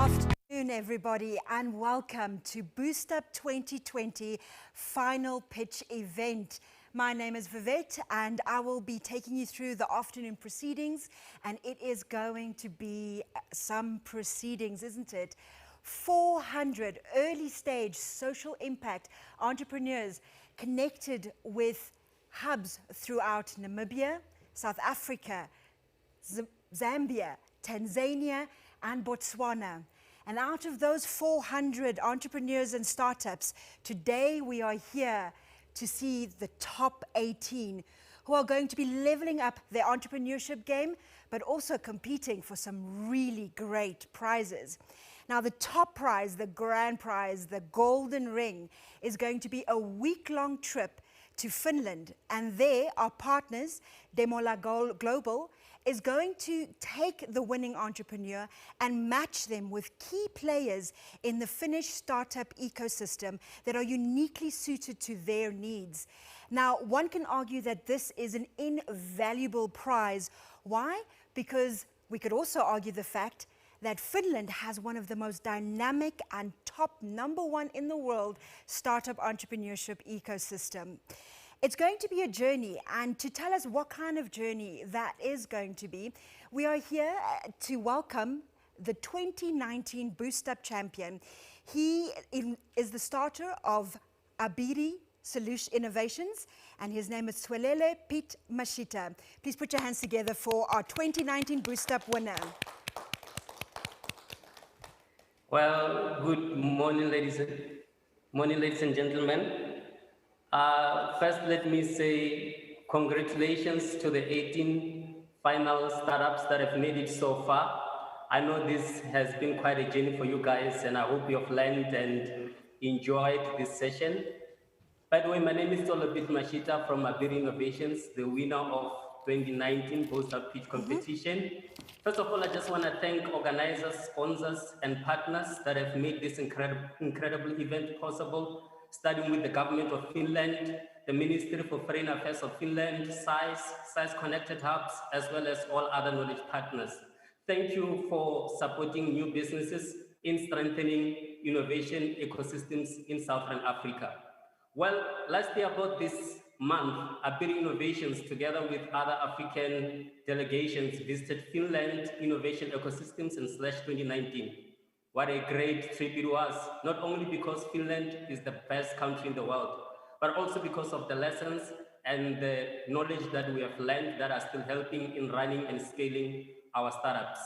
afternoon, everybody, and welcome to Boost Up 2020 Final Pitch event. My name is Vivette, and I will be taking you through the afternoon proceedings, and it is going to be some proceedings, isn't it? 400 early-stage social impact entrepreneurs connected with hubs throughout Namibia, South Africa, Zambia, Tanzania, and Botswana. And out of those 400 entrepreneurs and startups, today we are here to see the top 18 who are going to be leveling up their entrepreneurship game, but also competing for some really great prizes. Now, the top prize, the grand prize, the golden ring, is going to be a week-long trip to Finland. And there, our partners, Demola Global, is going to take the winning entrepreneur and match them with key players in the Finnish startup ecosystem that are uniquely suited to their needs. Now, one can argue that this is an invaluable prize. Why? Because we could also argue the fact that Finland has one of the most dynamic and top #1 in the world startup entrepreneurship ecosystem. It's going to be a journey, and to tell us what kind of journey that is going to be, we are here to welcome the 2019 Boost Up champion. He is the starter of Abiri Solution Innovations, and his name is Tswelele Piet Mashita. Please put your hands together for our 2019 Boost Up winner. Well, good morning, ladies and gentlemen. First, let me say congratulations to the 18 final startups that have made it so far. I know this has been quite a journey for you guys, and I hope you have learned and enjoyed this session. By the way, my name is Tswelele Piet Mashita from Abiri Innovations, the winner of 2019 Boost Up Pitch competition. First of all, I just want to thank organizers, sponsors, and partners that have made this incredible event possible, starting with the government of Finland, the Ministry for Foreign Affairs of Finland, SAIS Connected Hubs, as well as all other knowledge partners. Thank you for supporting new businesses in strengthening innovation ecosystems in Southern Africa. Well, last year about this month, Abiri Innovations, together with other African delegations, visited Finland Innovation Ecosystems in /2019. What a great trip it was, not only because Finland is the best country in the world, but also because of the lessons and the knowledge that we have learned that are still helping in running and scaling our startups.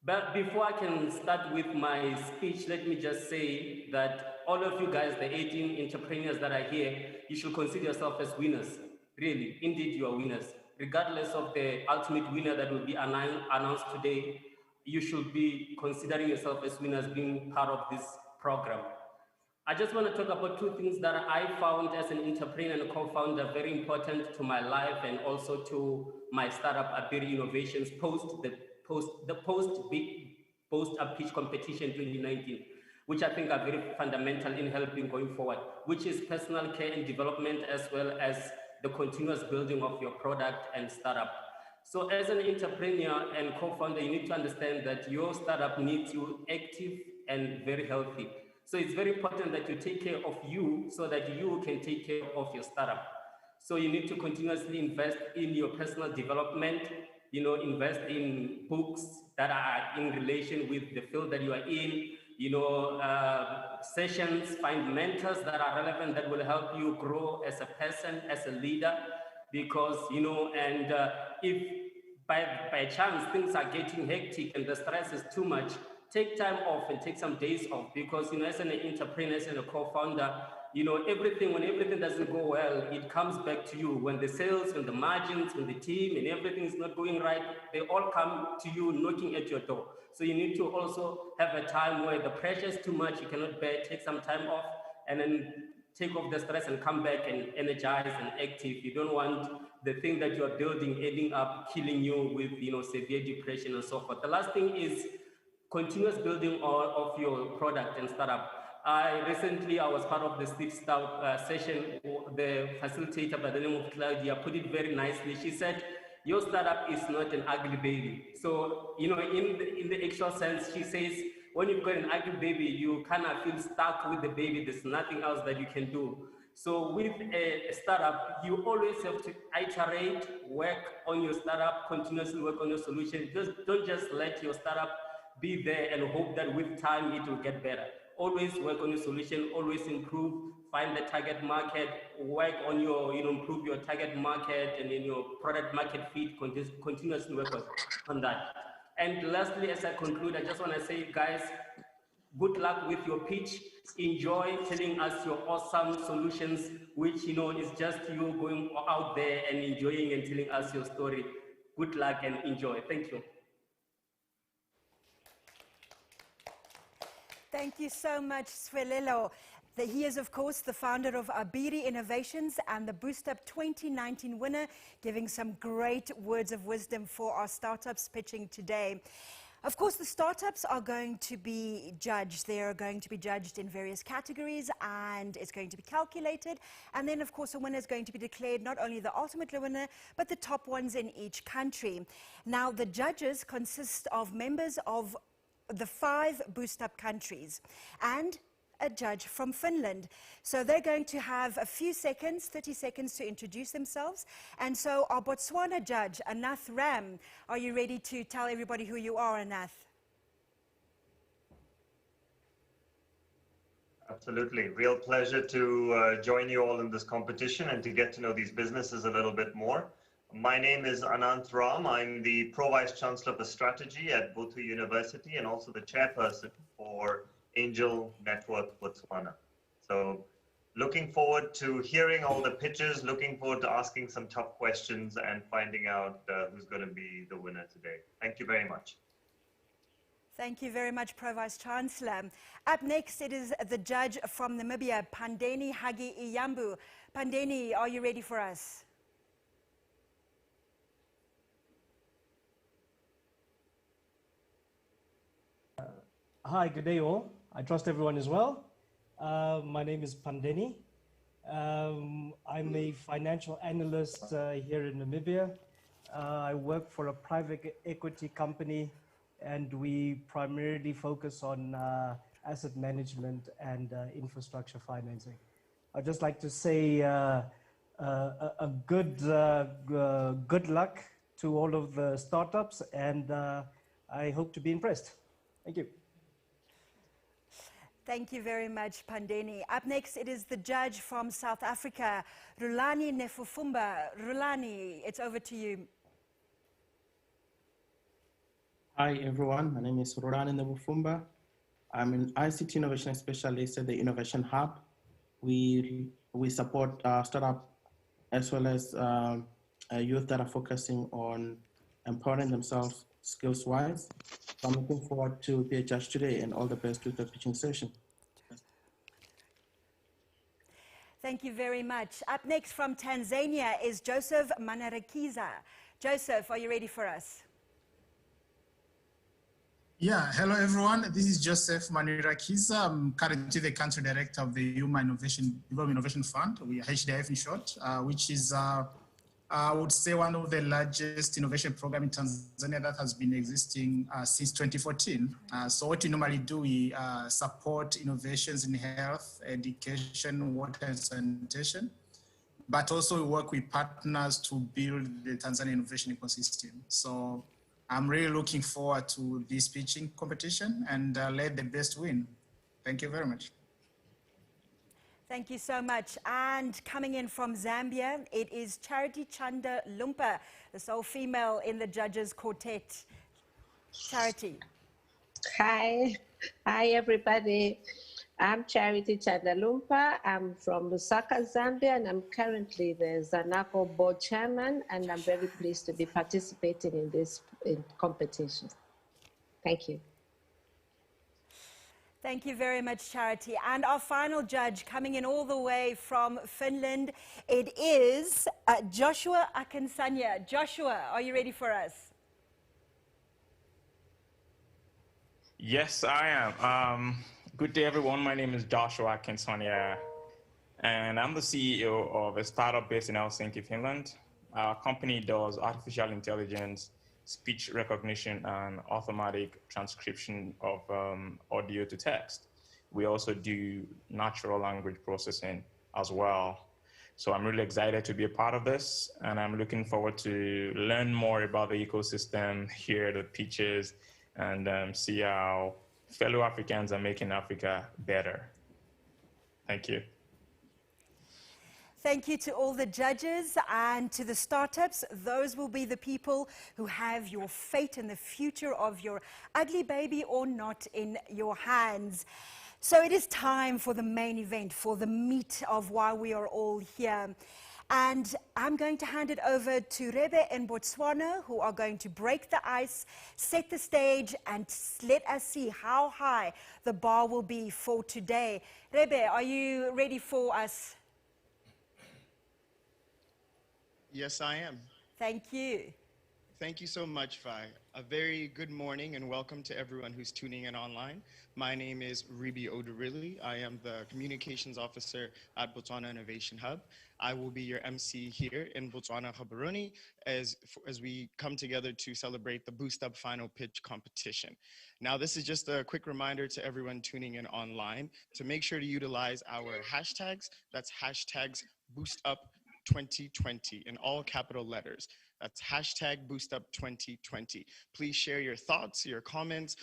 But before I can start with my speech, let me just say that all of you guys, the 18 entrepreneurs that are here, you should consider yourself as winners. Really, indeed, you are winners. Regardless of the ultimate winner that will be announced today, you should be considering yourself as winners being part of this program. I just want to talk about two things that I found as an entrepreneur and a co-founder very important to my life and also to my startup Abiri Innovations post Up Pitch competition 2019, which I think are very fundamental in helping going forward, which is personal care and development, as well as the continuous building of your product and startup. So as an entrepreneur and co-founder, you need to understand that your startup needs you active and very healthy. So it's very important that you take care of you so that you can take care of your startup. So you need to continuously invest in your personal development, invest in books that are in relation with the field that you are in, sessions, find mentors that are relevant that will help you grow as a person, as a leader, because, if by chance things are getting hectic and the stress is too much, take time off and take some days off, because, as an entrepreneur, as a co-founder, when everything doesn't go well, it comes back to you. When the sales, when the margins, when the team and everything is not going right, they all come to you knocking at your door. So you need to also have a time where the pressure is too much, you cannot bear, take some time off, and then take off the stress and come back and energized and active. You don't want the thing that you're building ending up killing you with, severe depression and so forth. The last thing is continuous building of your product and startup. I was part of the six-star session. The facilitator by the name of Claudia put it very nicely. She said, your startup is not an ugly baby. So, in the actual sense, she says, when you've got an ugly baby, you kind of feel stuck with the baby. There's nothing else that you can do. So with a startup, you always have to iterate, work on your startup, continuously work on your solution. Don't just let your startup be there and hope that with time it will get better. Always work on your solution, always improve, find the target market, work on your, improve your target market and in your product market fit, continuously work on that. And lastly, as I conclude, I just want to say, guys, good luck with your pitch. Enjoy telling us your awesome solutions, which is just you going out there and enjoying and telling us your story. Good luck and enjoy. Thank you. Thank you so much, Swelelo. He is, of course, the founder of Abiri Innovations and the Boost Up 2019 winner, giving some great words of wisdom for our startups pitching today. Of course, the startups are going to be judged. They are going to be judged in various categories, and it's going to be calculated. And then, of course, a winner is going to be declared, not only the ultimate winner, but the top ones in each country. Now, the judges consist of members of the 5 Boost Up countries and a judge from Finland. So they're going to have a few seconds, 30 seconds, to introduce themselves. And so our Botswana judge, Anath Ram, are you ready to tell everybody who you are, Anath? Absolutely. Real pleasure to join you all in this competition and to get to know these businesses a little bit more. My name is Ananth Ram. I'm the Pro Vice Chancellor for Strategy at Botu University and also the chairperson for Angel Network Botswana. So looking forward to hearing all the pitches, looking forward to asking some tough questions and finding out who's going to be the winner today. Thank you very much. Thank you very much, Pro Vice Chancellor. Up next, it is the judge from Namibia, Pandeni Hagi Iyambu. Pandeni, are you ready for us? Hi, good day all. I trust everyone is well. My name is Pandeni. I'm a financial analyst here in Namibia. I work for a private equity company and we primarily focus on asset management and infrastructure financing. I'd just like to say good luck to all of the startups and I hope to be impressed. Thank you. Thank you very much, Pandeni. Up next, it is the judge from South Africa, Rulani Nefufumba. Rulani, it's over to you. Hi, everyone. My name is Rulani Nefufumba. I'm an ICT innovation specialist at the Innovation Hub. We support startup as well as youth that are focusing on empowering themselves skills-wise. So I'm looking forward to be a judge today and all the best with the pitching session. Thank you very much. Up next from Tanzania is Joseph Manarakiza. Joseph, are you ready for us? Yeah, hello everyone. This is Joseph Manirakiza. I'm currently the country director of the Human Development Innovation Fund, HDIF in short, which is I would say one of the largest innovation programs in Tanzania that has been existing since 2014. So what we normally do, we support innovations in health, education, water and sanitation, but also we work with partners to build the Tanzania innovation ecosystem. So I'm really looking forward to this pitching competition and let the best win. Thank you very much. Thank you so much. And coming in from Zambia, it is Charity Chanda Lumpa, the sole female in the judges' quartet. Charity. Hi everybody. I'm Charity Chanda Lumpa. I'm from Lusaka, Zambia, and I'm currently the Zanaco board chairman, and I'm very pleased to be participating in this competition. Thank you. Thank you very much, Charity. And our final judge, coming in all the way from Finland, it is Joshua Akinsanya. Joshua, are you ready for us? Yes, I am. Good day, everyone. My name is Joshua Akinsanya, and I'm the CEO of a startup based in Helsinki, Finland. Our company does artificial intelligence speech recognition and automatic transcription of audio to text. We also do natural language processing as well. So I'm really excited to be a part of this, and I'm looking forward to learn more about the ecosystem, hear the pitches, and see how fellow Africans are making Africa better. Thank you. Thank you to all the judges and to the startups. Those will be the people who have your fate and the future of your ugly baby or not in your hands. So it is time for the main event, for the meat of why we are all here. And I'm going to hand it over to Rebe in Botswana, who are going to break the ice, set the stage, and let us see how high the bar will be for today. Rebe, are you ready for us? Yes, I am. Thank you. Thank you so much, Vi. A very good morning and welcome to everyone who's tuning in online. My name is Ribi Odurilli. I am the Communications Officer at Botswana Innovation Hub. I will be your MC here in Botswana Gaborone as we come together to celebrate the Boost Up Final Pitch competition. Now, this is just a quick reminder to everyone tuning in online to make sure to utilize our hashtags. That's hashtags BoostUp2020 in all capital letters. That's hashtag BoostUp2020. Please share your thoughts, your comments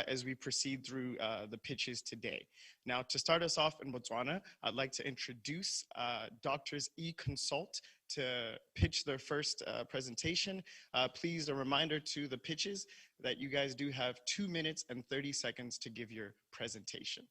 as we proceed through the pitches today. Now, to start us off in Botswana, I'd like to introduce Doctors eConsult to pitch their first presentation. Please, a reminder to the pitches that you guys do have 2 minutes and 30 seconds to give your presentation.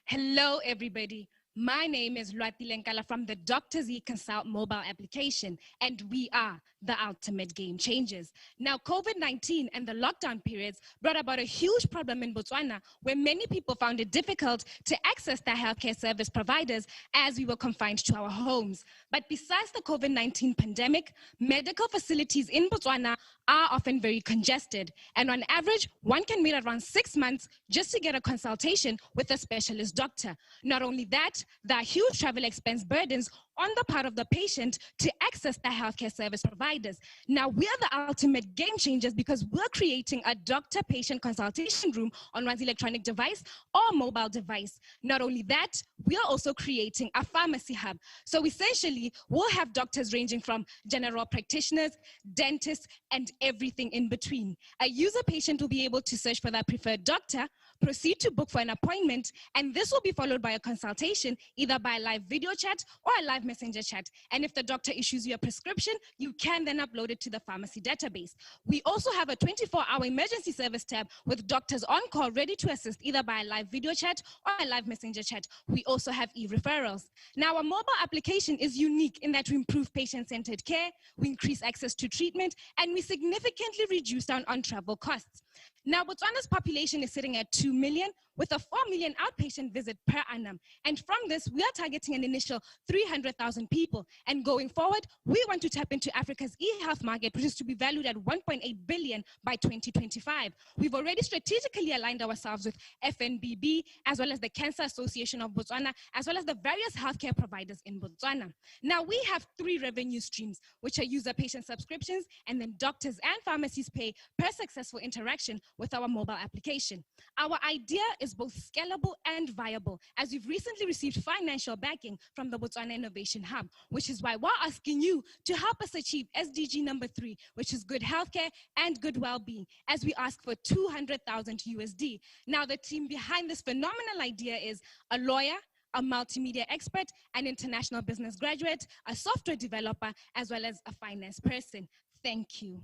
Hello, everybody. My name is Lwati Lenkala from the Doctors eConsult mobile application, and we are the ultimate game changers. Now, COVID-19 and the lockdown periods brought about a huge problem in Botswana where many people found it difficult to access their healthcare service providers as we were confined to our homes. But besides the COVID-19 pandemic, medical facilities in Botswana are often very congested. And on average, one can wait around 6 months just to get a consultation with a specialist doctor. Not only that, there are huge travel expense burdens on the part of the patient to access the healthcare service providers. Now, we are the ultimate game changers because we're creating a doctor-patient consultation room on one's electronic device or mobile device. Not only that, we are also creating a pharmacy hub. So essentially, we'll have doctors ranging from general practitioners, dentists, and everything in between. A user patient will be able to search for their preferred doctor, proceed to book for an appointment, and this will be followed by a consultation, either by a live video chat or a live messenger chat. And if the doctor issues you a prescription, you can then upload it to the pharmacy database. We also have a 24-hour emergency service tab with doctors on call ready to assist either by a live video chat or a live messenger chat. We also have e-referrals. Now, our mobile application is unique in that we improve patient-centered care, we increase access to treatment, and we significantly reduce down on travel costs. Now, Botswana's population is sitting at 2 million with a 4 million outpatient visit per annum. And from this, we are targeting an initial 300,000 people. And going forward, we want to tap into Africa's e-health market, which is to be valued at 1.8 billion by 2025. We've already strategically aligned ourselves with FNBB, as well as the Cancer Association of Botswana, as well as the various healthcare providers in Botswana. Now, we have 3 revenue streams, which are user-patient subscriptions, and then doctors and pharmacies pay per successful interaction with our mobile application. Our idea is both scalable and viable, as we've recently received financial backing from the Botswana Innovation Hub, which is why we're asking you to help us achieve SDG number 3, which is good healthcare and good well-being, as we ask for 200,000 USD. Now, the team behind this phenomenal idea is a lawyer, a multimedia expert, an international business graduate, a software developer, as well as a finance person. Thank you.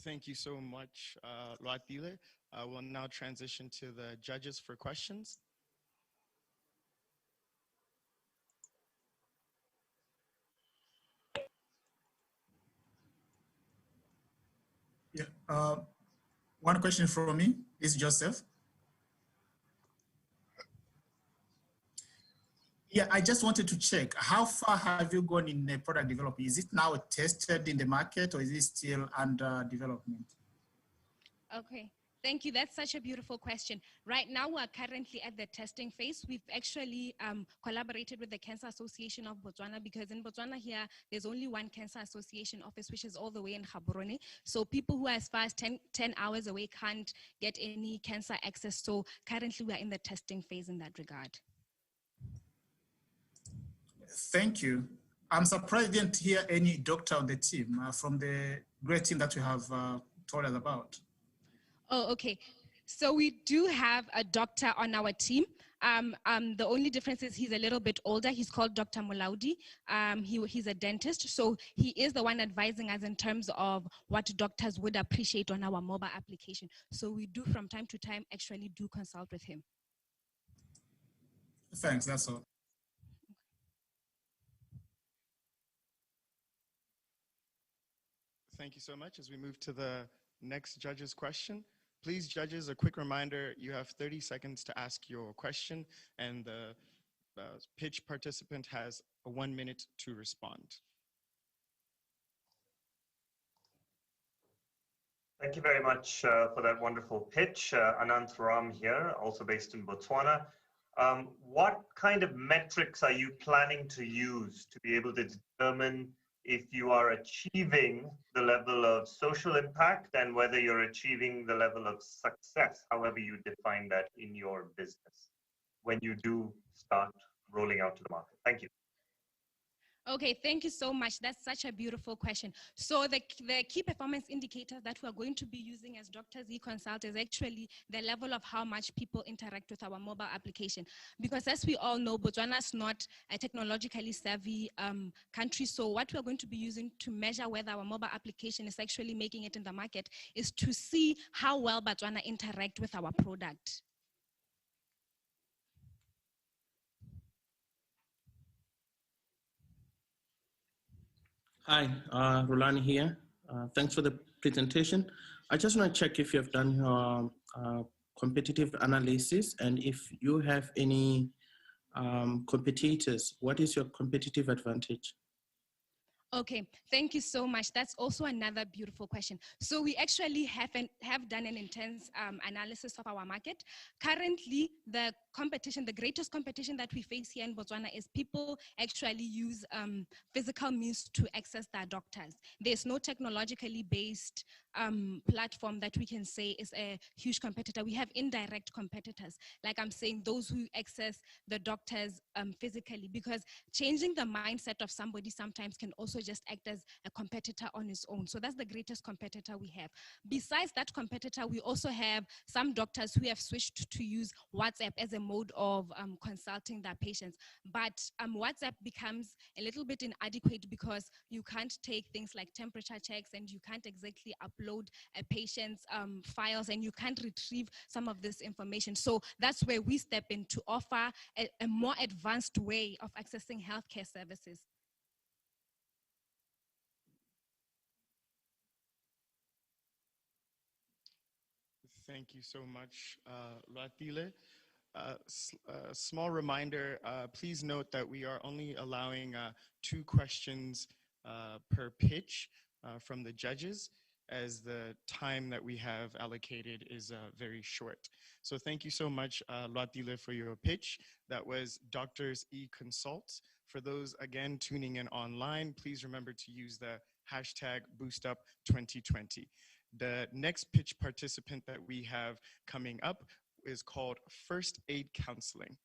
Thank you so much, Lwatile. We'll now transition to the judges for questions. Yeah. One question from me is Joseph. Yeah, I just wanted to check, how far have you gone in product development? Is it now tested in the market or is it still under development? Okay, thank you. That's such a beautiful question. Right now, we're currently at the testing phase. We've actually collaborated with the Cancer Association of Botswana, because in Botswana here, there's only one Cancer Association office, which is all the way in Gaborone. So people who are as far as 10 hours away can't get any cancer access. So currently, we're in the testing phase in that regard. Thank you. I'm surprised I didn't hear any doctor on the team from the great team that you have told us about. Oh, okay. So we do have a doctor on our team. The only difference is he's a little bit older. He's called Dr. Mulaudi. He's a dentist. So he is the one advising us in terms of what doctors would appreciate on our mobile application. So we do from time to time actually do consult with him. Thanks, that's all. Thank you so much. As we move to the next judge's question, please, judges, a quick reminder, you have 30 seconds to ask your question, and the pitch participant has 1 minute to respond. Thank you very much for that wonderful pitch. Ananth Ram here, also based in Botswana. What kind of metrics are you planning to use to be able to determine if you are achieving the level of social impact and whether you're achieving the level of success, however you define that in your business, when you do start rolling out to the market? Thank you. Okay, thank you so much. That's such a beautiful question. So the key performance indicator that we're going to be using as Dr. Z Consult is actually the level of how much people interact with our mobile application. Because as we all know, Botswana is not a technologically savvy country. So what we're going to be using to measure whether our mobile application is actually making it in the market is to see how well Botswana interact with our product. Hi, Rolani here. Thanks for the presentation. I just want to check if you have done your competitive analysis, and if you have any competitors, what is your competitive advantage? Okay, thank you so much. That's also another beautiful question. So we actually have done an intense analysis of our market. Currently, the competition, the greatest competition that we face here in Botswana is people actually use physical means to access their doctors. There's no technologically based platform that we can say is a huge competitor. We have indirect competitors, like I'm saying, those who access the doctors physically, because changing the mindset of somebody sometimes can also just act as a competitor on its own. So that's the greatest competitor we have. Besides that competitor, we also have some doctors who have switched to use WhatsApp as a mode of consulting their patients. But WhatsApp becomes a little bit inadequate because you can't take things like temperature checks, and you can't exactly upload a patient's files, and you can't retrieve some of this information. So that's where we step in to offer a more advanced way of accessing healthcare services. Thank you so much, Lwatile. Small reminder, please note that we are only allowing 2 questions per pitch from the judges, as the time that we have allocated is very short. So thank you so much, Lwatile, for your pitch. That was Doctors E-Consult. For those, again, tuning in online, please remember to use the hashtag BoostUp2020. The next pitch participant that we have coming up is called First Aid Counseling.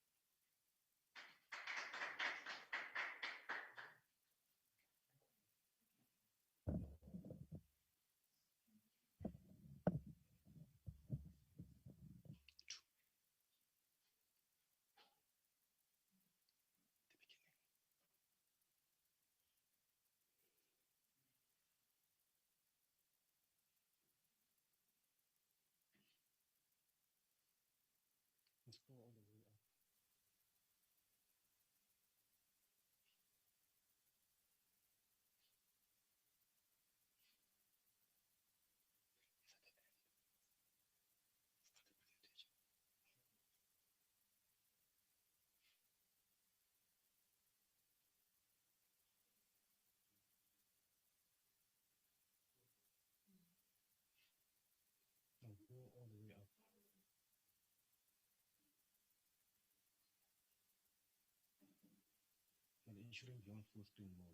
shouldn't be on full screen mode.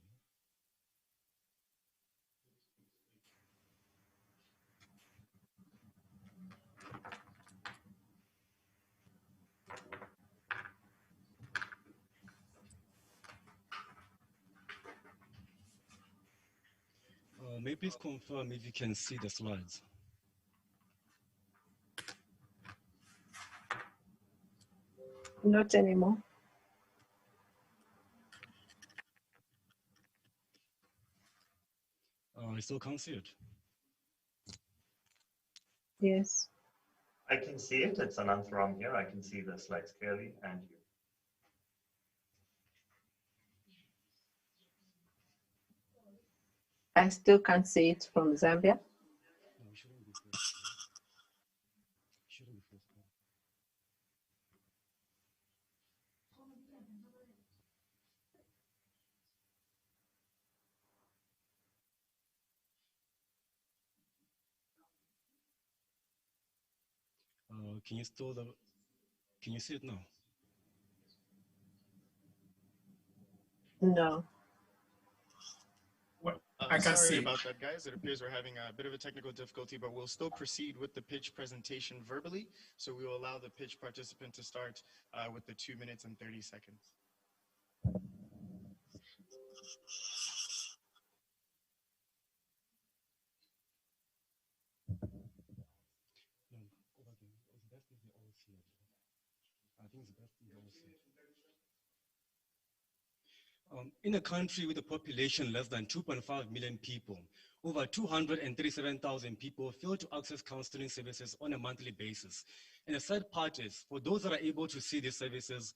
May you please confirm if you can see the slides? Not anymore. I still can't see it. Yes. I can see it. It's Ananth Ram here. I can see the slides clearly, and you. I still can't see it from Zambia. No, it shouldn't be full screen. It shouldn't be full screen. Can you see it now? No. Well, I can Sorry see. about that, guys. It appears we're having a bit of a technical difficulty, but we'll still proceed with the pitch presentation verbally. So we will allow the pitch participant to start with the 2 minutes and 30 seconds. No, over again. It's best if they all see it. I think it's best if they all see it. In a country with a population less than 2.5 million people, over 237,000 people fail to access counseling services on a monthly basis. And the sad part is, for those that are able to see these services,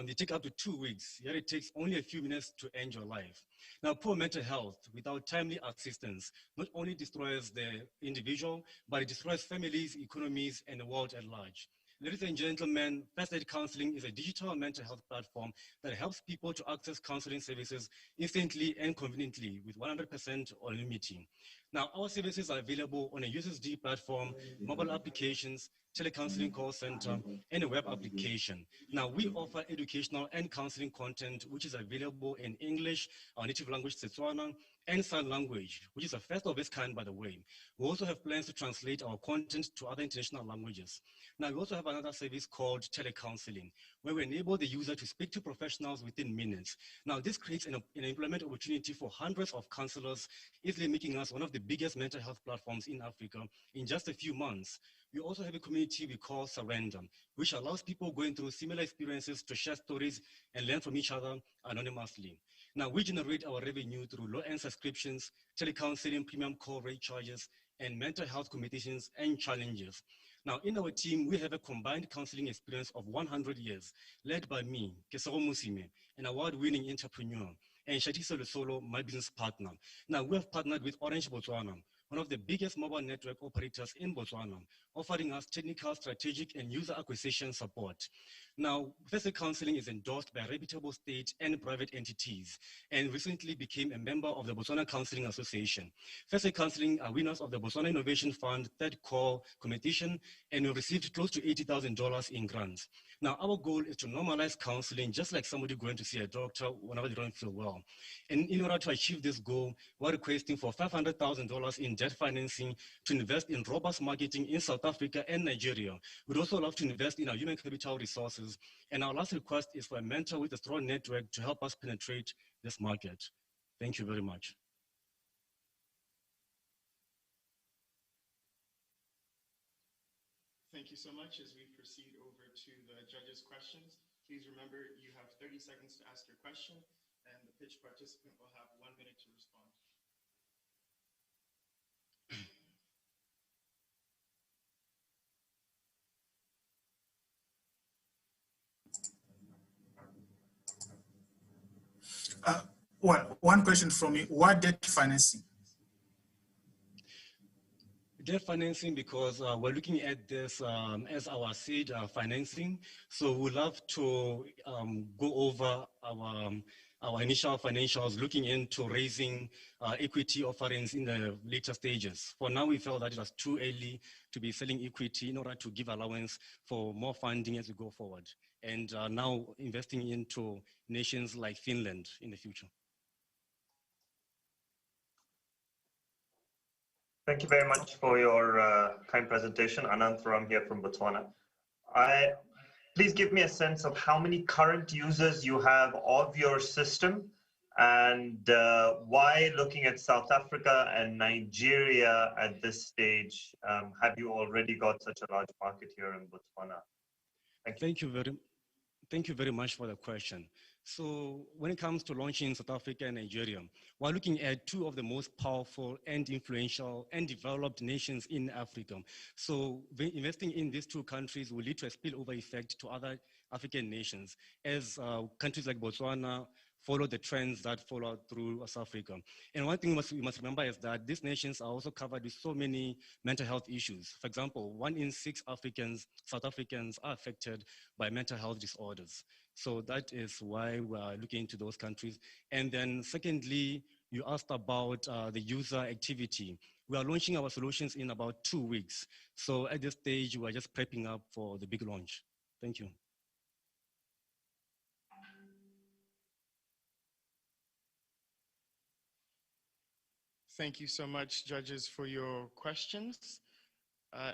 they take up to 2 weeks, yet it takes only a few minutes to end your life. Now, poor mental health without timely assistance not only destroys the individual, but it destroys families, economies, and the world at large. Ladies and gentlemen, First Aid Counseling is a digital mental health platform that helps people to access counseling services instantly and conveniently with 100% anonymity. Now, our services are available on a USSD platform, mobile applications, telecounseling call center, and a web application. Now, we offer educational and counseling content, which is available in English, our native language, Setswana, and sign language, which is a first of its kind, by the way. We also have plans to translate our content to other international languages. Now, we also have another service called telecounseling, where we enable the user to speak to professionals within minutes. Now, this creates an employment opportunity for hundreds of counselors, easily making us one of the biggest mental health platforms in Africa in just a few months. We also have a community we call Surrender, which allows people going through similar experiences to share stories and learn from each other anonymously. Now, we generate our revenue through low-end subscriptions, telecounseling, premium call rate charges, and mental health competitions and challenges. Now, in our team, we have a combined counseling experience of 100 years, led by me, Kesaro Musime, an award-winning entrepreneur, and Shatisa Lusolo, my business partner. Now, we have partnered with Orange Botswana, one of the biggest mobile network operators in Botswana, offering us technical, strategic, and user acquisition support. Now, First Aid Counseling is endorsed by reputable state and private entities, and recently became a member of the Botswana Counseling Association. First Aid Counseling are winners of the Botswana Innovation Fund third call competition, and we received close to $80,000 in grants. Now, our goal is to normalize counseling, just like somebody going to see a doctor whenever they don't feel well. And in order to achieve this goal, we're requesting for $500,000 in debt financing to invest in robust marketing in South Africa and Nigeria. We'd also love to invest in our human capital resources. And our last request is for a mentor with a strong network to help us penetrate this market. Thank you very much. Thank you so much. As we proceed over to the judges' questions, please remember you have 30 seconds to ask your question, and the pitch participant will have 1 minute to respond. Well, one question from me, what debt financing? Debt financing, because we're looking at this as our seed financing. So we'd love to go over our initial financials, looking into raising equity offerings in the later stages. For now, we felt that it was too early to be selling equity in order to give allowance for more funding as we go forward. And now investing into nations like Finland in the future. Thank you very much for your kind presentation. Ananth Ram here from Botswana. Please give me a sense of how many current users you have of your system, and why, looking at South Africa and Nigeria at this stage, have you already got such a large market here in Botswana? Thank you. Thank you very much for the question. So when it comes to launching in South Africa and Nigeria, we're looking at two of the most powerful and influential and developed nations in Africa. So investing in these two countries will lead to a spillover effect to other African nations, as countries like Botswana follow the trends that follow through South Africa. And one thing we must remember is that these nations are also covered with so many mental health issues. For example, 1 in 6 South Africans are affected by mental health disorders. So that is why we are looking into those countries. And then secondly, you asked about the user activity. We are launching our solutions in about 2 weeks. So at this stage, we are just prepping up for the big launch. Thank you. Thank you so much, judges, for your questions.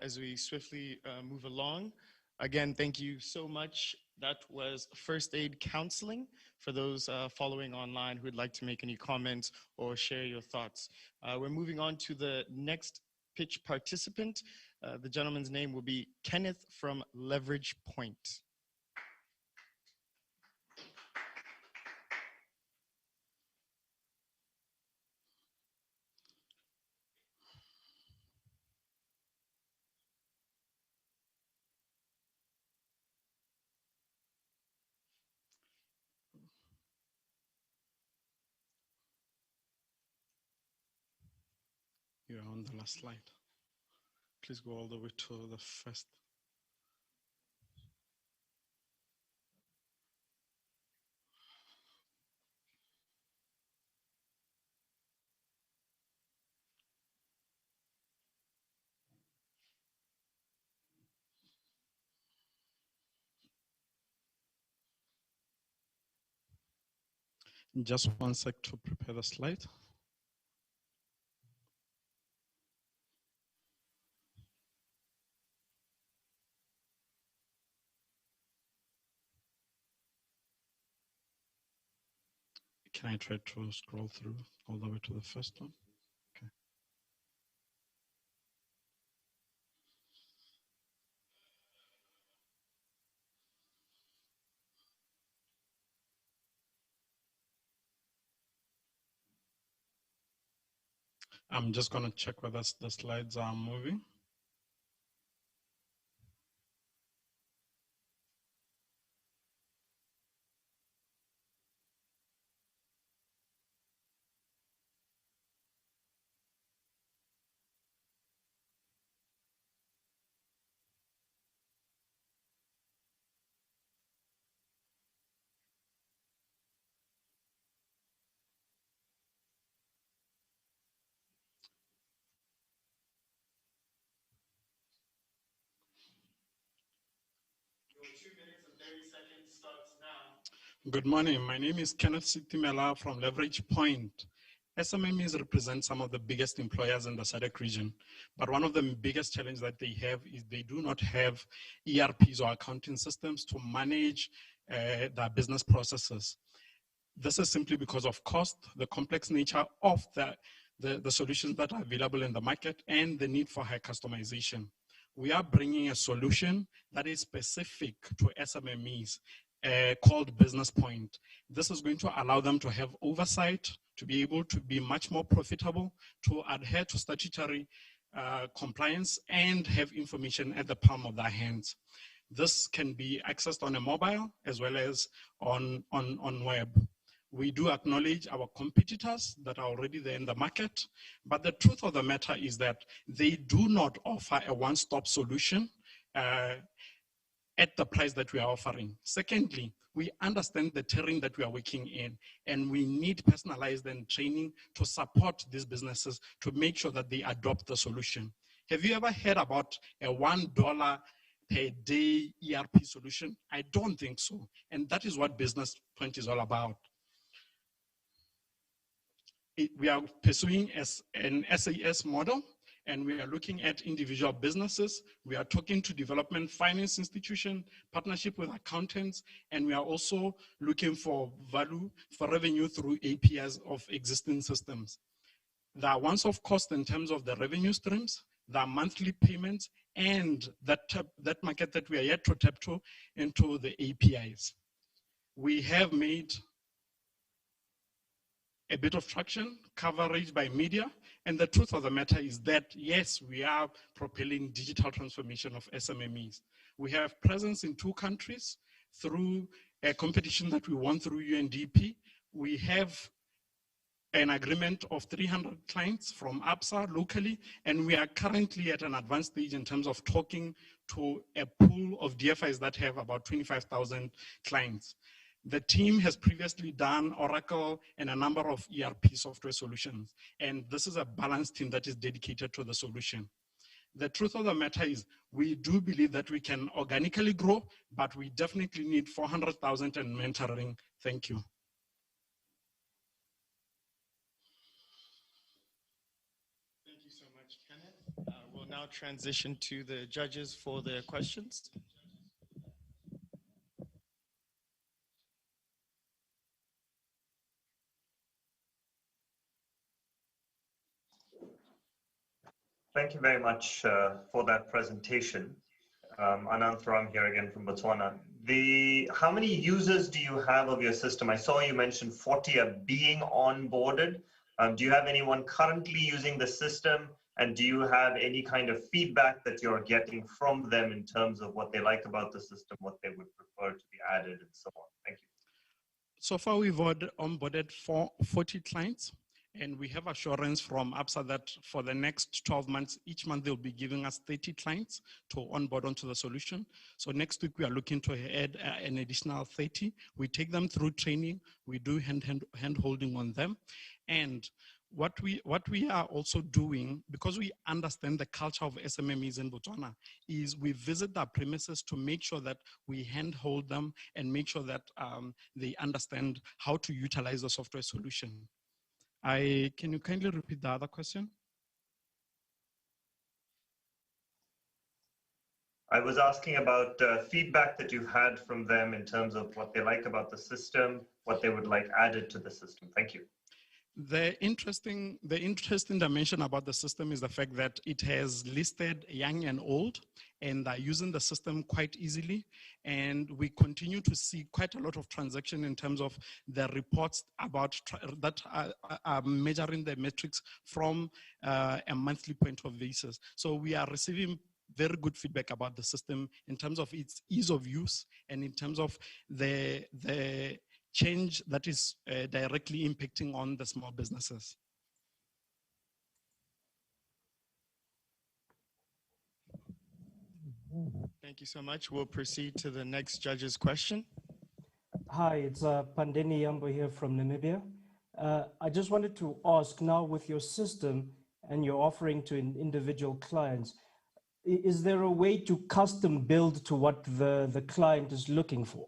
As we swiftly move along, again, thank you so much. That was First Aid Counseling. For those following online who would like to make any comments or share your thoughts. We're moving on to the next pitch participant. The gentleman's name will be Kenneth from Leverage Point. You're on the last slide. Please go all the way to the first. Just 1 sec to prepare the slide. Can I try to scroll through all the way to the first one? Okay. I'm just going to check whether the slides are moving. Good morning. My name is Kenneth Sitimela from Leverage Point. SMMEs represent some of the biggest employers in the SADC region, but one of the biggest challenges that they have is they do not have ERPs or accounting systems to manage their business processes. This is simply because of cost, the complex nature of the solutions that are available in the market, and the need for high customization. We are bringing a solution that is specific to SMMEs, called Business Point. This is going to allow them to have oversight, to be able to be much more profitable, to adhere to statutory compliance, and have information at the palm of their hands. This can be accessed on a mobile as well as on web. We do acknowledge our competitors that are already there in the market, but the truth of the matter is that they do not offer a one-stop solution. at the price that we are offering. Secondly, we understand the terrain that we are working in, and we need personalized and training to support these businesses to make sure that they adopt the solution. Have you ever heard about a $1 per day ERP solution? I don't think so. And that is what Business Point is all about. We are pursuing an SAS model, and we are looking at individual businesses. We are talking to development finance institution, partnership with accountants, and we are also looking for value for revenue through APIs of existing systems. There are once-off costs in terms of the revenue streams, there are monthly payments, and that market that we are yet to tap into the APIs. We have made a bit of traction, coverage by media, and the truth of the matter is that, yes, we are propelling digital transformation of SMMEs. We have presence in 2 countries through a competition that we won through UNDP. We have an agreement of 300 clients from ABSA locally, and we are currently at an advanced stage in terms of talking to a pool of DFIs that have about 25,000 clients. The team has previously done Oracle and a number of ERP software solutions, and this is a balanced team that is dedicated to the solution. The truth of the matter is we do believe that we can organically grow, but we definitely need 400,000 in mentoring. Thank you. Thank you so much, Kenneth. We'll now transition to the judges for their questions. Thank you very much for that presentation. Ananth Ram here again from Botswana. How many users do you have of your system? I saw you mentioned 40 are being onboarded. Do you have anyone currently using the system? And do you have any kind of feedback that you're getting from them in terms of what they like about the system, what they would prefer to be added, and so on? Thank you. So far, we've onboarded 40 clients. And we have assurance from ABSA that for the next 12 months, each month they'll be giving us 30 clients to onboard onto the solution. So next week, we are looking to add an additional 30. We take them through training. We do hand-holding on them. And what we are also doing, because we understand the culture of SMMEs in Botswana, is we visit their premises to make sure that we hand-hold them and make sure that they understand how to utilize the software solution. Can you kindly repeat the other question? I was asking about feedback that you've had from them in terms of what they like about the system, what they would like added to the system. Thank you. The interesting dimension about the system is the fact that it has listed young and old, and they're using the system quite easily. And we continue to see quite a lot of transaction in terms of the reports about that are measuring the metrics from a monthly point of basis. So we are receiving very good feedback about the system in terms of its ease of use and in terms of the change that is directly impacting on the small businesses. Thank you so much. We'll proceed to the next judge's question. Hi, it's Pandeni Yambo here from Namibia. I just wanted to ask, now with your system and your offering to individual clients, is there a way to custom build to what the client is looking for?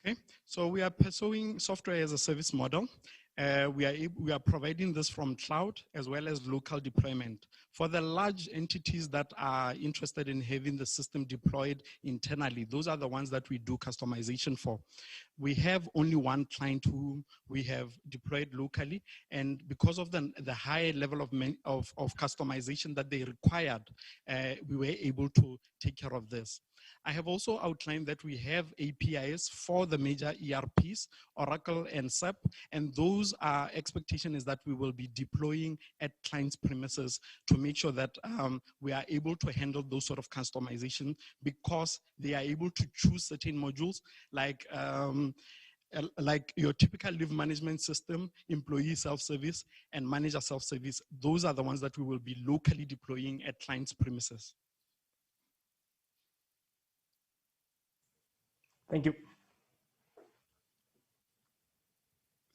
Okay, so we are pursuing software as a service model. We are providing this from cloud as well as local deployment. For the large entities that are interested in having the system deployed internally, those are the ones that we do customization for. We have only one client who we have deployed locally, and because of the high level of customization that they required, we were able to take care of this. I have also outlined that we have APIs for the major ERPs, Oracle and SAP, and those expectation is that we will be deploying at clients' premises to make sure that we are able to handle those sort of customization, because they are able to choose certain modules like your typical leave management system, employee self-service, and manager self-service. Those are the ones that we will be locally deploying at clients' premises. Thank you.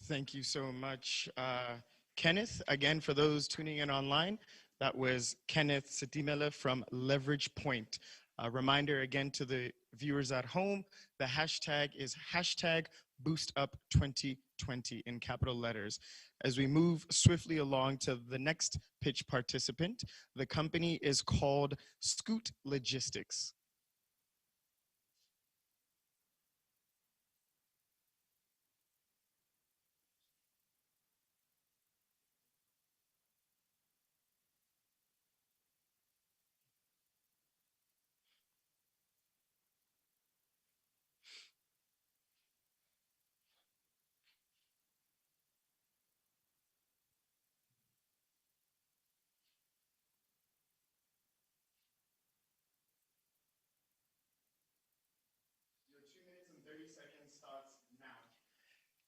Thank you so much, Kenneth. Again, for those tuning in online, that was Kenneth Sitimela from Leverage Point. A reminder again to the viewers at home, the hashtag is hashtag BoostUp2020 in capital letters. As we move swiftly along to the next pitch participant, the company is called Scoot Logistics.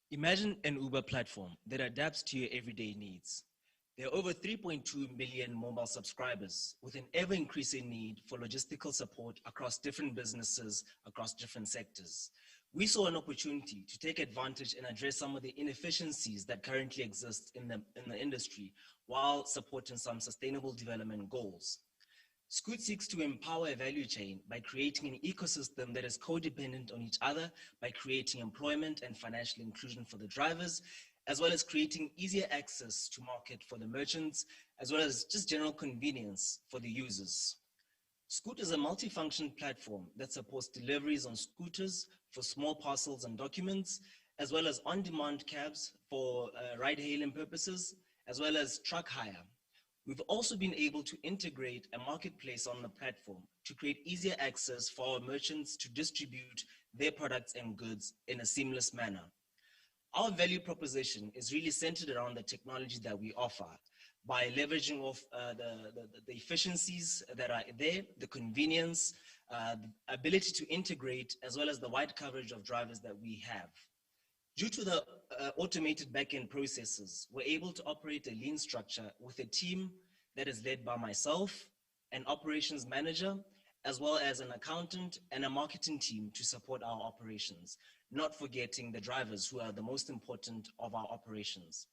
Imagine an Uber platform that adapts to your everyday needs. There are over 3.2 million mobile subscribers with an ever-increasing need for logistical support across different businesses, across different sectors. We saw an opportunity to take advantage and address some of the inefficiencies that currently exist in the industry while supporting some sustainable development goals. Scoot seeks to empower a value chain by creating an ecosystem that is codependent on each other, by creating employment and financial inclusion for the drivers, as well as creating easier access to market for the merchants, as well as just general convenience for the users. Scoot is a multifunction platform that supports deliveries on scooters for small parcels and documents, as well as on-demand cabs for ride-hailing purposes, as well as truck hire. We've also been able to integrate a marketplace on the platform to create easier access for our merchants to distribute their products and goods in a seamless manner. Our value proposition is really centered around the technology that we offer by leveraging off the efficiencies that are there, the convenience, the ability to integrate, as well as the wide coverage of drivers that we have. Due to the automated back-end processes, we're able to operate a lean structure with a team that is led by myself, an operations manager, as well as an accountant and a marketing team to support our operations, not forgetting the drivers who are the most important of our operations.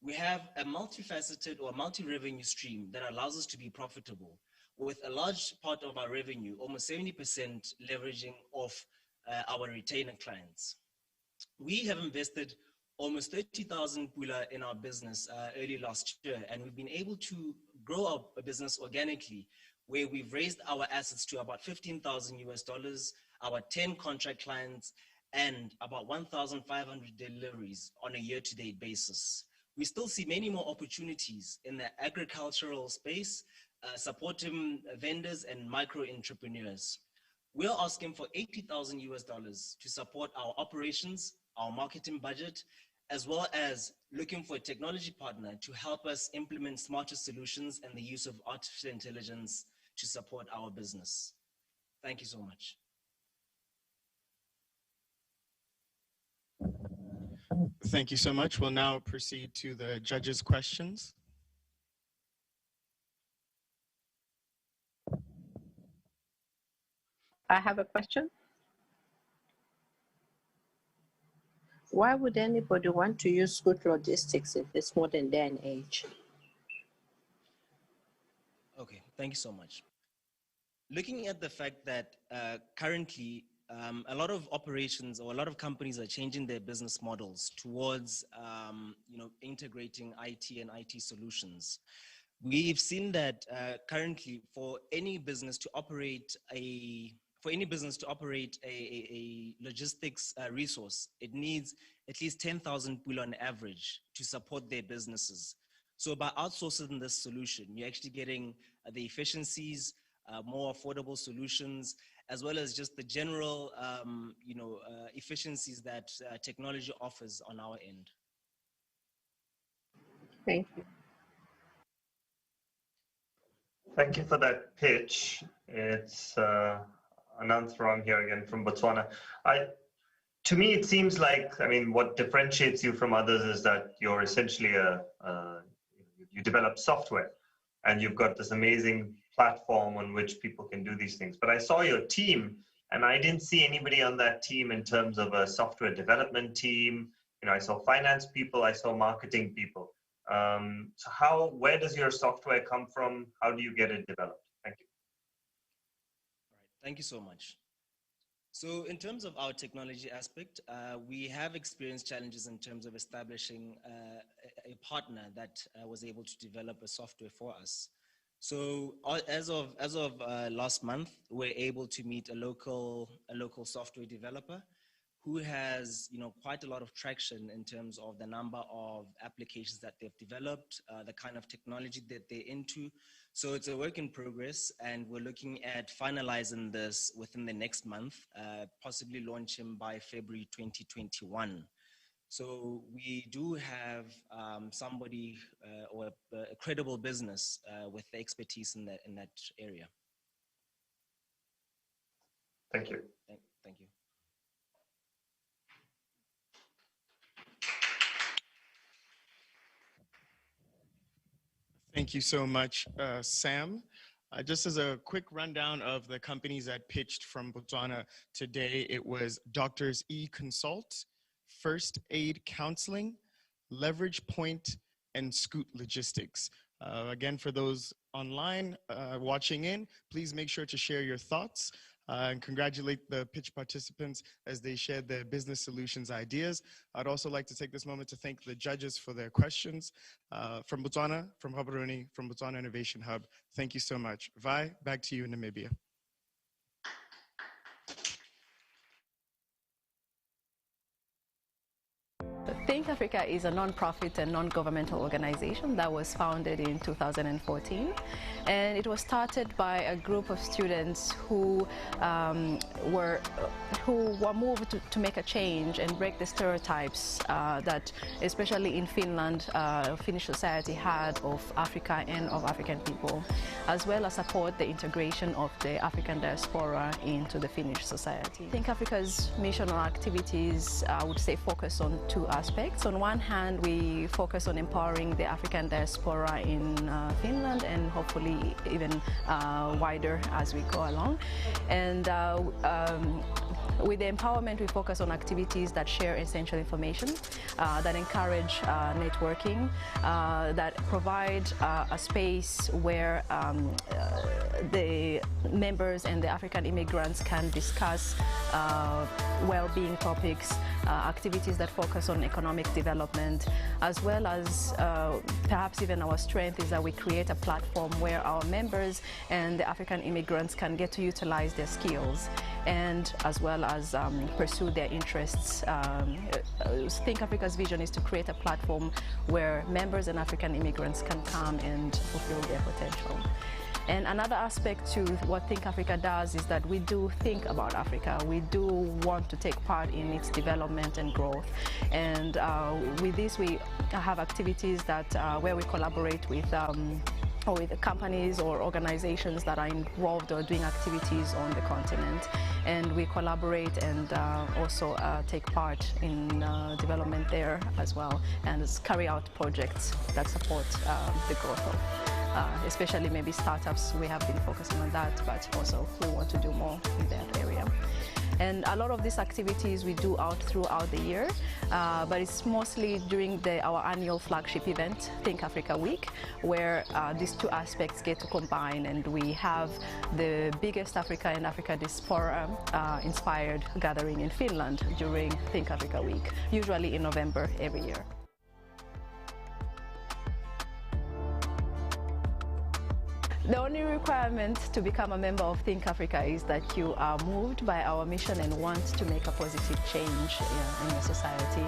We have a multifaceted or multi-revenue stream that allows us to be profitable, with a large part of our revenue, almost 70% leveraging off our retainer clients. We have invested almost 30,000 pula in our business early last year, and we've been able to grow our business organically, where we've raised our assets to about $15,000 US, our 10 contract clients, and about 1,500 deliveries on a year-to-date basis. We still see many more opportunities in the agricultural space, supporting vendors and micro-entrepreneurs. We're asking for $80,000 US to support our operations, our marketing budget, as well as looking for a technology partner to help us implement smarter solutions and the use of artificial intelligence to support our business. Thank you so much. Thank you so much. We'll now proceed to the judges' questions. I have a question. Why would anybody want to use Scoot Logistics in this modern day and age? Okay, thank you so much. Looking at the fact that currently a lot of operations or a lot of companies are changing their business models towards integrating IT and IT solutions. We've seen that currently for any business to operate a logistics resource, it needs at least 10,000 pula on average to support their businesses. So by outsourcing this solution, you're actually getting the efficiencies, more affordable solutions, as well as just the general efficiencies that technology offers on our end. Thank you. Thank you for that pitch. It's Ananth Ram here again from Botswana. To me, it seems like, what differentiates you from others is that you're essentially you develop software, and you've got this amazing platform on which people can do these things. But I saw your team, And I didn't see anybody on that team in terms of a software development team. I saw finance people, I saw marketing people. So where does your software come from? How do you get it developed? Thank you. Right. Thank you so much. So in terms of our technology aspect, we have experienced challenges in terms of establishing a partner that was able to develop a software for us. So as of last month, we're able to meet a local software developer who has quite a lot of traction in terms of the number of applications that they've developed, the kind of technology that they're into. So it's a work in progress, and we're looking at finalizing this within the next month, possibly launch him by February 2021. So we do have somebody or a credible business with the expertise in that area. Thank you. Thank you. Thank you so much, Sam. Just as a quick rundown of the companies that pitched from Botswana today, it was Doctors eConsult, First Aid Counselling, Leverage Point, and Scoot Logistics. Again, for those online watching in, please make sure to share your thoughts and congratulate the pitch participants as they shared their business solutions ideas. I'd also like to take this moment to thank the judges for their questions. From Botswana, from Gaborone, from Botswana Innovation Hub, thank you so much. Vi, back to you in Namibia. Think Africa is a non-profit and non-governmental organization that was founded in 2014, and it was started by a group of students who were moved to make a change and break the stereotypes that, especially in Finland, Finnish society had of Africa and of African people, as well as support the integration of the African diaspora into the Finnish society. Think Africa's mission or activities, I would say, focus on two aspects. On one hand, we focus on empowering the African diaspora in Finland and hopefully even wider as we go along. And with the empowerment, we focus on activities that share essential information, that encourage networking, that provide a space where the members and the African immigrants can discuss well-being topics, activities that focus on economic development, as well as perhaps even our strength is that we create a platform where our members and the African immigrants can get to utilize their skills and as well as pursue their interests. Think Africa's vision is to create a platform where members and African immigrants can come and fulfill their potential. And another aspect to what Think Africa does is that we do think about Africa. We do want to take part in its development and growth. And with this, we have activities that where we collaborate with companies or organizations that are involved or doing activities on the continent. And we collaborate and also take part in development there as well, and carry out projects that support the growth of especially maybe startups. We have been focusing on that, but also we want to do more in that area. And a lot of these activities we do throughout the year, but it's mostly during our annual flagship event, Think Africa Week, where these two aspects get to combine, and we have the biggest Africa and Africa diaspora inspired gathering in Finland during Think Africa Week, usually in November every year. The only requirement to become a member of Think Africa is that you are moved by our mission and want to make a positive change in your society.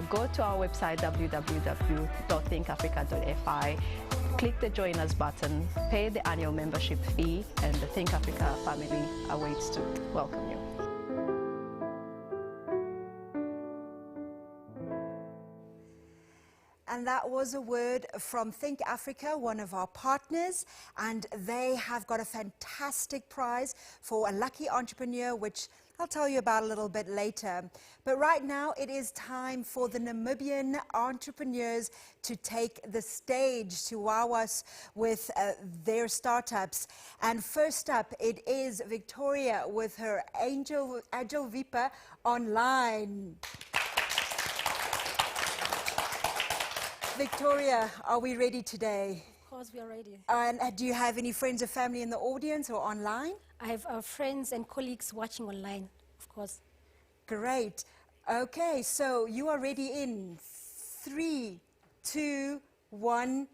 Go to our website, www.thinkafrica.fi, click the Join Us button, pay the annual membership fee, and the Think Africa family awaits to welcome you. And And that was a word from Think Africa, one of our partners, and they have got a fantastic prize for a lucky entrepreneur, which I'll tell you about a little bit later. But right now, it is time for the Namibian entrepreneurs to take the stage to wow us with their startups. And first up, it is Victoria with her Agile Vipa Online. Victoria, are we ready today? Of course, we are ready. And do you have any friends or family in the audience or online? I have friends and colleagues watching online, of course. Great. Okay, so you are ready in 3, 2, 1,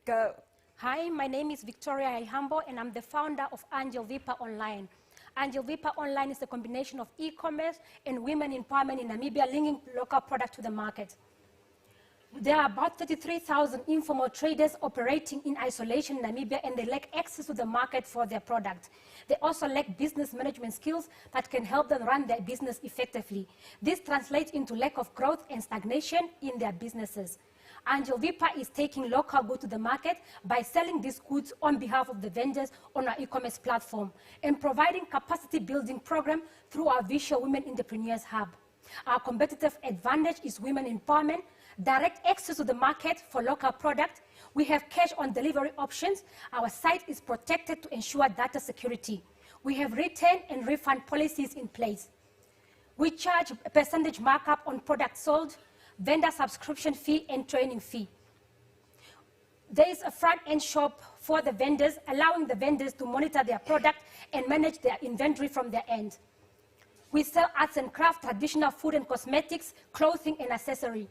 go. Hi, my name is Victoria Ihambo, and I'm the founder of Agile Vipa Online. Agile Vipa Online is a combination of e-commerce and women empowerment in Namibia, linking local products to the market. There are about 33,000 informal traders operating in isolation in Namibia, and they lack access to the market for their product. They also lack business management skills that can help them run their business effectively. This translates into lack of growth and stagnation in their businesses. Agile Vipa is taking local goods to the market by selling these goods on behalf of the vendors on our e-commerce platform and providing capacity building program through our Visual Women Entrepreneurs Hub. Our competitive advantage is women empowerment, direct access to the market for local product. We have cash on delivery options. Our site is protected to ensure data security. We have return and refund policies in place. We charge a percentage markup on products sold, vendor subscription fee, and training fee. There is a front-end shop for the vendors, allowing the vendors to monitor their product and manage their inventory from their end. We sell arts and crafts, traditional food and cosmetics, clothing and accessory.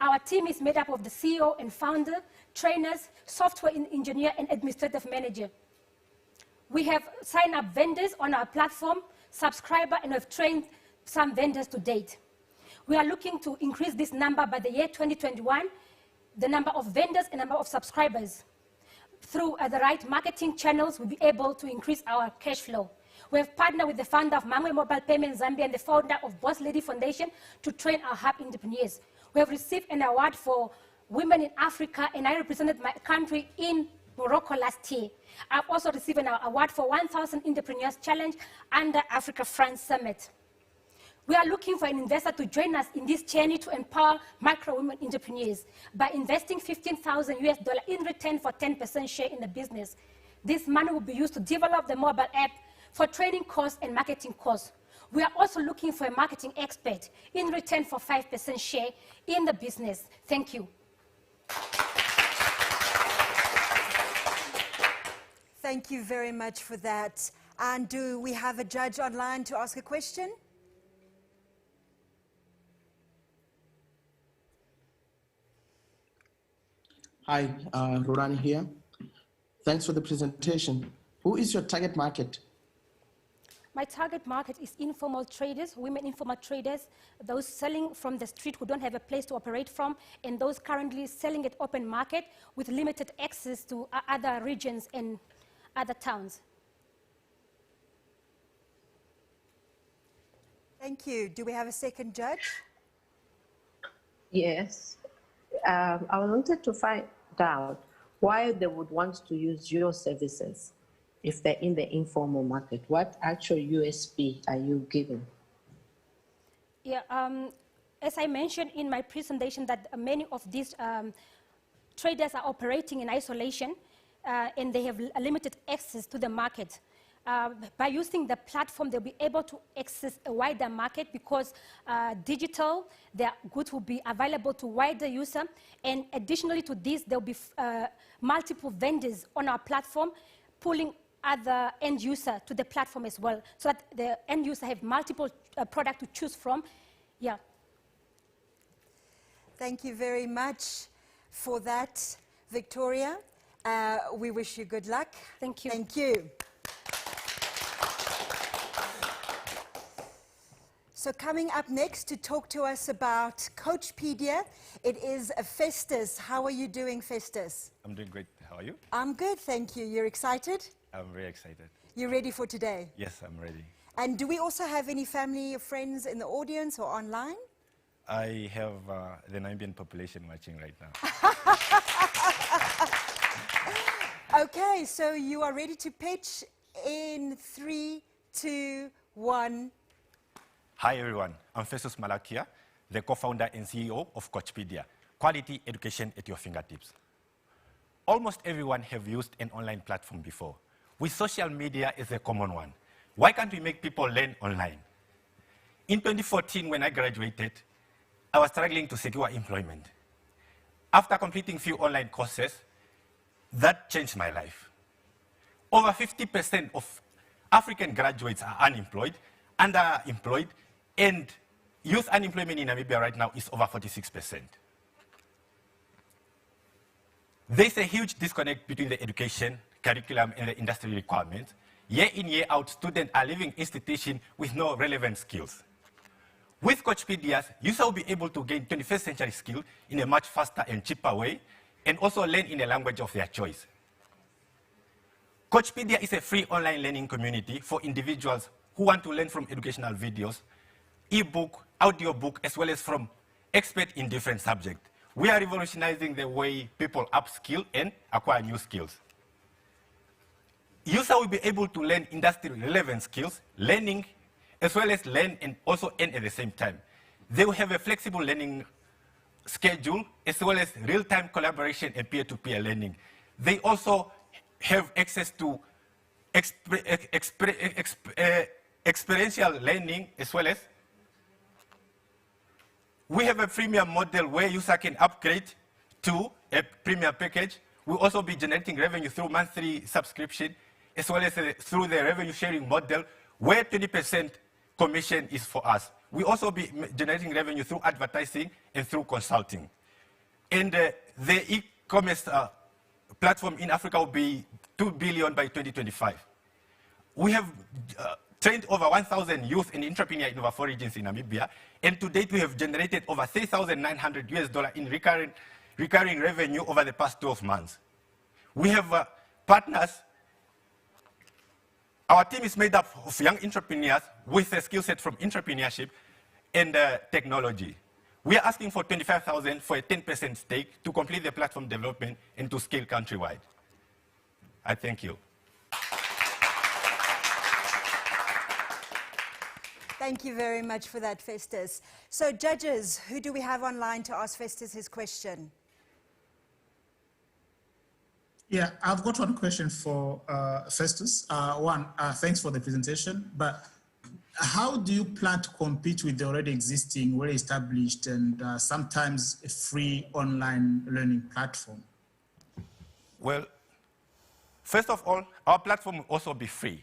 Our team is made up of the CEO and founder, trainers, software engineer, and administrative manager. We have signed up vendors on our platform, subscriber, and have trained some vendors to date. We are looking to increase this number by the year 2021, the number of vendors and number of subscribers. Through the right marketing channels, we'll be able to increase our cash flow. We have partnered with the founder of Mamwe Mobile Payment Zambia and the founder of Boss Lady Foundation to train our hub entrepreneurs. We have received an award for Women in Africa, and I represented my country in Morocco last year. I've also received an award for 1000 Entrepreneurs Challenge under Africa France Summit. We are looking for an investor to join us in this journey to empower micro women entrepreneurs by investing $15,000 in return for 10% share in the business. This money will be used to develop the mobile app for training costs and marketing costs. We are also looking for a marketing expert in return for 5% share in the business. Thank you. Thank you very much for that. And do we have a judge online to ask a question? Hi, Roran here. Thanks for the presentation. Who is your target market? My target market is informal traders, women informal traders, those selling from the street who don't have a place to operate from, and those currently selling at open market with limited access to other regions and other towns. Thank you. Do we have a second judge? Yes. I wanted to find out why they would want to use your services if they're in the informal market. What actual USP are you giving? Yeah, as I mentioned in my presentation, that many of these traders are operating in isolation and they have limited access to the market. By using the platform, they'll be able to access a wider market because digital, their goods will be available to wider user. And additionally to this, there'll be multiple vendors on our platform pulling other end user to the platform as well, so that the end user have multiple products to choose from. Yeah. Thank you very much for that, Victoria. We wish you good luck. Thank you. Thank you. So coming up next to talk to us about Coachpedia, it is Festus. How are you doing, Festus? I'm doing great. How are you? I'm good, thank you. You're excited? I'm very excited. You ready for today? Yes, I'm ready. And do we also have any family or friends in the audience or online? I have the Namibian population watching right now. Okay, so you are ready to pitch in 3, 2, 1. Hi everyone, I'm Festus Malakia, the co-founder and CEO of Coachpedia, quality education at your fingertips. Almost everyone have used an online platform before. With social media is a common one. Why can't we make people learn online? In 2014, when I graduated, I was struggling to secure employment. After completing few online courses, that changed my life. Over 50% of African graduates are unemployed, underemployed, and youth unemployment in Namibia right now is over 46%. There's a huge disconnect between the education, curriculum, and the industry requirements. Year in, year out, students are leaving institutions with no relevant skills. With Coachpedias, users will be able to gain 21st century skills in a much faster and cheaper way, and also learn in a language of their choice. Coachpedia is a free online learning community for individuals who want to learn from educational videos, e-book, audiobook, as well as from experts in different subjects. We are revolutionizing the way people upskill and acquire new skills. Users will be able to learn industry-relevant skills, learning, as well as learn and also earn at the same time. They will have a flexible learning schedule, as well as real-time collaboration and peer-to-peer learning. They also have access to experiential learning, as well as we have a freemium model where user can upgrade to a premium package. We'll also be generating revenue through monthly subscription, as well as through the revenue sharing model, where 20% commission is for us. We also be generating revenue through advertising and through consulting. And the e-commerce platform in Africa will be 2 billion by 2025. We have trained over 1,000 youth and entrepreneurs in over 4 regions in Namibia, and to date we have generated over $3,900 in recurring revenue over the past 12 months. We have partners. Our team is made up of young entrepreneurs with a skill set from entrepreneurship and technology. We are asking for $25,000 for a 10% stake to complete the platform development and to scale countrywide. I thank you. Thank you very much for that, Festus. So judges, who do we have online to ask Festus his question? Yeah, I've got one question for Festus. Thanks for the presentation, but how do you plan to compete with the already existing, well-established, and sometimes a free online learning platform? Well, first of all, our platform will also be free.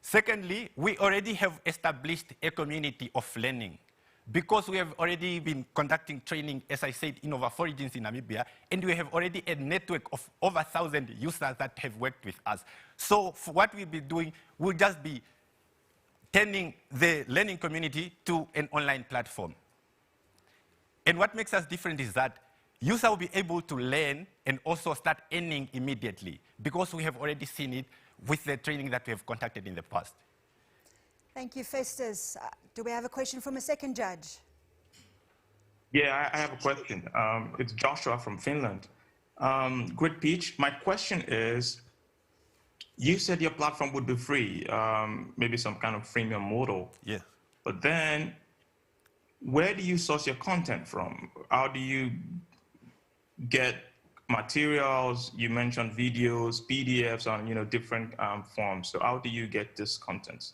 Secondly, we already have established a community of learning because we have already been conducting training, as I said, in over 4 regions in Namibia, and we have already a network of over 1,000 users that have worked with us. So for what we'll be doing, we'll just be turning the learning community to an online platform. And what makes us different is that users will be able to learn and also start earning immediately because we have already seen it with the training that we have conducted in the past. Thank you, Festus. Do we have a question from a second judge? Yeah, I have a question. It's Joshua from Finland. Great pitch. My question is, you said your platform would be free, maybe some kind of freemium model. Yeah. But then, where do you source your content from? How do you get materials? You mentioned videos, PDFs on different forms. So how do you get this content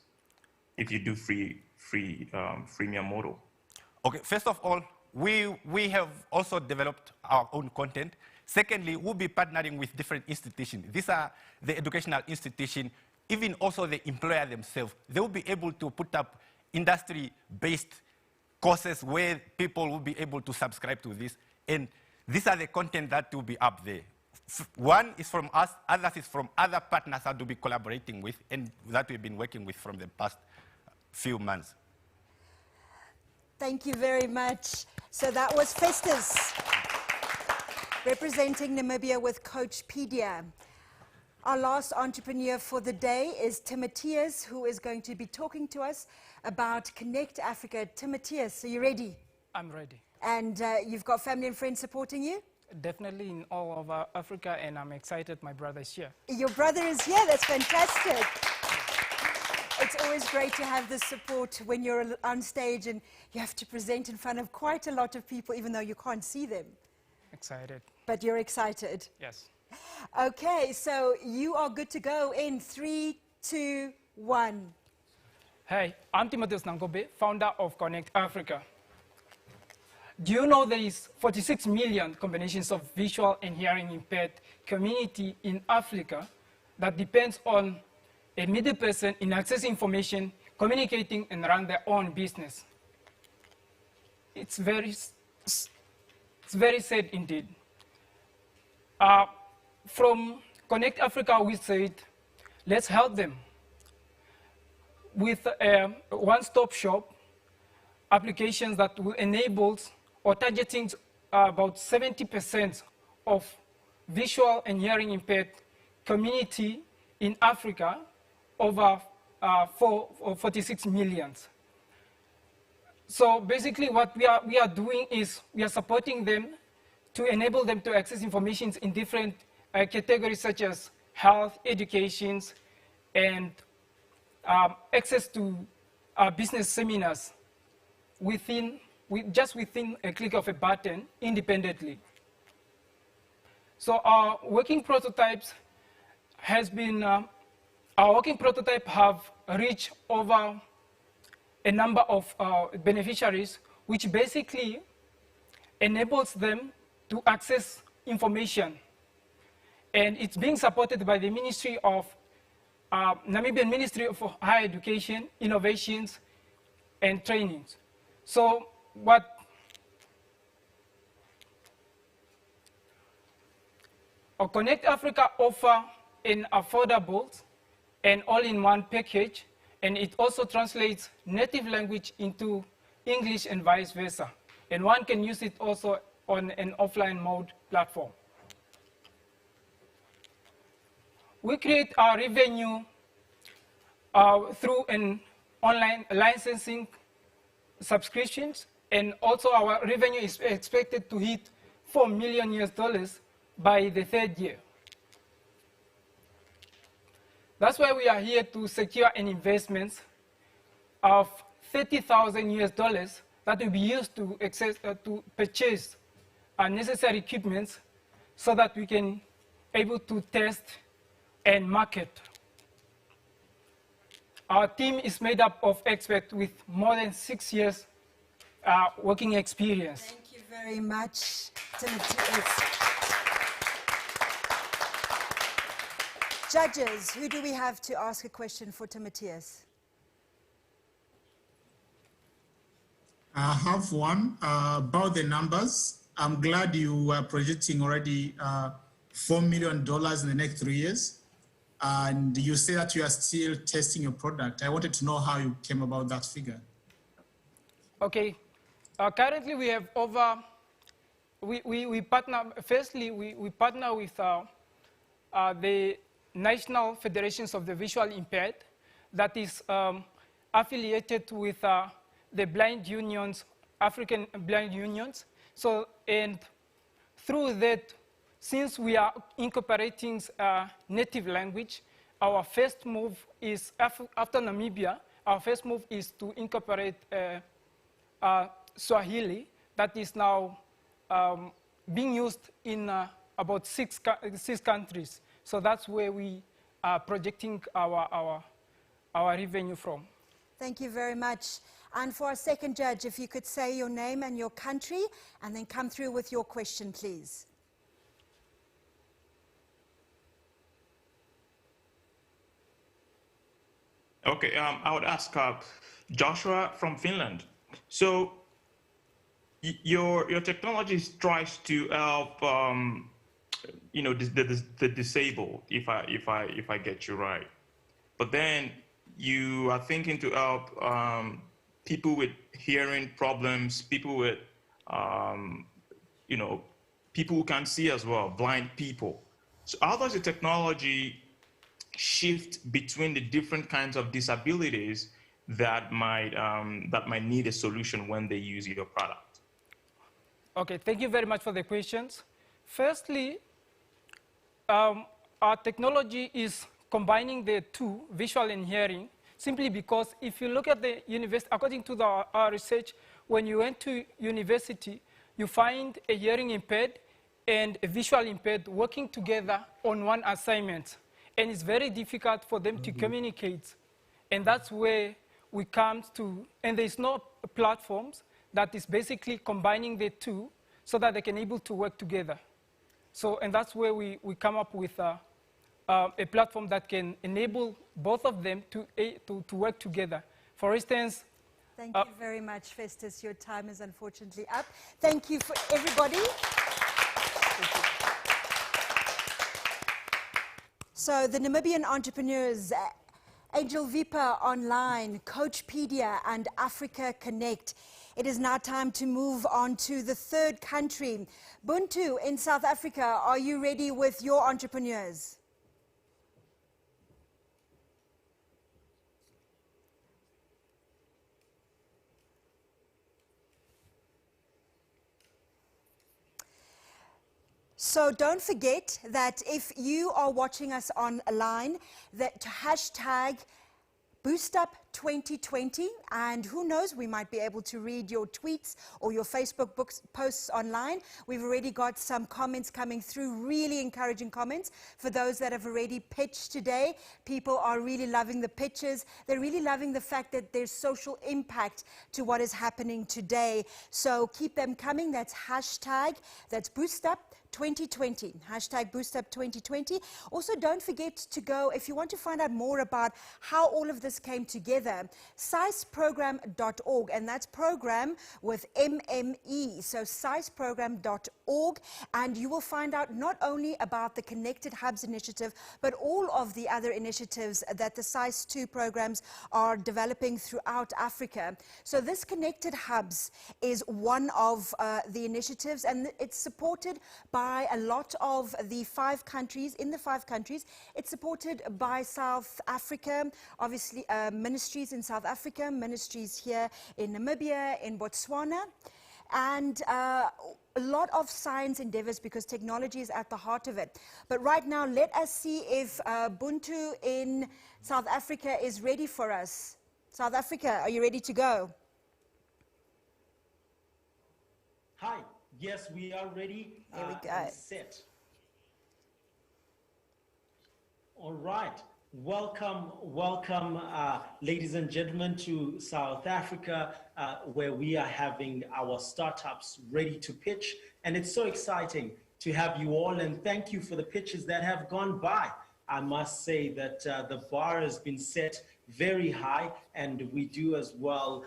if you do freemium model? Okay, first of all, we have also developed our own content. Secondly, we'll be partnering with different institutions. These are the educational institutions, even also the employer themselves. They will be able to put up industry-based courses where people will be able to subscribe to this. And these are the content that will be up there. One is from us, others is from other partners that we'll be collaborating with and that we've been working with from the past few months. Thank you very much. So that was Festus, representing Namibia with Coachpedia. Our last entrepreneur for the day is Timotheus, who is going to be talking to us about Connect Africa. Timotheus, are you ready? I'm ready. And you've got family and friends supporting you? Definitely in all over Africa, and I'm excited my brother is here. Your brother is here, that's fantastic. It's always great to have this support when you're on stage and you have to present in front of quite a lot of people, even though you can't see them. Excited. But you're excited. Yes. Okay, so you are good to go in 3, 2, 1. Hey, I'm Timotheus Nangobe, founder of Connect Africa. Do you know there is 46 million combinations of visual and hearing impaired community in Africa that depends on a middle person in accessing information, communicating, and run their own business? It's very sad indeed. From Connect Africa, we said, let's help them with a one-stop shop applications that will enable or targeting about 70% of visual and hearing impaired community in Africa, over 46 million. So basically what we are doing is we are supporting them to enable them to access information in different categories such as health, education, and access to business seminars just within a click of a button independently. So our working prototypes have reached over a number of beneficiaries, which basically enables them to access information. And it's being supported by the Ministry of Namibian Ministry of Higher Education, Innovations, and Trainings. So what Connect Africa offer an affordable and all-in-one package, and it also translates native language into English and vice versa. And one can use it also on an offline mode platform. We create our revenue through an online licensing subscriptions, and also our revenue is expected to hit $4 million by the 3rd year. That's why we are here to secure an investment of $30,000 that will be used to purchase necessary equipment so that we can able to test and market. Our team is made up of experts with more than 6 years working experience. Thank you very much, Timothy. Judges, who do we have to ask a question for Timotheus? I have one about the numbers. I'm glad you are projecting already $4 million in the next 3 years. And you say that you are still testing your product. I wanted to know how you came about that figure. Okay. Currently, we have over, we partner, firstly, we partner with the National Federations of the Visually Impaired that is affiliated with the blind unions, African blind unions. So, and through that, since we are incorporating native language, our first move is, after Namibia, our first move is to incorporate Swahili that is now being used in about six countries. So that's where we are projecting our revenue from. Thank you very much. And for our second judge, if you could say your name and your country, and then come through with your question, please. Okay, I would ask Joshua from Finland. So your technology tries to help you know, the disabled, if I get you right. But then you are thinking to help people with hearing problems, people with you know, people who can see as well, blind people. So how does the technology shift between the different kinds of disabilities that might need a solution when they use your product? Okay, thank you very much for the questions. Firstly, our technology is combining the two, visual and hearing, simply because if you look at the university, according to our research, when you went to university, you find a hearing impaired and a visual impaired working together on one assignment. And it's very difficult for them to communicate. And that's where we come to, and there's no platforms that is basically combining the two so that they can able to work together. So, and that's where we come up with a platform that can enable both of them to work together. For instance, thank you very much, Festus. Your time is unfortunately up. Thank you for everybody. So the Namibian entrepreneurs, Agile Vipa Online, Coachpedia, and Africa Connect. It is now time to move on to the third country. Buntu in South Africa, are you ready with your entrepreneurs? So don't forget that if you are watching us online, that hashtag BoostUp2020, and who knows, we might be able to read your tweets or your Facebook posts online. We've already got some comments coming through, really encouraging comments for those that have already pitched today. People are really loving the pitches. They're really loving the fact that there's social impact to what is happening today. So keep them coming. That's hashtag, that's BoostUp2020, hashtag BoostUp2020. Also, don't forget to go, if you want to find out more about how all of this came together, siceprogram.org, and that's program with MME, so siceprogram.org, and you will find out not only about the Connected Hubs initiative, but all of the other initiatives that the SICE2 programs are developing throughout Africa. So this Connected Hubs is one of the initiatives, and it's supported by a lot of the 5 countries. In the 5 countries, it's supported by South Africa, obviously ministries in South Africa, ministries here in Namibia, in Botswana, and a lot of science endeavors because technology is at the heart of it. But right now, let us see if Buntu in South Africa is ready for us. South Africa, are you ready to go? Hi. Yes, we are ready. Here we go. And set. All right. Welcome, ladies and gentlemen, to South Africa, where we are having our startups ready to pitch. And it's so exciting to have you all, and thank you for the pitches that have gone by. I must say that the bar has been set very high, and we do as well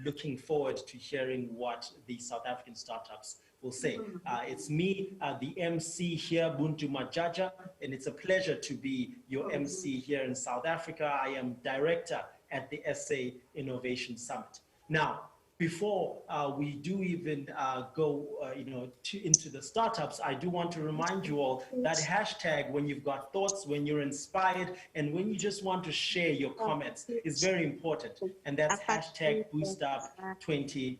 looking forward to hearing what the South African startups will say. It's me, the MC here, Buntu Majaja, and it's a pleasure to be your MC here in South Africa. I am director at the SA Innovation Summit. Now, before we do even go into the startups, I do want to remind you all that hashtag, when you've got thoughts, when you're inspired, and when you just want to share your comments, is very important. And that's hashtag BoostUp2020.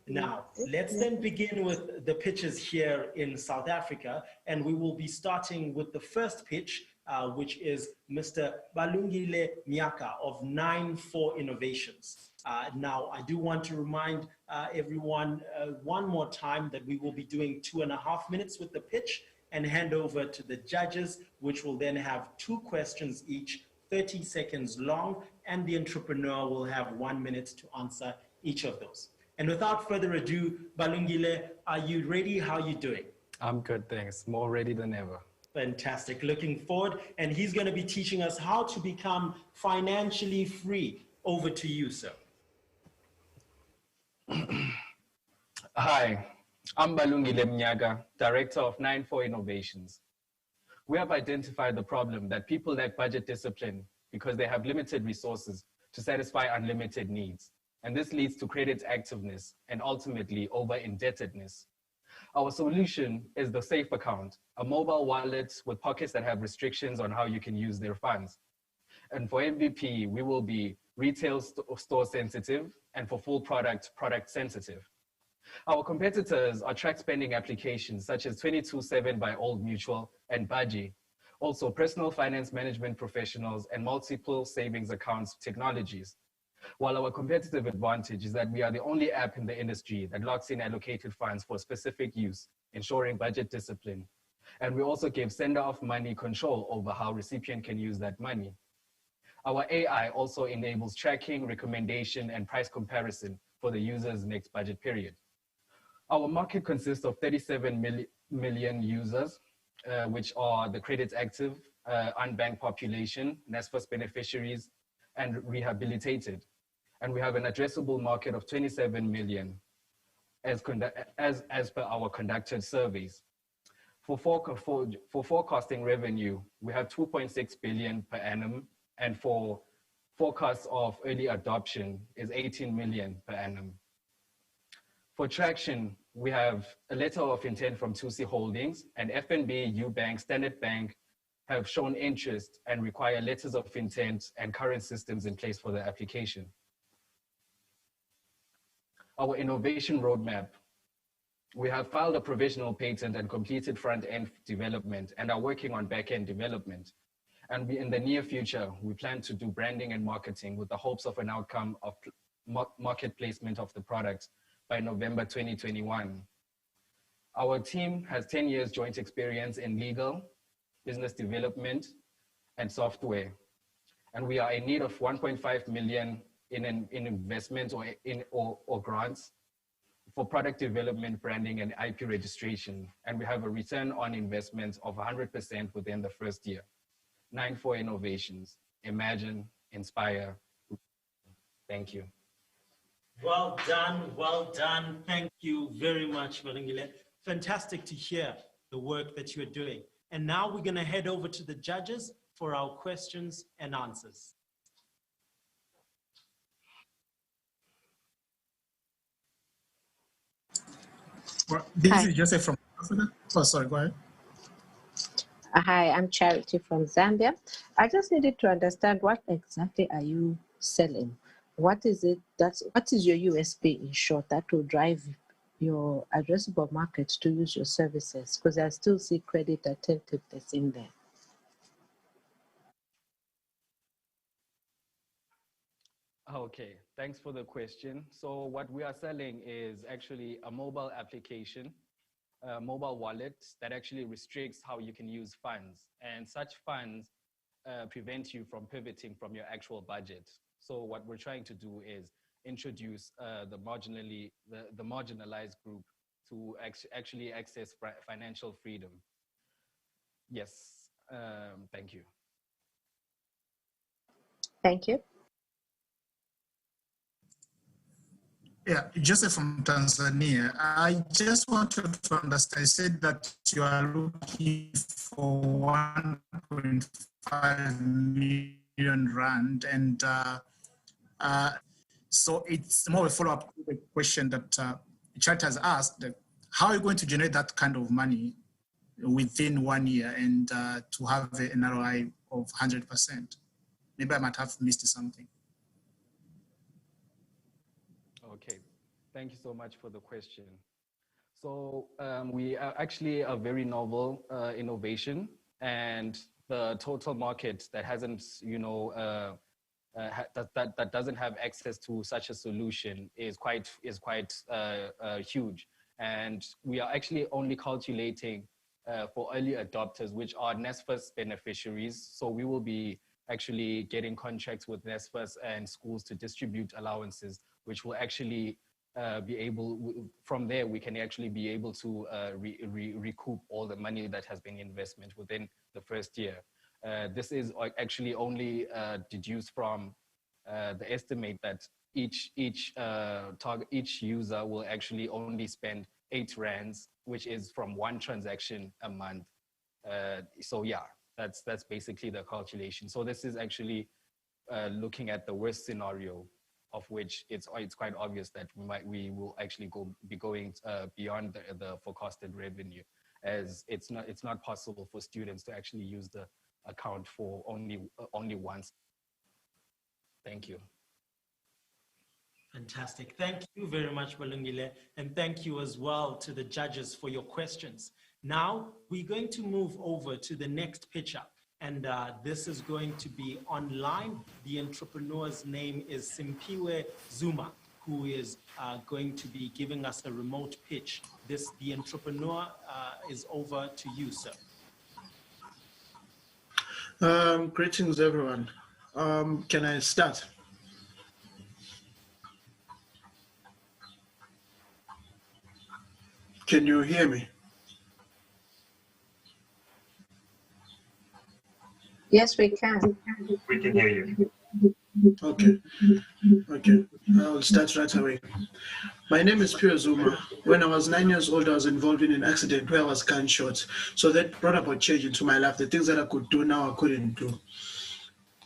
Now, let's then begin with the pitches here in South Africa, and we will be starting with the first pitch, which is Mr. Balungile Nyaka of 9-4 Innovations. Now, I do want to remind everyone one more time that we will be doing 2.5 minutes with the pitch and hand over to the judges, which will then have 2 questions each, 30 seconds long, and the entrepreneur will have 1 minute to answer each of those. And without further ado, Balungile, are you ready? How are you doing? I'm good, thanks. More ready than ever. Fantastic. Looking forward. And he's going to be teaching us how to become financially free. Over to you, sir. Hi, I'm Balungile Mnyaga, Director of 9-4 Innovations. We have identified the problem that people lack budget discipline because they have limited resources to satisfy unlimited needs. And this leads to credit activeness and ultimately over-indebtedness. Our solution is the Safe Account, a mobile wallet with pockets that have restrictions on how you can use their funds. And for MVP, we will be retail store sensitive, and for full product sensitive. Our competitors are track spending applications such as 22/7 by Old Mutual and Baji, also personal finance management professionals and multiple savings accounts technologies. While our competitive advantage is that we are the only app in the industry that locks in allocated funds for specific use, ensuring budget discipline. And we also give sender of money control over how recipient can use that money. Our AI also enables tracking, recommendation, and price comparison for the user's next budget period. Our market consists of 37 million users, which are the credit active, unbanked population, NSFAS beneficiaries, and rehabilitated. And we have an addressable market of 27 million as per our conducted surveys. For forecasting revenue, we have 2.6 billion per annum, and for forecasts of early adoption is 18 million per annum. For traction, we have a letter of intent from 2C Holdings, and FNB, Ubank, Standard Bank have shown interest and require letters of intent and current systems in place for the application. Our innovation roadmap. We have filed a provisional patent and completed front-end development and are working on back-end development. And in the near future, we plan to do branding and marketing with the hopes of an outcome of market placement of the product by November 2021. Our team has 10 years joint experience in legal, business development, and software. And we are in need of 1.5 million in investment or grants for product development, branding, and IP registration. And we have a return on investment of 100% within the first year. 9 innovations. Imagine, inspire. Thank you. Well done, well done. Thank you very much, Malungile. Fantastic to hear the work that you're doing. And now we're gonna head over to the judges for our questions and answers. Well, this is Joseph from Africa. Oh, sorry, go ahead. Hi, I'm Charity from Zambia. I just needed to understand, what exactly are you selling? What is it? What is your USP, in short, that will drive your addressable market to use your services? Because I still see credit attentiveness in there. Okay, thanks for the question. So what we are selling is actually a mobile application, a mobile wallet that actually restricts how you can use funds. And such funds prevent you from pivoting from your actual budget. So what we're trying to do is introduce the marginalized group to actually access financial freedom. Yes, thank you. Thank you. Yeah, Joseph from Tanzania. I just wanted to understand, you said that you are looking for 1.5 million rand, and so it's more a follow-up to the question that Chat has asked. How are you going to generate that kind of money within 1 year and to have an ROI of 100%? Maybe I might have missed something. Okay, thank you so much for the question. So we are actually a very novel innovation, and the total market that hasn't, that doesn't have access to such a solution is quite huge. And we are actually only calculating for early adopters, which are NSFAS beneficiaries. So we will be actually getting contracts with NSFAS and schools to distribute allowances, which will actually be able, from there, we can actually be able to recoup all the money that has been investment within the first year. This is actually only deduced from the estimate that each user will actually only spend 8 rands, which is from 1 transaction a month. So yeah, that's basically the calculation. So this is actually looking at the worst scenario, of which it's quite obvious that we will actually be going beyond the forecasted revenue, as it's not possible for students to actually use the account for only once. Thank you. Fantastic. Thank you very much, Balungile, and thank you as well to the judges for your questions. Now, we're going to move over to the next pitcher, and this is going to be online. The entrepreneur's name is Simpiwe Zuma, who is going to be giving us a remote pitch. The entrepreneur is over to you, sir. Greetings, everyone. Can I start? Can you hear me? Yes, we can. We can hear you. Okay. I'll start right away. My name is Pure Zuma. When I was 9 years old, I was involved in an accident where I was gunshot. So that brought about change into my life. The things that I could do now, I couldn't do.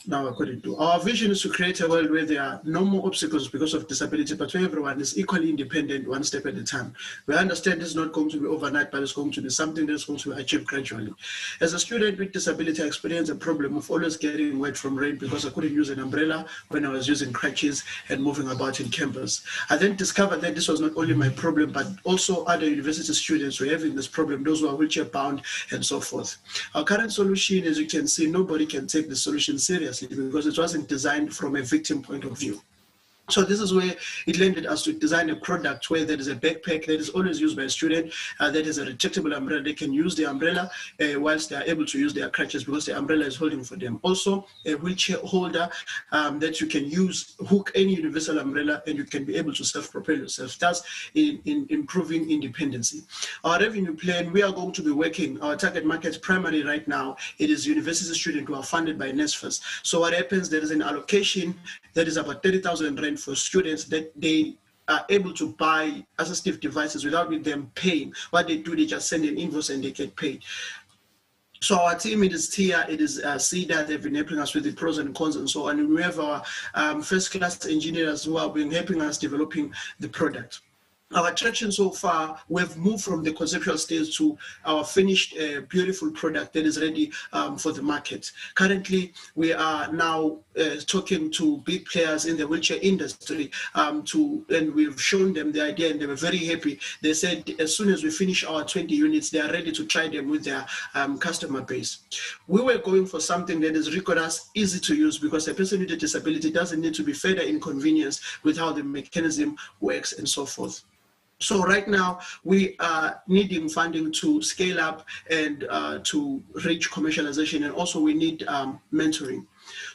Our vision is to create a world where there are no more obstacles because of disability, but where everyone is equally independent, one step at a time. We understand this is not going to be overnight, but it's going to be something that's going to be achieved gradually. As a student with disability, I experienced a problem of always getting wet from rain because I couldn't use an umbrella when I was using crutches and moving about in campus. I then discovered that this was not only my problem, but also other university students were having this problem, those who are wheelchair bound and so forth. Our current solution, as you can see, nobody can take the solution seriously because it wasn't designed from a victim point of view. So this is where it landed us to design a product where there is a backpack that is always used by a student, that is a retractable umbrella. They can use the umbrella whilst they are able to use their crutches because the umbrella is holding for them. Also, a wheelchair holder that you can use, hook any universal umbrella, and you can be able to self-propel yourself, thus in improving independency. Our revenue plan, we are going to be working, our target market primarily right now, it is university students who are funded by NSFAS. So what happens, there is an allocation that is about 30,000 rand for students that they are able to buy assistive devices without them paying. What they do, they just send an invoice and they get paid. So our team, it is TIA, it is CEDA, they've been helping us with the pros and cons and so on. And we have our first-class engineers who have been helping us developing the product. Our traction so far, we've moved from the conceptual stage to our finished beautiful product that is ready for the market. Currently, we are now talking to big players in the wheelchair industry and we've shown them the idea and they were very happy. They said as soon as we finish our 20 units, they are ready to try them with their customer base. We were going for something that is rigorous, easy to use, because a person with a disability doesn't need to be further inconvenienced with how the mechanism works and so forth. So right now, we are needing funding to scale up and to reach commercialization, and also we need mentoring.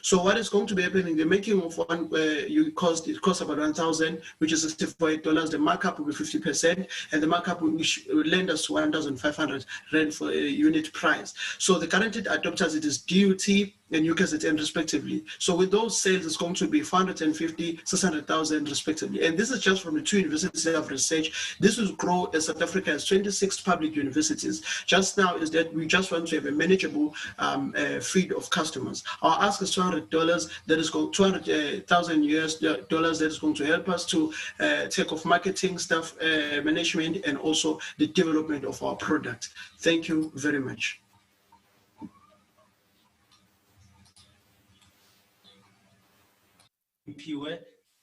So what is going to be happening, the making of one, it costs about 1,000, which is $64. The markup will be 50%, and the markup will lend us to 1,500 rand for a unit price. So the current adopters, it is DUT and UKZN respectively. So with those sales, it's going to be 450, 600,000 respectively. And this is just from the two universities of research. This will grow as South Africa has 26 public universities. Just now is that we just want to have a manageable feed of customers. Our ask is $200, that is going 200,000 US dollars, that is going to help us to take off marketing, staff management, and also the development of our product. Thank you very much. Pure,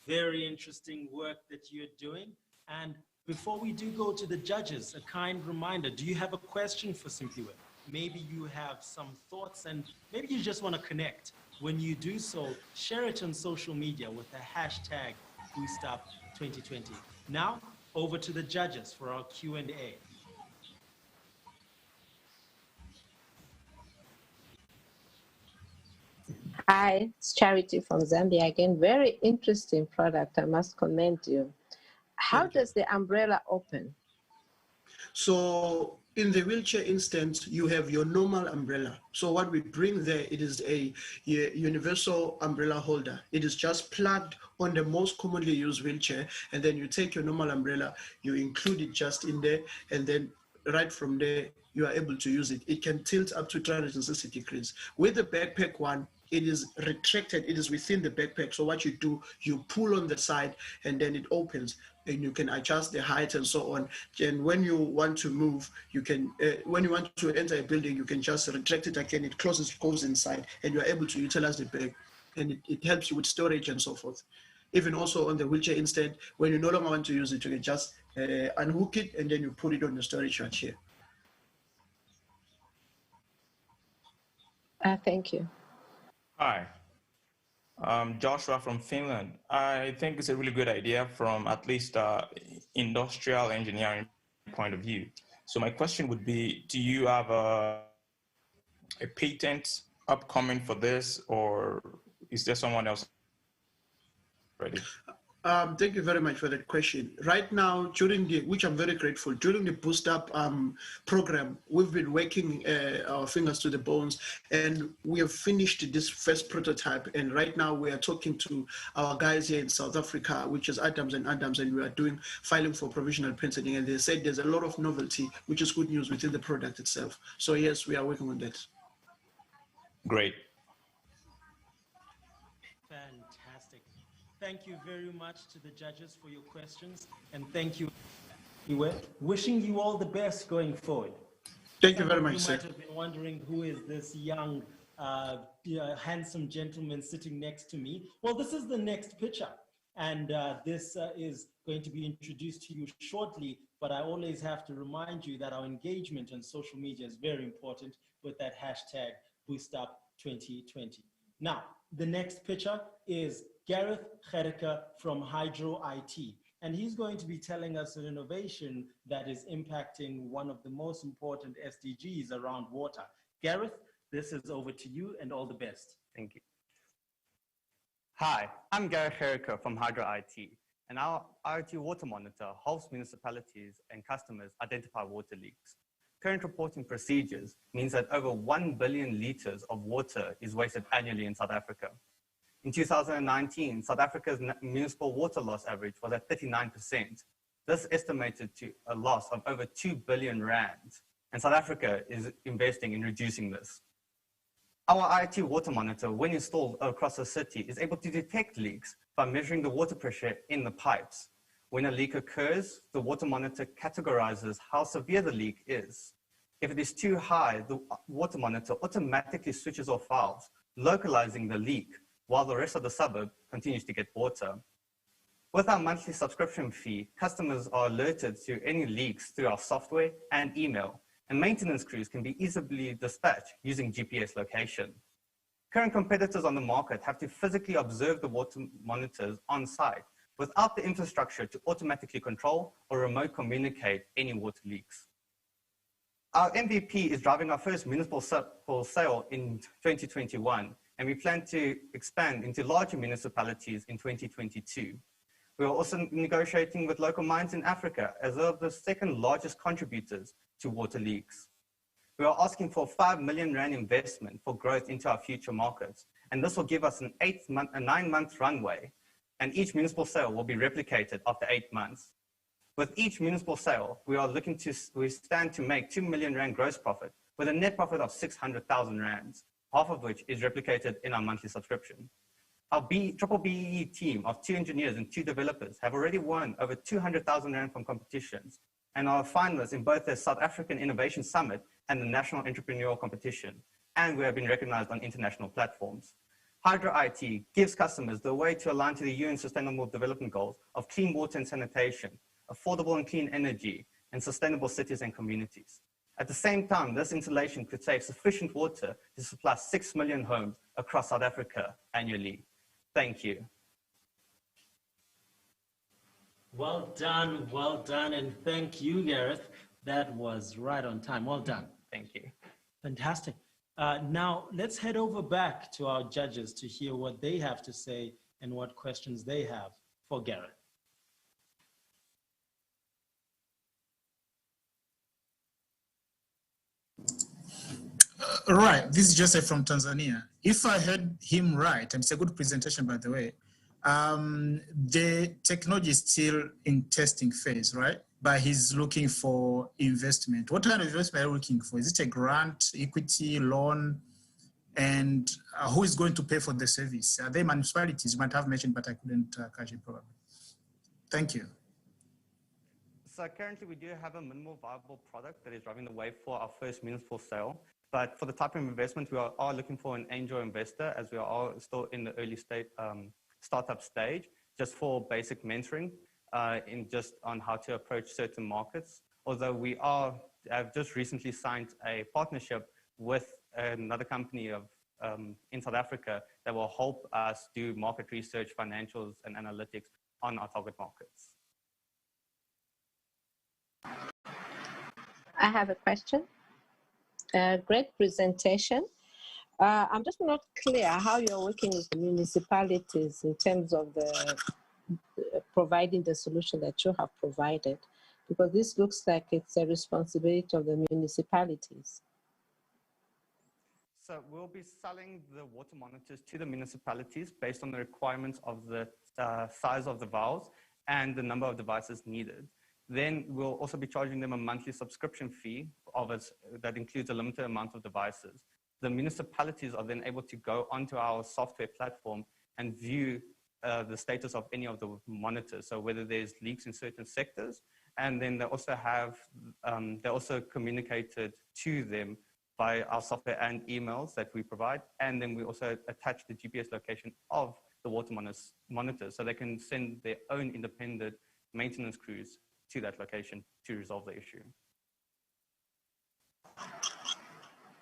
very interesting work that you're doing. And before we do go to the judges, a kind reminder, do you have a question for Simpiwe? Maybe you have some thoughts and maybe you just want to connect. When you do so, share it on social media with the hashtag BoostUp2020. Now, over to the judges for our Q&A. Hi, it's Charity from Zambia again. Very interesting product, I must commend you. How does the umbrella open? So in the wheelchair instance, you have your normal umbrella. So what we bring there, it is a universal umbrella holder. It is just plugged on the most commonly used wheelchair, and then you take your normal umbrella, you include it just in there, and then right from there, you are able to use it. It can tilt up to 360 degrees. With the backpack one, it is retracted, it is within the backpack. So what you do, you pull on the side and then it opens and you can adjust the height and so on. And when you want to move, you can, when you want to enter a building, you can just retract it again, it closes, goes inside, and you're able to utilize the bag. And it helps you with storage and so forth. Even also on the wheelchair instant, when you no longer want to use it, you can just unhook it and then you put it on the storage rack here. Thank you. Hi, Joshua from Finland. I think it's a really good idea from at least industrial engineering point of view. So my question would be, do you have a patent upcoming for this, or is there someone else ready? Thank you very much for that question. Right now, which I'm very grateful, during the Boost Up program, we've been working our fingers to the bones, and we have finished this first prototype. And right now, we are talking to our guys here in South Africa, which is Adams, and we are filing for provisional patenting. And they said there's a lot of novelty, which is good news within the product itself. So yes, we are working on that. Great. Fantastic. Thank you very much to the judges for your questions, and thank you. We're wishing you all the best going forward. Thank you very much, you sir. might have been wondering, who is this young, handsome gentleman sitting next to me? Well, this is the next pitcher, and this is going to be introduced to you shortly, but I always have to remind you that our engagement on social media is very important with that hashtag BoostUp2020. Now, the next pitcher is Gareth Gericke from Hydro IT, and he's going to be telling us an innovation that is impacting one of the most important SDGs around water. Gareth, this is over to you, and all the best. Thank you. Hi, I'm Gareth Gericke from Hydro IT, and our IoT water monitor helps municipalities and customers identify water leaks. Current reporting procedures means that over 1 billion liters of water is wasted annually in South Africa. In 2019, South Africa's municipal water loss average was at 39%. This estimated to a loss of over 2 billion rands, and South Africa is investing in reducing this. Our IoT water monitor, when installed across the city, is able to detect leaks by measuring the water pressure in the pipes. When a leak occurs, the water monitor categorizes how severe the leak is. If it is too high, the water monitor automatically switches off valves, localizing the leak, while the rest of the suburb continues to get water. With our monthly subscription fee, customers are alerted to any leaks through our software and email, and maintenance crews can be easily dispatched using GPS location. Current competitors on the market have to physically observe the water monitors on site without the infrastructure to automatically control or remote communicate any water leaks. Our MVP is driving our first municipal sale in 2021, and we plan to expand into larger municipalities in 2022. We are also negotiating with local mines in Africa as one of the second largest contributors to water leaks. We are asking for 5 million rand investment for growth into our future markets, and this will give us a 9-month runway, and each municipal sale will be replicated after 8 months. With each municipal sale, we stand to make 2 million rand gross profit with a net profit of 600,000 rands, half of which is replicated in our monthly subscription. Our Triple BEE team of 2 engineers and 2 developers have already won over 200,000 rand from competitions and are finalists in both the South African Innovation Summit and the National Entrepreneurial Competition, and we have been recognized on international platforms. Hydro IT gives customers the way to align to the UN Sustainable Development Goals of clean water and sanitation, affordable and clean energy, and sustainable cities and communities. At the same time, this installation could save sufficient water to supply 6 million homes across South Africa annually. Thank you. Well done, and thank you, Gareth. That was right on time. Well done. Thank you. Fantastic. Now, let's head over back to our judges to hear what they have to say and what questions they have for Gareth. Right, this is Joseph from Tanzania. If I heard him right, and it's a good presentation, by the way, the technology is still in testing phase, right? But he's looking for investment. What kind of investment are you looking for? Is it a grant, equity, loan? And who is going to pay for the service? Are they municipalities? You might have mentioned, but I couldn't catch it probably. Thank you. So currently we do have a minimal viable product that is driving the way for our first municipal sale. But for the type of investment, we are looking for an angel investor, as we are all still in the early stage, startup stage. just for basic mentoring on how to approach certain markets. Although we have just recently signed a partnership with another company in South Africa that will help us do market research, financials, and analytics on our target markets. I have a question. Great presentation. I'm just not clear how you're working with the municipalities in terms of providing the solution that you have provided, because this looks like it's a responsibility of the municipalities. So we'll be selling the water monitors to the municipalities based on the requirements of the size of the valves and the number of devices needed. Then we'll also be charging them a monthly subscription fee that includes a limited amount of devices. The municipalities are then able to go onto our software platform and view the status of any of the monitors. So whether there's leaks in certain sectors, and then they also have, they're also communicated to them by our software and emails that we provide. And then we also attach the GPS location of the water monitors so they can send their own independent maintenance crews to that location to resolve the issue.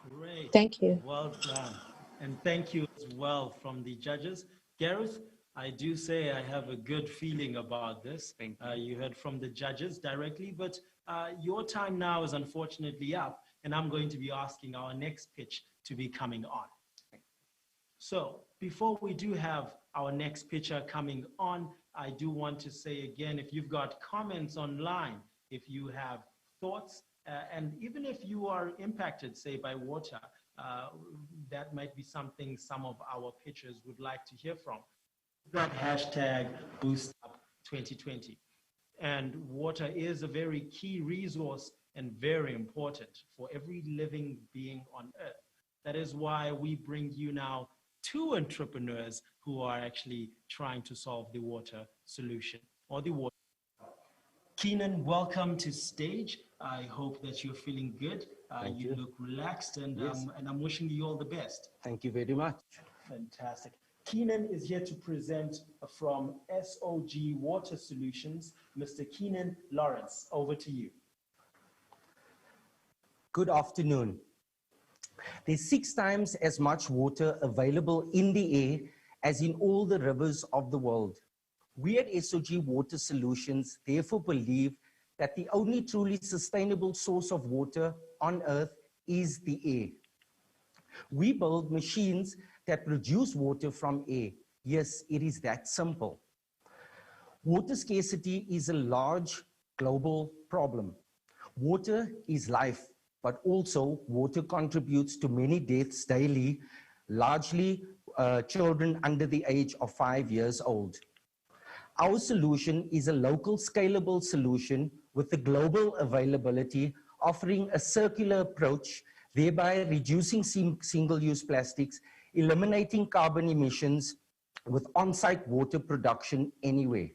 Great. Thank you. Well done. And thank you as well from the judges. Gareth, I do say I have a good feeling about this. You heard from the judges directly, but your time now is unfortunately up, and I'm going to be asking our next pitch to be coming on. So before we do have our next pitcher coming on, I do want to say again, if you've got comments online, if you have thoughts, and even if you are impacted, say, by water, that might be something some of our pitchers would like to hear from. That hashtag #BoostUp2020. And water is a very key resource and very important for every living being on earth. That is why we bring you now two entrepreneurs who are actually trying to solve the water solution or the water. Keenan, welcome to stage. I hope that you're feeling good. You look relaxed, and Yes. And I'm wishing you all the best. Thank you very much. Fantastic. Keenan is here to present from SOG Water Solutions. Mr. Keenan Lawrence, over to you. Good afternoon. There's 6 times as much water available in the air as in all the rivers of the world. We at SOG Water Solutions therefore believe that the only truly sustainable source of water on earth is the air. We build machines that produce water from air. Yes, it is that simple. Water scarcity is a large global problem. Water is life, but also water contributes to many deaths daily, largely children under the age of 5 years old. Our solution is a local scalable solution with the global availability, offering a circular approach, thereby reducing single-use plastics, eliminating carbon emissions with on-site water production anywhere.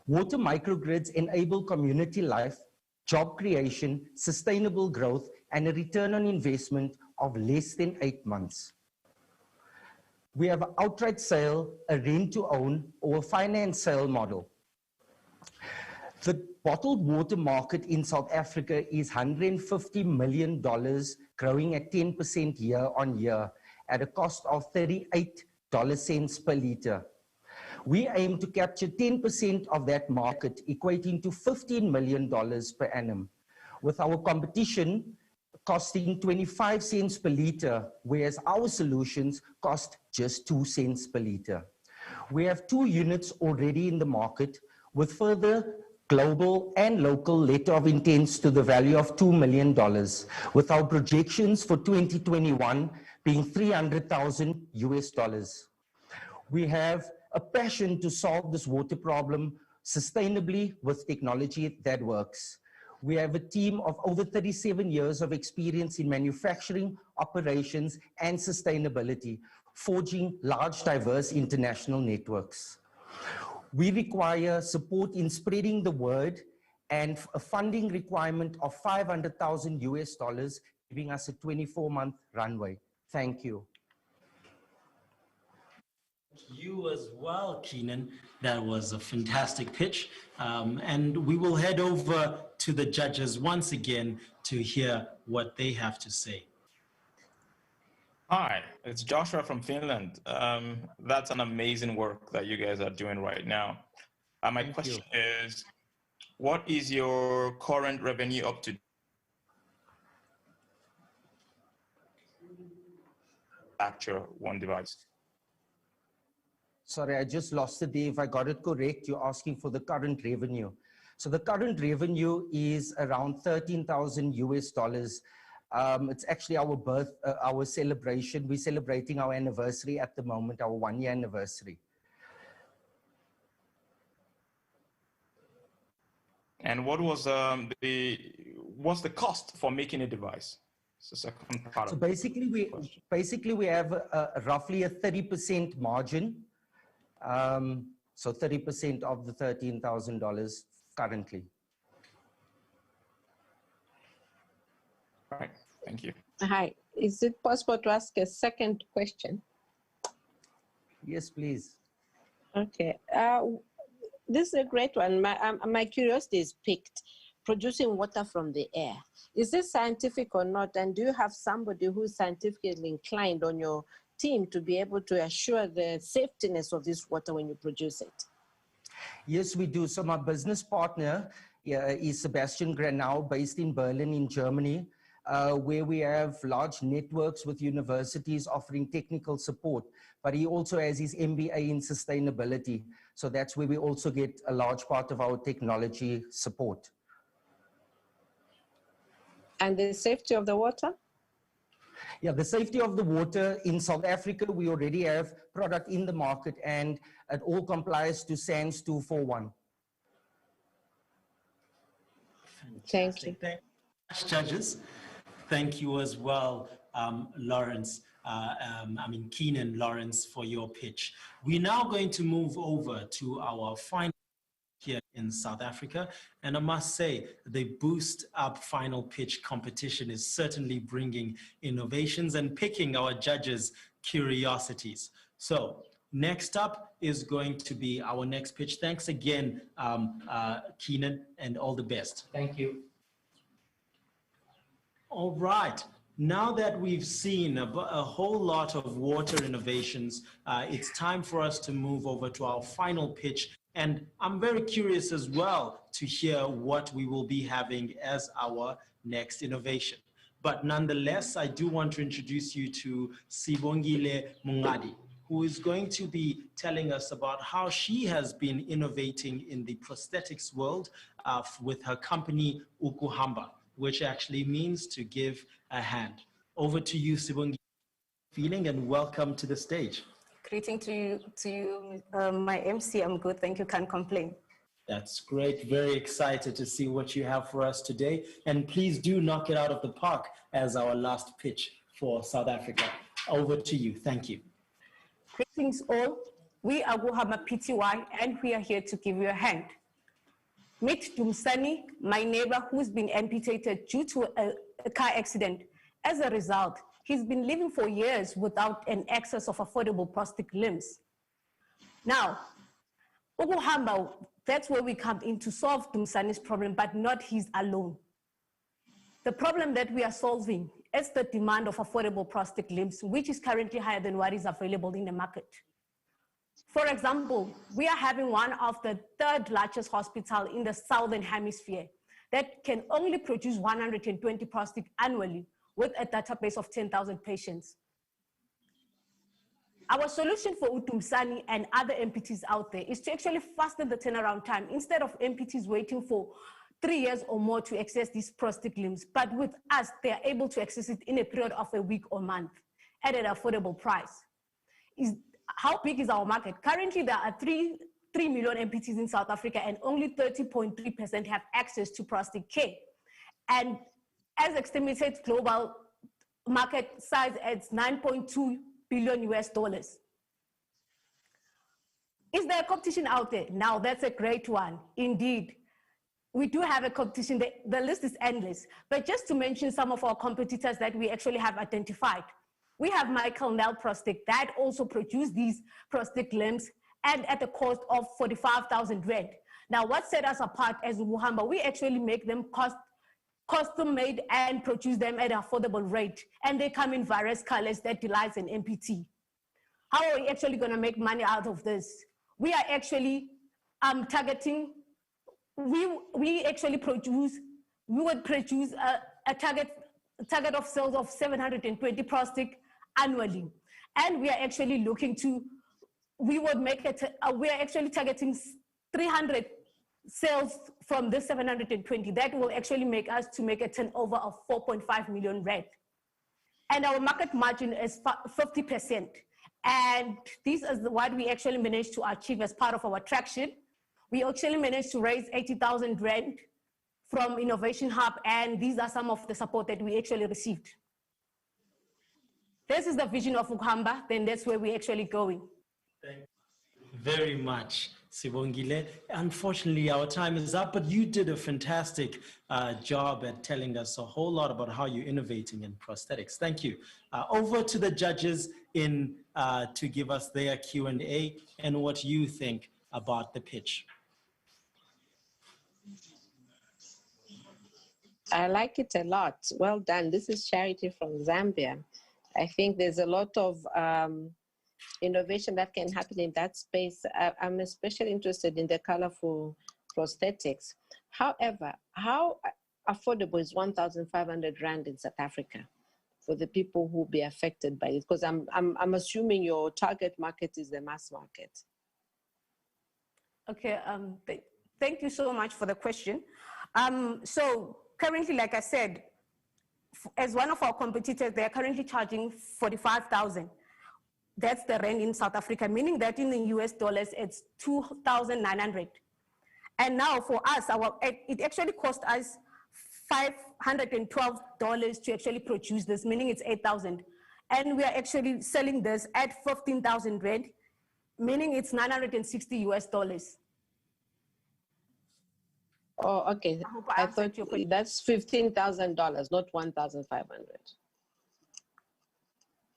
Water microgrids enable community life, job creation, sustainable growth, and a return on investment of less than 8 months. We have an outright sale, a rent-to-own, or a finance sale model. The bottled water market in South Africa is $150 million, growing at 10% year on year at a cost of 38 cents per liter. We aim to capture 10% of that market, equating to $15 million per annum, with our competition costing 25 cents per liter, whereas our solutions cost just 2 cents per liter. We have 2 units already in the market, with further global and local letter of intents to the value of $2 million, with our projections for 2021 being $300,000 US. We have a passion to solve this water problem sustainably with technology that works. We have a team of over 37 years of experience in manufacturing, operations, and sustainability, forging large, diverse international networks. We require support in spreading the word and a funding requirement of $500,000 US, giving us a 24-month runway. Thank you. You you as well, Keenan. That was a fantastic pitch. And we will head over to the judges once again to hear what they have to say. Hi, it's Joshua from Finland. That's an amazing work that you guys are doing right now. My question is, what is your current revenue up to? Capture one device. Sorry, I just lost it there. If I got it correct, you're asking for the current revenue. So the current revenue is around 13,000 US dollars. It's actually our celebration. We're celebrating our anniversary at the moment, our 1-year anniversary. And what was what's the cost for making a device? It's the second part. So basically, we have roughly a 30% margin. So 30% of the $13,000 currently. All right, thank you. Hi, is it possible to ask a second question? Yes, please. Okay, this is a great one. My curiosity is piqued. Producing water from the air. Is this scientific or not? And do you have somebody who is scientifically inclined on your team to be able to assure the safetiness of this water when you produce it? Yes, we do. So my business partner is Sebastian Granau, based in Berlin in Germany, where we have large networks with universities offering technical support. But he also has his MBA in sustainability. So that's where we also get a large part of our technology support. And the safety of the water? Yeah, the safety of the water in South Africa, we already have product in the market and it all complies to SANS 241. Thank you. Judges, thank you as well, Lawrence. Keenan, Lawrence, for your pitch. We're now going to move over to our final here in South Africa. And I must say, the Boost Up Final Pitch competition is certainly bringing innovations and picking our judges' curiosities. So next up is going to be our next pitch. Thanks again, Keenan, and all the best. Thank you. All right. Now that we've seen a whole lot of water innovations, it's time for us to move over to our final pitch. And I'm very curious as well to hear what we will be having as our next innovation. But nonetheless, I do want to introduce you to Sibongile Mungadi, who is going to be telling us about how she has been innovating in the prosthetics world with her company, Ukuhamba, which actually means to give a hand. Over to you, Sibongile, feeling, and welcome to the stage. Greeting to you, my MC. I'm good, thank you, can't complain. That's great, very excited to see what you have for us today. And please do knock it out of the park as our last pitch for South Africa. Over to you, thank you. Greetings all, we are Ukuhamba Pty and we are here to give you a hand. Meet Dumsani, my neighbor who's been amputated due to a car accident. As a result, he's been living for years without an access of affordable prosthetic limbs. Now, Ukuhamba, that's where we come in to solve Dumsani's problem, but not his alone. The problem that we are solving is the demand of affordable prosthetic limbs, which is currently higher than what is available in the market. For example, we are having one of the third largest hospital in the Southern Hemisphere that can only produce 120 prosthetics annually with a database of 10,000 patients. Our solution for Utumsani and other amputees out there is to actually fasten the turnaround time instead of amputees waiting for 3 years or more to access these prosthetic limbs. But with us, they are able to access it in a period of a week or month at an affordable price. How big is our market? Currently, there are 3 million amputees in South Africa and only 30.3% have access to prosthetic care. And as estimated global market size at $9.2 billion US. Is there a competition out there? Now, that's a great one. Indeed, we do have a competition. The list is endless. But just to mention some of our competitors that we actually have identified. We have Michael Nell Prosthetic that also produced these prosthetic limbs and at the cost of 45,000 Rand. Now, what set us apart as Ukuhamba, we actually make them custom made and produce them at an affordable rate. And they come in various colors that delights an MPT. How are we actually gonna make money out of this? We are actually targeting, we would produce a target of sales of 720 prosthetic annually. And we are actually looking to, we are actually targeting 300 sales from this 720. That will actually make us to make a turnover of 4.5 million Rand. And our market margin is 50%. And this is what we actually managed to achieve as part of our traction. We actually managed to raise 80,000 Rand from Innovation Hub, and these are some of the support that we actually received. This is the vision of Ukuhamba, then that's where we're actually going. Thank you very much, Sibongile. Unfortunately, our time is up, but you did a fantastic job at telling us a whole lot about how you're innovating in prosthetics. Thank you. Over to the judges to give us their Q&A and what you think about the pitch. I like it a lot. Well done. This is Charity from Zambia. I think there's a lot of innovation that can happen in that space. I'm especially interested in the colorful prosthetics. However, how affordable is 1,500 Rand in South Africa for the people who will be affected by it? Because I'm assuming your target market is the mass market. Okay, thank you so much for the question. So currently, like I said, as one of our competitors, they are currently charging 45,000. That's the rand in South Africa, meaning that in the US dollars, it's 2,900. And now for us, it actually cost us $512 to actually produce this, meaning it's 8,000. And we are actually selling this at 15,000 Rand, meaning it's 960 US dollars. Oh, okay. I thought that's $15,000, not 1,500.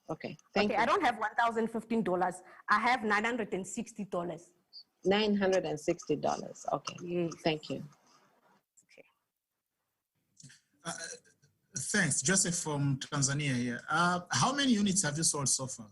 Okay, thank you. I don't have $1,015. I have $960. $960. Okay, yes. Thank you. Okay. Thanks, Joseph from Tanzania here. How many units have you sold so far?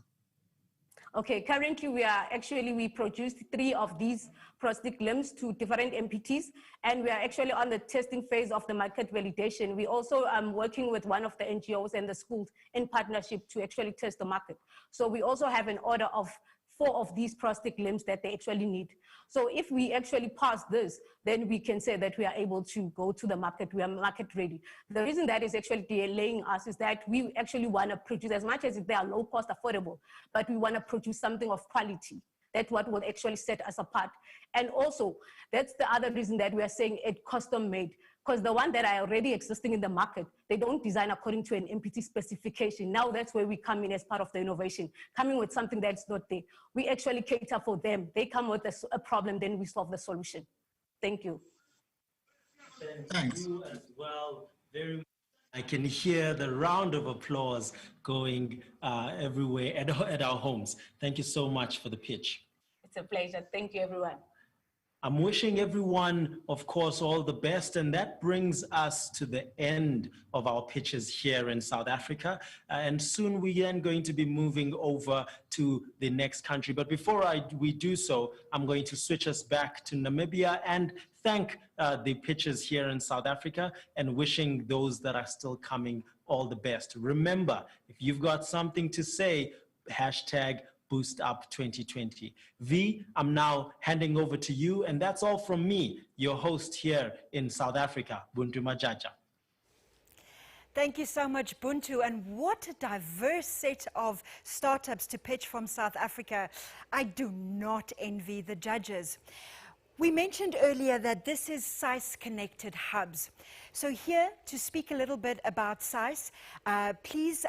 Okay, currently we produced 3 of these prosthetic limbs to different MPTs, and we are actually on the testing phase of the market validation. We also are working with one of the NGOs and the schools in partnership to actually test the market. So we also have an order of 4 of these prosthetic limbs that they actually need. So if we actually pass this, then we can say that we are able to go to the market, we are market ready. The reason that is actually delaying us is that we actually want to produce, as much as they are low cost affordable, but we want to produce something of quality. That's what will actually set us apart. And also, that's the other reason that we are saying it custom made, because the one that are already existing in the market, they don't design according to an MPT specification. Now that's where we come in as part of the innovation, coming with something that's not there. We actually cater for them. They come with a problem, then we solve the solution. Thank you. Thanks. You as well. I can hear the round of applause going everywhere at our homes. Thank you so much for the pitch. It's a pleasure. Thank you, everyone. I'm wishing everyone, of course, all the best. And that brings us to the end of our pitches here in South Africa. And soon we are going to be moving over to the next country. But before we do so, I'm going to switch us back to Namibia and thank the pitchers here in South Africa and wishing those that are still coming all the best. Remember, if you've got something to say, hashtag Boost Up 2020. V, I'm now handing over to you, and that's all from me, your host here in South Africa, Buntu Majaja. Thank you so much, Buntu. And what a diverse set of startups to pitch from South Africa. I do not envy the judges. We mentioned earlier that this is SAIS Connected Hubs. So here to speak a little bit about SAIS, please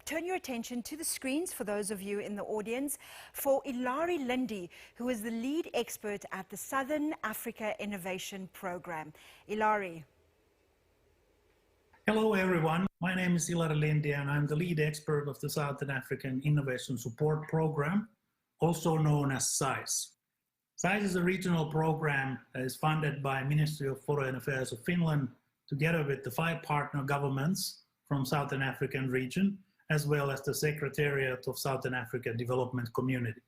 turn your attention to the screens for those of you in the audience for Ilari Lindy, who is the lead expert at the Southern Africa Innovation Program. Ilari. Hello, everyone. My name is Ilari Lindi, and I'm the lead expert of the Southern African Innovation Support Program, also known as SICE. SICE is a regional program that is funded by Ministry of Foreign Affairs of Finland, together with the 5 partner governments from Southern African region, as well as the Secretariat of Southern Africa Development Community.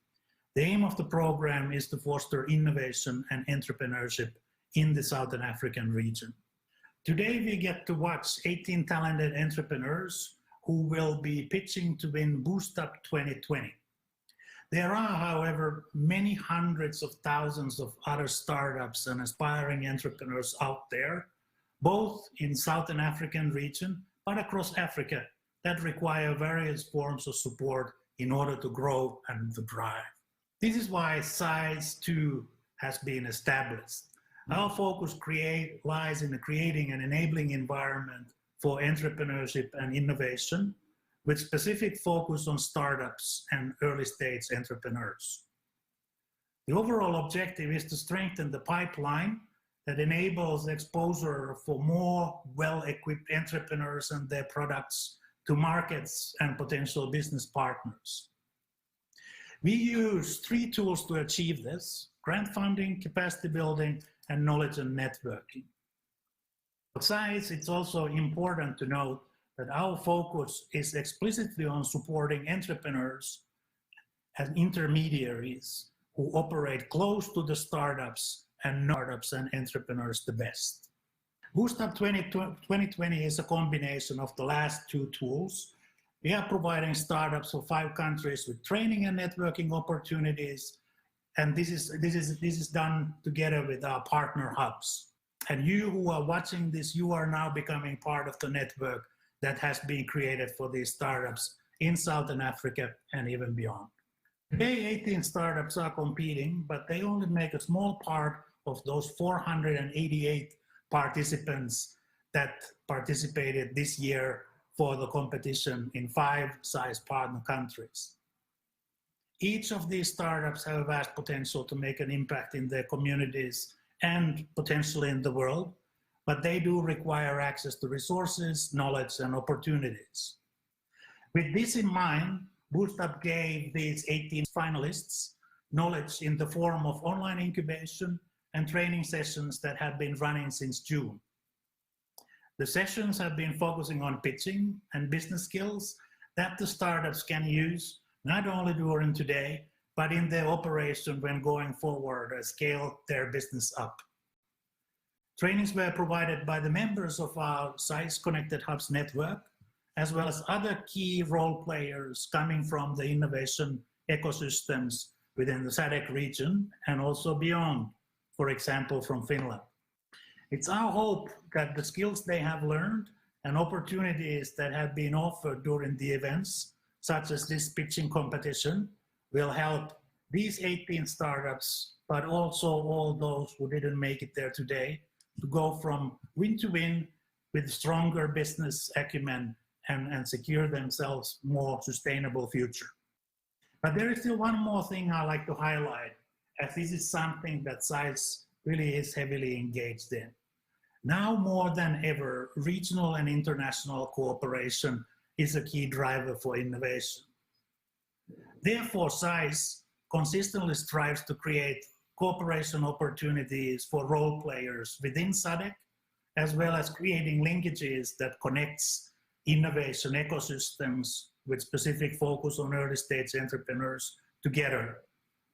The aim of the program is to foster innovation and entrepreneurship in the Southern African region. Today we get to watch 18 talented entrepreneurs who will be pitching to win Boost Up 2020. There are, however, many hundreds of thousands of other startups and aspiring entrepreneurs out there, both in Southern African region, but across Africa, that require various forms of support in order to grow and to thrive. This is why SICE 2 has been established. Our focus lies in creating an enabling environment for entrepreneurship and innovation, with specific focus on startups and early-stage entrepreneurs. The overall objective is to strengthen the pipeline that enables exposure for more well-equipped entrepreneurs and their products to markets and potential business partners. We use 3 tools to achieve this: grant funding, capacity building, and knowledge and networking. Besides, it's also important to note that our focus is explicitly on supporting entrepreneurs and intermediaries who operate close to the startups and entrepreneurs the best. Boost Up 2020 is a combination of the last 2 tools. We are providing startups for 5 countries with training and networking opportunities, and this is done together with our partner hubs. And you who are watching this, you are now becoming part of the network that has been created for these startups in Southern Africa and even beyond. Today, 18 startups are competing, but they only make a small part of those 488 participants that participated this year for the competition in 5 SICE partner countries. Each of these startups have a vast potential to make an impact in their communities and potentially in the world, but they do require access to resources, knowledge, and opportunities. With this in mind, Boost Up gave these 18 finalists knowledge in the form of online incubation and training sessions that have been running since June. The sessions have been focusing on pitching and business skills that the startups can use not only during today, but in their operation when going forward and scale their business up. Trainings were provided by the members of our SICE Connected Hubs network, as well as other key role players coming from the innovation ecosystems within the SADC region and also beyond, for example, from Finland. It's our hope that the skills they have learned and opportunities that have been offered during the events, such as this pitching competition, will help these 18 startups, but also all those who didn't make it there today, to go from win to win with stronger business acumen and secure themselves more sustainable future. But there is still one more thing I'd like to highlight, as this is something that SICE really is heavily engaged in. Now more than ever, regional and international cooperation is a key driver for innovation. Therefore, SICE consistently strives to create cooperation opportunities for role players within SADC, as well as creating linkages that connects innovation ecosystems with specific focus on early stage entrepreneurs together,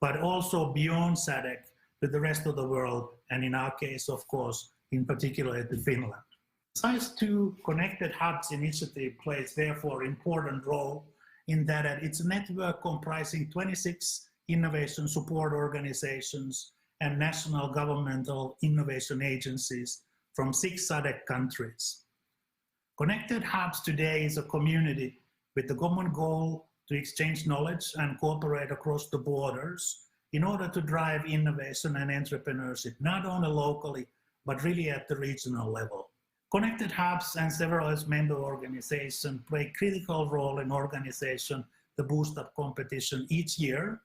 but also beyond SADC to the rest of the world, and in our case, of course, in particular to Finland. SICE 2 Connected Hubs initiative plays therefore an important role in that it's a network comprising 26 innovation support organizations and national governmental innovation agencies from 6 SADC countries. Connected Hubs today is a community with the common goal to exchange knowledge and cooperate across the borders in order to drive innovation and entrepreneurship, not only locally, but really at the regional level. Connected Hubs and several member organizations play a critical role in organization the Boost Up competition each year,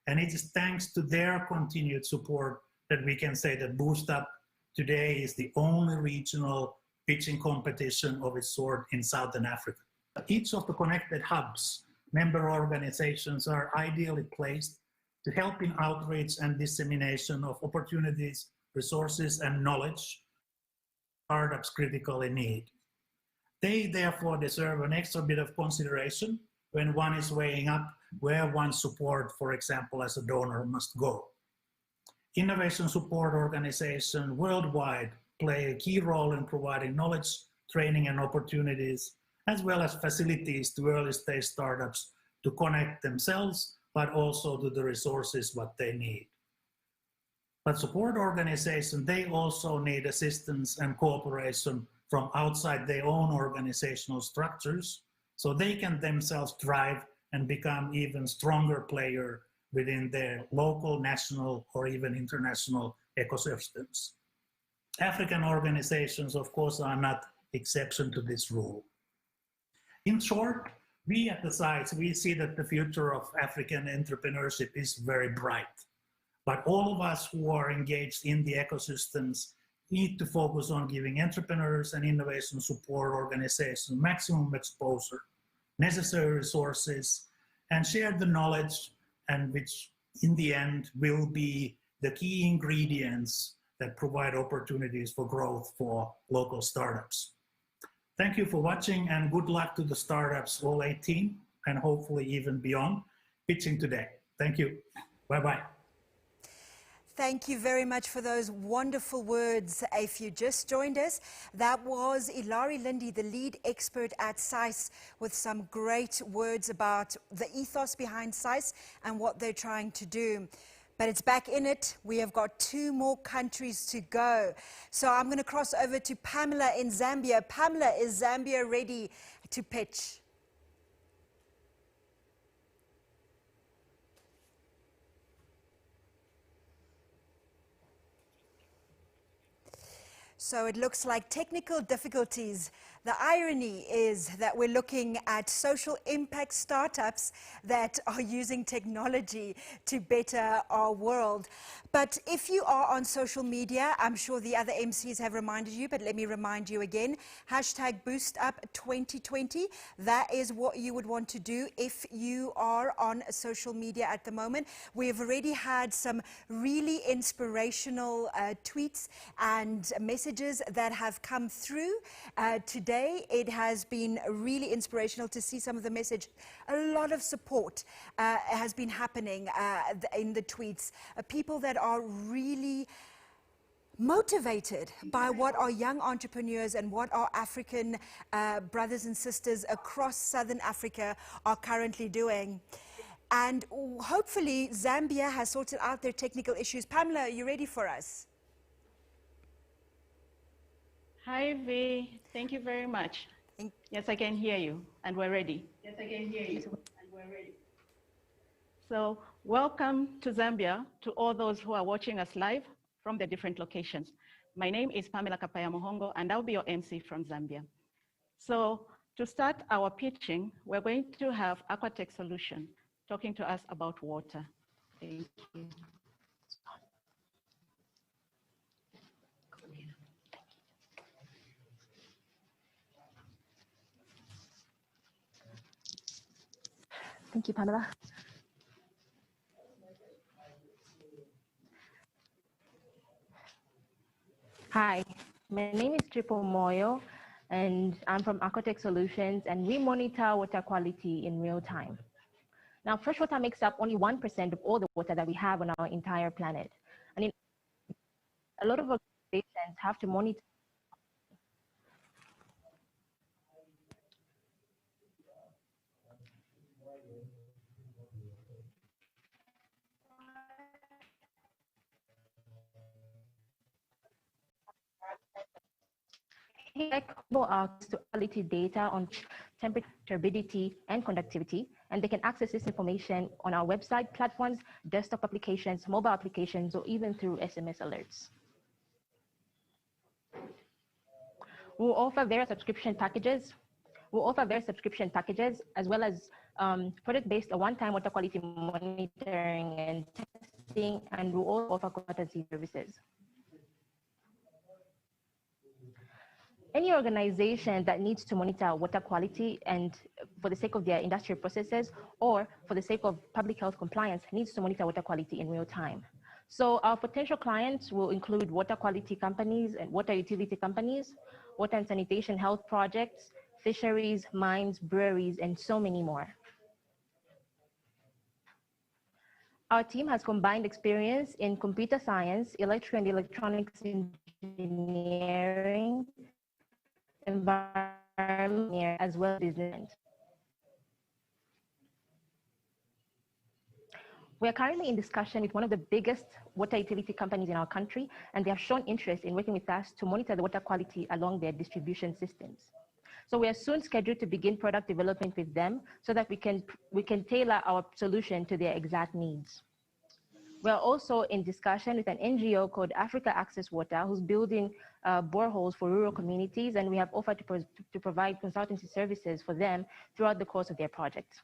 and it is thanks to their continued support that we can say that Boost Up today is the only regional pitching competition of its sort in Southern Africa. Each of the connected hubs, member organizations, are ideally placed to help in outreach and dissemination of opportunities, resources, and knowledge startups critically need. They therefore deserve an extra bit of consideration when one is weighing up where one's support, for example, as a donor, must go. Innovation support organizations worldwide play a key role in providing knowledge, training, and opportunities, as well as facilities to early-stage startups to connect themselves, but also to the resources what they need. But support organizations, they also need assistance and cooperation from outside their own organizational structures, so they can themselves thrive and become even stronger player within their local, national, or even international ecosystems. African organizations, of course, are not exception to this rule. In short, we at the sites, we see that the future of African entrepreneurship is very bright. But all of us who are engaged in the ecosystems need to focus on giving entrepreneurs and innovation support organizations maximum exposure, necessary resources, and share the knowledge, and which in the end will be the key ingredients that provide opportunities for growth for local startups. Thank you for watching, and good luck to the startups, all 18, and hopefully even beyond, pitching today. Thank you. Bye-bye. Thank you very much for those wonderful words. If you just joined us, that was Ilari Lindy, the lead expert at SAIS, with some great words about the ethos behind SAIS and what they're trying to do. But it's back in it. We have got 2 more countries to go. So I'm going to cross over to Pamela in Zambia. Pamela, is Zambia ready to pitch? So it looks like technical difficulties. The irony is that we're looking at social impact startups that are using technology to better our world. But if you are on social media, I'm sure the other MCs have reminded you, but let me remind you again, #BoostUp2020. That is what you would want to do if you are on social media at the moment. We've already had some really inspirational tweets and messages that have come through today. It has been really inspirational to see some of the message. A lot of support has been happening in the tweets. People that are really motivated by what our young entrepreneurs and what our African brothers and sisters across Southern Africa are currently doing. And hopefully Zambia has sorted out their technical issues. Pamela, are you ready for us? Hi, V. Thank you very much. Yes, I can hear you, and we're ready. Yes, I can hear you, and we're ready. So, welcome to Zambia, to all those who are watching us live from the different locations. My name is Pamela Kapaya Muhongo, and I'll be your MC from Zambia. So, to start our pitching, we're going to have AquaTech Solution talking to us about water. Thank you. Thank you, Pamela. Hi, my name is Triple Moyo, and I'm from AquaTech Solutions, and we monitor water quality in real time. Now, fresh water makes up only 1% of all the water that we have on our entire planet. And a lot of organizations have to monitor access to quality data on temperature, turbidity, and conductivity, and they can access this information on our website platforms, desktop applications, mobile applications, or even through SMS alerts. We'll offer various subscription packages. As well as product-based or one-time water quality monitoring and testing, and we'll also offer courtesy services. Any organization that needs to monitor water quality and for the sake of their industrial processes or for the sake of public health compliance needs to monitor water quality in real time. So our potential clients will include water quality companies and water utility companies, water and sanitation health projects, fisheries, mines, breweries, and so many more. Our team has combined experience in computer science, electrical and electronics engineering, environment, as well as business. We are currently in discussion with one of the biggest water utility companies in our country, and they have shown interest in working with us to monitor the water quality along their distribution systems. So we are soon scheduled to begin product development with them so that we can tailor our solution to their exact needs. We are also in discussion with an NGO called Africa Access Water, who's building boreholes for rural communities, and we have offered to provide consultancy services for them throughout the course of their project.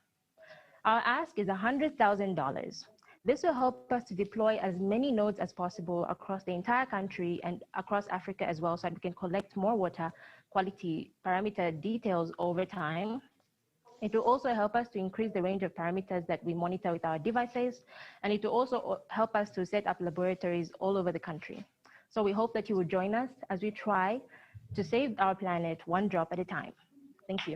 Our ask is $100,000. This will help us to deploy as many nodes as possible across the entire country and across Africa as well, so that we can collect more water quality parameter details over time. It will also help us to increase the range of parameters that we monitor with our devices, and it will also help us to set up laboratories all over the country. So we hope that you will join us as we try to save our planet one drop at a time. Thank you.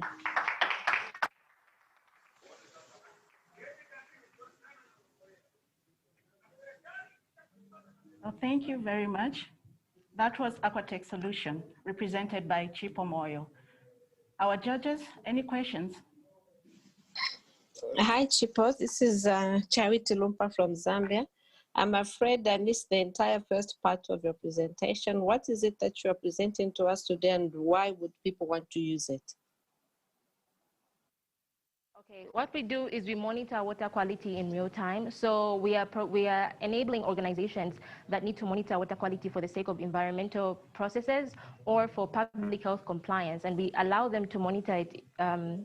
Well, thank you very much. That was AquaTech Solution, represented by Chipo Moyo. Our judges, any questions? Hi, Chipo. This is Charity Lumpa from Zambia. I'm afraid I missed the entire first part of your presentation. What is it that you are presenting to us today, and why would people want to use it? Okay, what we do is we monitor water quality in real time. So we are enabling organizations that need to monitor water quality for the sake of environmental processes or for public health compliance, and we allow them to monitor it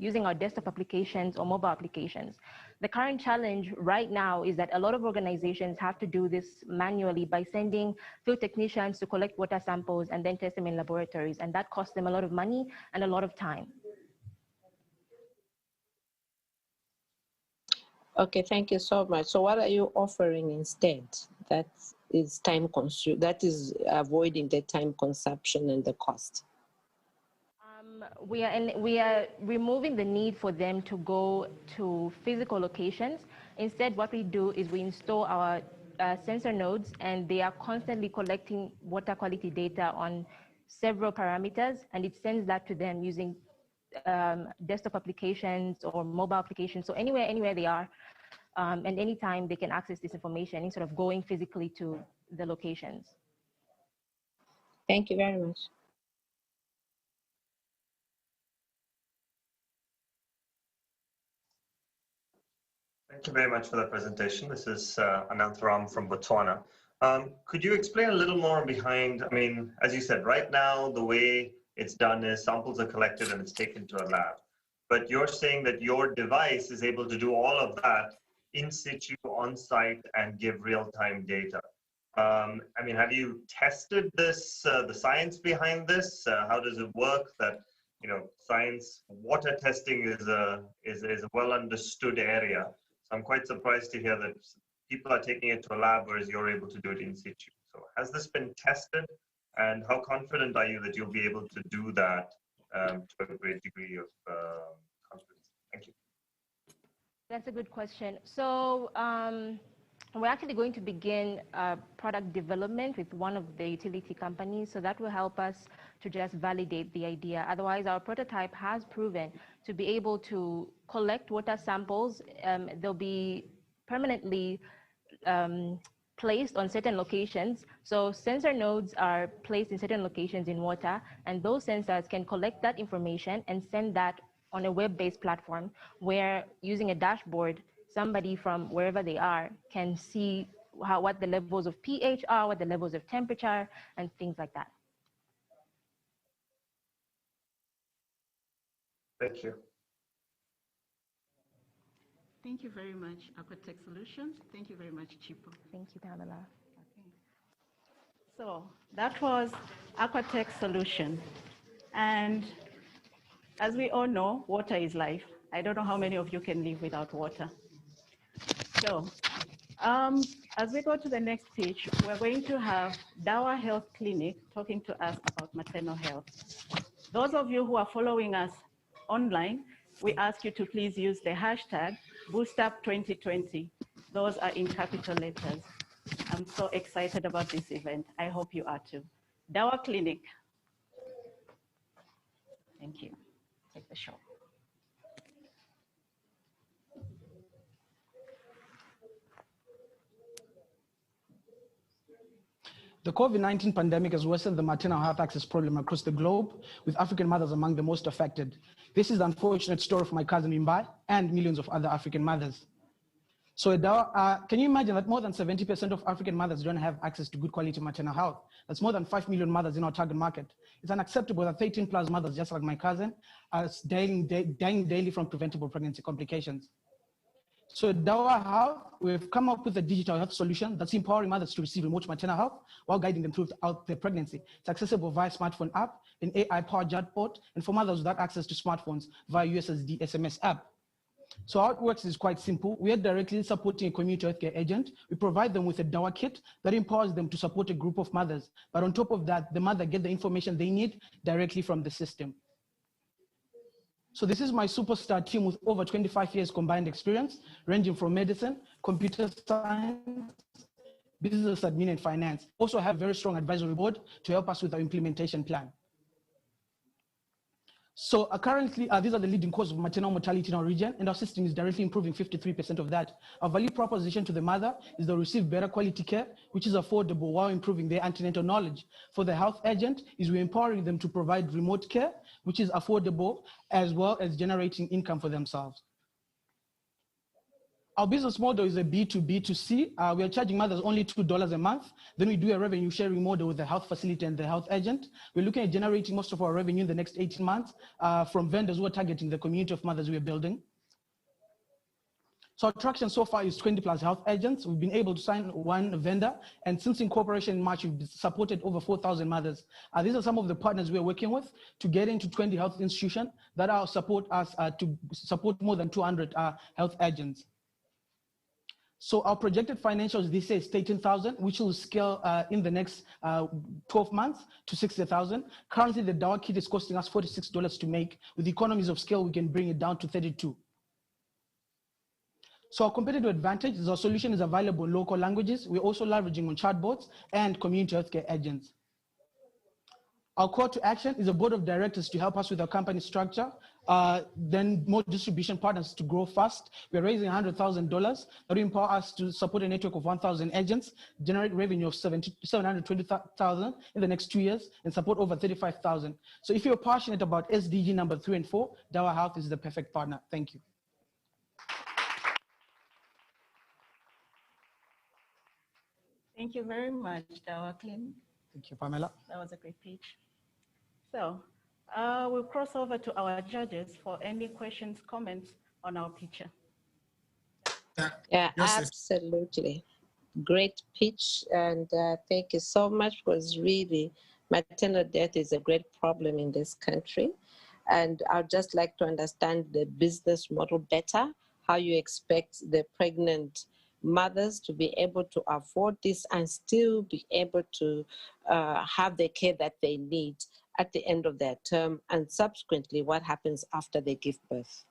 using our desktop applications or mobile applications. The current challenge right now is that a lot of organizations have to do this manually by sending field technicians to collect water samples and then test them in laboratories, and that costs them a lot of money and a lot of time. Okay, thank you so much. So what are you offering instead that is time consumed, that is avoiding the time consumption and the cost? We are removing the need for them to go to physical locations. Instead, what we do is we install our sensor nodes, and they are constantly collecting water quality data on several parameters, and it sends that to them using desktop applications or mobile applications. So anywhere they are, and anytime they can access this information instead of going physically to the locations. Thank you very much. Thank you very much for that presentation. This is Ananth Ram from Botswana. Could you explain a little more behind, I mean, as you said, right now, the way it's done is samples are collected and it's taken to a lab. But you're saying that your device is able to do all of that in situ, on site, and give real-time data. I mean, have you tested this, the science behind this? How does it work? That, you know, science, water testing is a well understood area. So I'm quite surprised to hear that people are taking it to a lab, whereas you're able to do it in situ. So has this been tested? And how confident are you that you'll be able to do that to a great degree of confidence? Thank you. That's a good question. So we're actually going to begin product development with one of the utility companies. So that will help us to just validate the idea. Otherwise, our prototype has proven to be able to collect water samples. They'll be permanently placed on certain locations. So sensor nodes are placed in certain locations in water, and those sensors can collect that information and send that on a web-based platform where, using a dashboard, somebody from wherever they are can see what the levels of pH are, what the levels of temperature, and things like that. Thank you. Thank you very much, AquaTech Solutions. Thank you very much, Chipo. Thank you, Pamela. Okay. So that was AquaTech Solution. And as we all know, water is life. I don't know how many of you can live without water. So as we go to the next pitch, we're going to have Dawa Health Clinic talking to us about maternal health. Those of you who are following us online, we ask you to please use the hashtag BoostUp2020. Those are in capital letters. I'm so excited about this event. I hope you are too. Dawa Clinic. Thank you. Take the show. The COVID-19 pandemic has worsened the maternal health access problem across the globe, with African mothers among the most affected. This is the unfortunate story of my cousin Mbai and millions of other African mothers. So can you imagine that more than 70% of African mothers don't have access to good quality maternal health? That's more than 5 million mothers in our target market. It's unacceptable that 13 plus mothers, just like my cousin, are dying daily from preventable pregnancy complications. So at Dawa Health, we've come up with a digital health solution that's empowering mothers to receive remote maternal health while guiding them throughout their pregnancy. It's accessible via smartphone app, an AI-powered chatbot, and for mothers without access to smartphones via USSD SMS app. So how it works is quite simple. We are directly supporting a community healthcare agent. We provide them with a Dawa kit that empowers them to support a group of mothers. But on top of that, the mother gets the information they need directly from the system. So this is my superstar team with over 25 years combined experience, ranging from medicine, computer science, business admin, and finance. Also have a very strong advisory board to help us with our implementation plan. So currently, these are the leading causes of maternal mortality in our region, and our system is directly improving 53% of that. Our value proposition to the mother is they'll receive better quality care, which is affordable while improving their antenatal knowledge. For the health agent, is we're empowering them to provide remote care, which is affordable, as well as generating income for themselves. Our business model is a B2B2C. We are charging mothers only $2 a month. Then we do a revenue sharing model with the health facility and the health agent. We're looking at generating most of our revenue in the next 18 months from vendors who are targeting the community of mothers we are building. So our traction so far is 20 plus health agents. We've been able to sign one vendor. And since incorporation in March, we've supported over 4,000 mothers. These are some of the partners we're working with to get into 20 health institutions that will support us to support more than 200 health agents. So our projected financials this year is 18,000, which will scale in the next 12 months to 60,000. Currently, the Dawa kit is costing us $46 to make. With economies of scale, we can bring it down to 32. So our competitive advantage is our solution is available in local languages. We're also leveraging on chatbots and community healthcare agents. Our call to action is a board of directors to help us with our company structure, then more distribution partners to grow fast. We're raising $100,000 that will empower us to support a network of 1,000 agents, generate revenue of $720,000 in the next 2 years, and support over 35,000. So if you're passionate about SDG number 3 and 4, Dawa Health is the perfect partner. Thank you. Thank you very much, Dawa Clinic. Thank you, Pamela. That was a great pitch. So we'll cross over to our judges for any questions, comments on our picture. Yeah, absolutely. Great pitch, and thank you so much, because really maternal death is a great problem in this country. And I'd just like to understand the business model better, how you expect the pregnant mothers to be able to afford this and still be able to have the care that they need at the end of their term, and subsequently what happens after they give birth.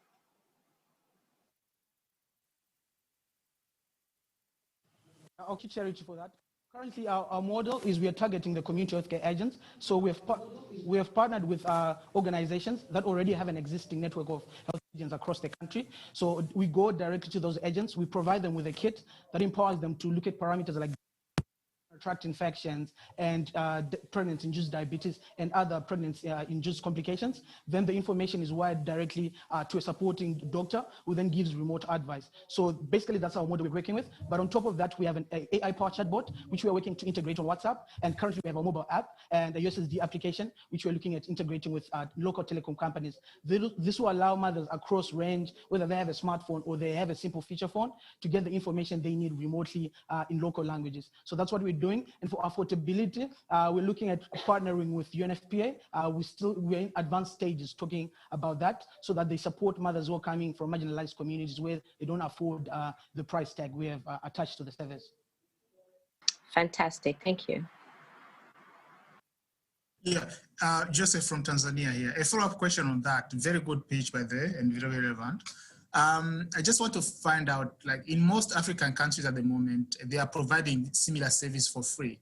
I'll keep Charity for that. Currently, our model is we are targeting the community healthcare agents. So we have partnered with organizations that already have an existing network of health agents across the country. So we go directly to those agents. We provide them with a kit that empowers them to look at parameters like tract infections and pregnancy-induced diabetes and other pregnancy-induced complications. Then the information is wired directly to a supporting doctor who then gives remote advice. So basically that's our model we're working with. But on top of that, we have an AI-powered chatbot, which we are working to integrate on WhatsApp. And currently we have a mobile app and a USSD application, which we're looking at integrating with local telecom companies. This will allow mothers across range, whether they have a smartphone or they have a simple feature phone, to get the information they need remotely in local languages. So that's what we're doing. doing. And for affordability, we're looking at partnering with UNFPA. We're in advanced stages talking about that so that they support mothers who are coming from marginalized communities where they don't afford the price tag we have attached to the service. Fantastic, thank you. Yeah, Joseph from Tanzania here. A follow-up question on that. Very good pitch by there and very relevant. I just want to find out, like in most African countries at the moment, they are providing similar service for free.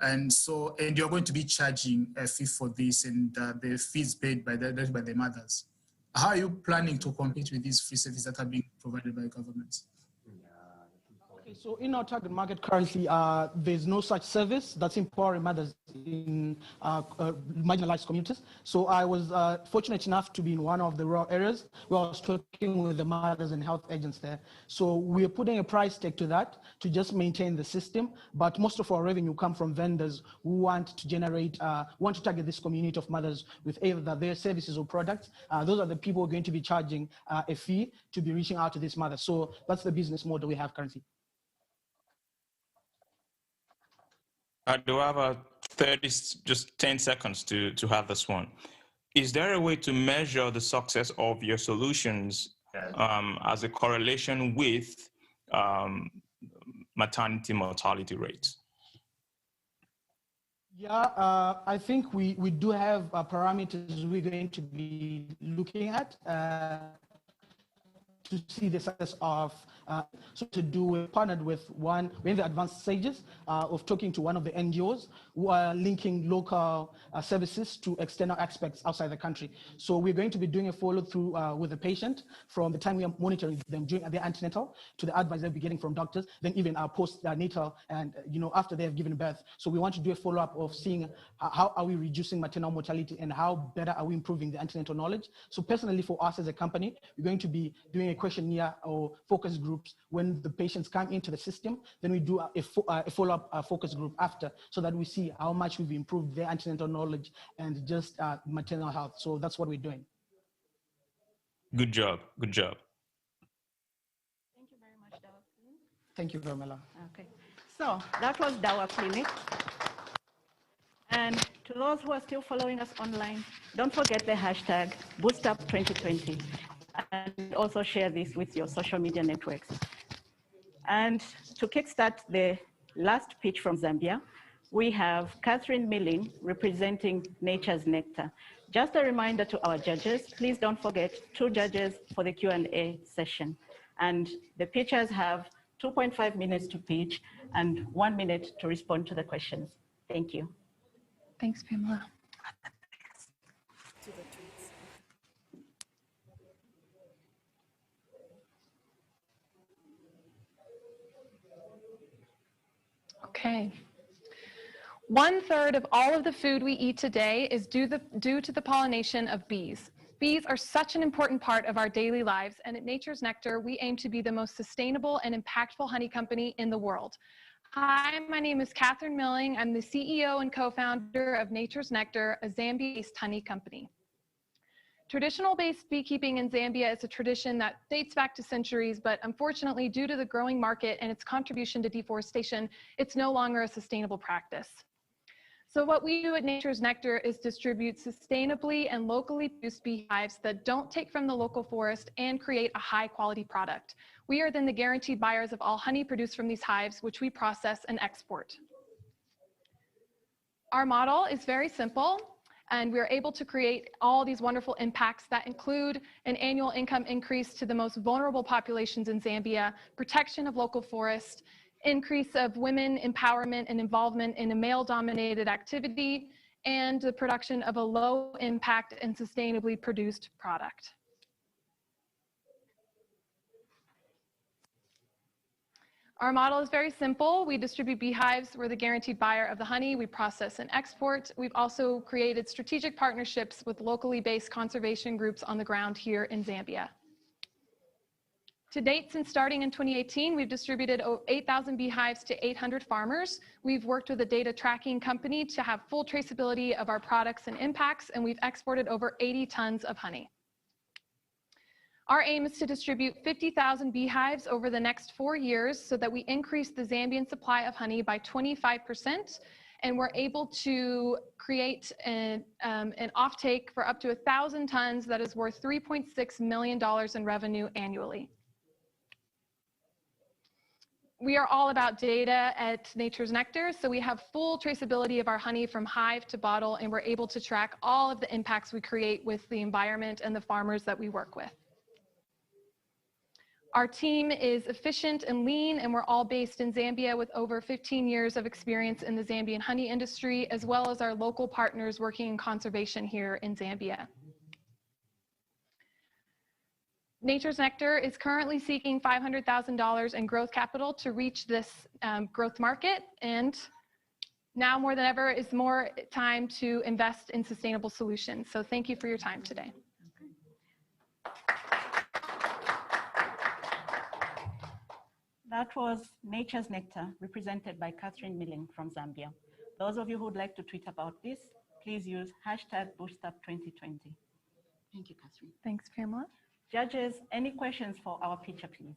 And so, and you're going to be charging a fee for this, and the fees paid by the mothers. How are you planning to compete with these free services that are being provided by governments? Okay, so in our target market currently, there's no such service that's empowering mothers in marginalized communities. So I was fortunate enough to be in one of the rural areas where I was talking with the mothers and health agents there. So we're putting a price tag to that to just maintain the system. But most of our revenue come from vendors who want to generate, want to target this community of mothers with either their services or products. Those are the people who are going to be charging a fee to be reaching out to this mother. So that's the business model we have currently. Do I have 10 seconds to have this one? Is there a way to measure the success of your solutions as a correlation with maternity mortality rates? Yeah, I think we do have parameters we're going to be looking at to see the success of, we partnered with we're in the advanced stages of talking to one of the NGOs who are linking local services to external aspects outside the country. So we're going to be doing a follow through with the patient from the time we are monitoring them during their antenatal to the advice they'll be getting from doctors, then even post-natal and after they have given birth. So we want to do a follow-up of seeing how are we reducing maternal mortality and how better are we improving the antenatal knowledge. So personally for us as a company, we're going to be doing a questionnaire or focus groups when the patients come into the system. Then we do a follow-up focus group after, so that we see how much we've improved their antenatal knowledge and just maternal health. So that's what we're doing. Good job. Good job. Thank you very much, Dawa. Thank you, Vermela. Okay. So that was Dawa Clinic. And to those who are still following us online, don't forget the hashtag BoostUp2020. And also share this with your social media networks. And to kickstart the last pitch from Zambia, we have Catherine Milling representing Nature's Nectar. Just a reminder to our judges, please don't forget 2 judges for the Q&A session. And the pitchers have 2.5 minutes to pitch and 1 minute to respond to the questions. Thank you. Thanks, Pamela. Okay. 1/3 of all of the food we eat today is due to the pollination of bees. Bees are such an important part of our daily lives, and at Nature's Nectar, we aim to be the most sustainable and impactful honey company in the world. Hi, my name is Catherine Milling. I'm the CEO and co-founder of Nature's Nectar, a Zambia-based honey company. Traditional-based beekeeping in Zambia is a tradition that dates back to centuries, but unfortunately, due to the growing market and its contribution to deforestation, it's no longer a sustainable practice. So what we do at Nature's Nectar is distribute sustainably and locally produced beehives that don't take from the local forest and create a high-quality product. We are then the guaranteed buyers of all honey produced from these hives, which we process and export. Our model is very simple. And we're able to create all these wonderful impacts that include an annual income increase to the most vulnerable populations in Zambia, protection of local forests, increase of women empowerment and involvement in a male-dominated activity, and the production of a low-impact and sustainably produced product. Our model is very simple. We distribute beehives. We're the guaranteed buyer of the honey. We process and export. We've also created strategic partnerships with locally based conservation groups on the ground here in Zambia. To date, since starting in 2018, we've distributed 8,000 beehives to 800 farmers. We've worked with a data tracking company to have full traceability of our products and impacts, and we've exported over 80 tons of honey. Our aim is to distribute 50,000 beehives over the next 4 years so that we increase the Zambian supply of honey by 25%, and we're able to create an offtake for up to 1,000 tons that is worth $3.6 million in revenue annually. We are all about data at Nature's Nectar, so we have full traceability of our honey from hive to bottle, and we're able to track all of the impacts we create with the environment and the farmers that we work with. Our team is efficient and lean, and we're all based in Zambia with over 15 years of experience in the Zambian honey industry, as well as our local partners working in conservation here in Zambia. Nature's Nectar is currently seeking $500,000 in growth capital to reach this growth market, and now more than ever is more time to invest in sustainable solutions. So thank you for your time today. That was Nature's Nectar, represented by Catherine Milling from Zambia. Those of you who would like to tweet about this, please use #BoostUp2020. Thank you, Catherine. Thanks, Pamela. Judges, any questions for our pitcher, please?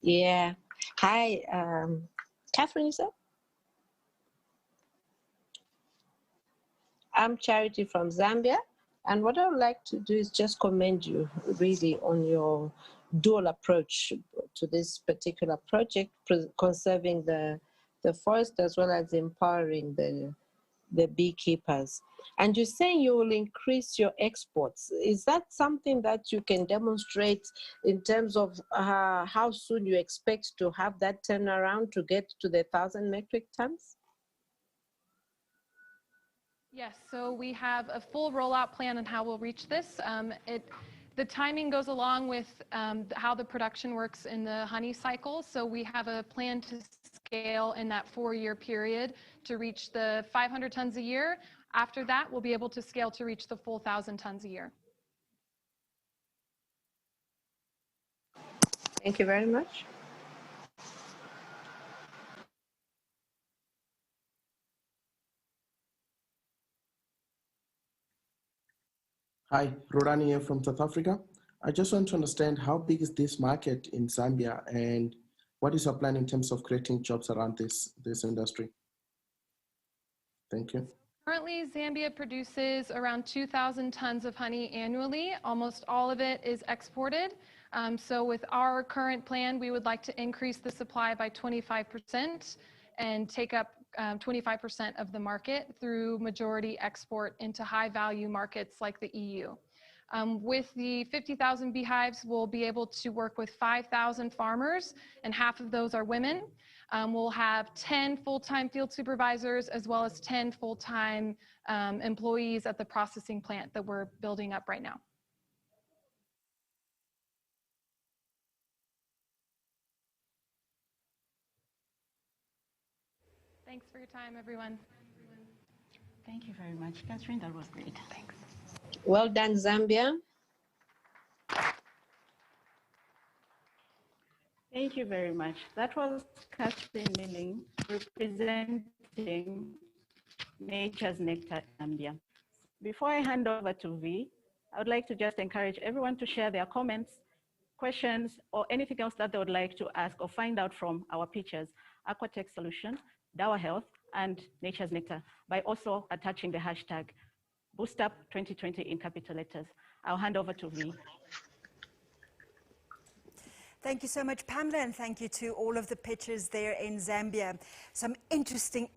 Yeah. Hi, Catherine, is that? I'm Charity from Zambia. And what I would like to do is just commend you really on your dual approach to this particular project, conserving the forest as well as empowering the beekeepers. And you're saying you will increase your exports. Is that something that you can demonstrate in terms of how soon you expect to have that turnaround to get to the 1,000 metric tons? Yes, so we have a full rollout plan on how we'll reach this. The timing goes along with how the production works in the honey cycle. So we have a plan to scale in that 4-year period to reach the 500 tons a year. After that, we'll be able to scale to reach the full 1,000 tons a year. Thank you very much. Hi, Rodani here from South Africa. I just want to understand how big is this market in Zambia and what is your plan in terms of creating jobs around this industry? Thank you. Currently, Zambia produces around 2,000 tons of honey annually. Almost all of it is exported. So with our current plan, we would like to increase the supply by 25% and take up 25% of the market through majority export into high value markets like the EU. With the 50,000 beehives, we'll be able to work with 5,000 farmers, and half of those are women. We'll have 10 full-time field supervisors as well as 10 full-time employees at the processing plant that we're building up right now. Thanks for your time, everyone. Thank you very much, Catherine. That was great. Thanks. Well done, Zambia. Thank you very much. That was Catherine Milling representing Nature's Nectar Zambia. Before I hand over to V, I would like to just encourage everyone to share their comments, questions, or anything else that they would like to ask or find out from our pitchers, AquaTech Solution, Dawa Health, and Nature's Nectar, by also attaching the hashtag BoostUp2020 in capital letters. I'll hand over to V. Thank you so much, Pamela, and thank you to all of the pitchers there in Zambia. Some interesting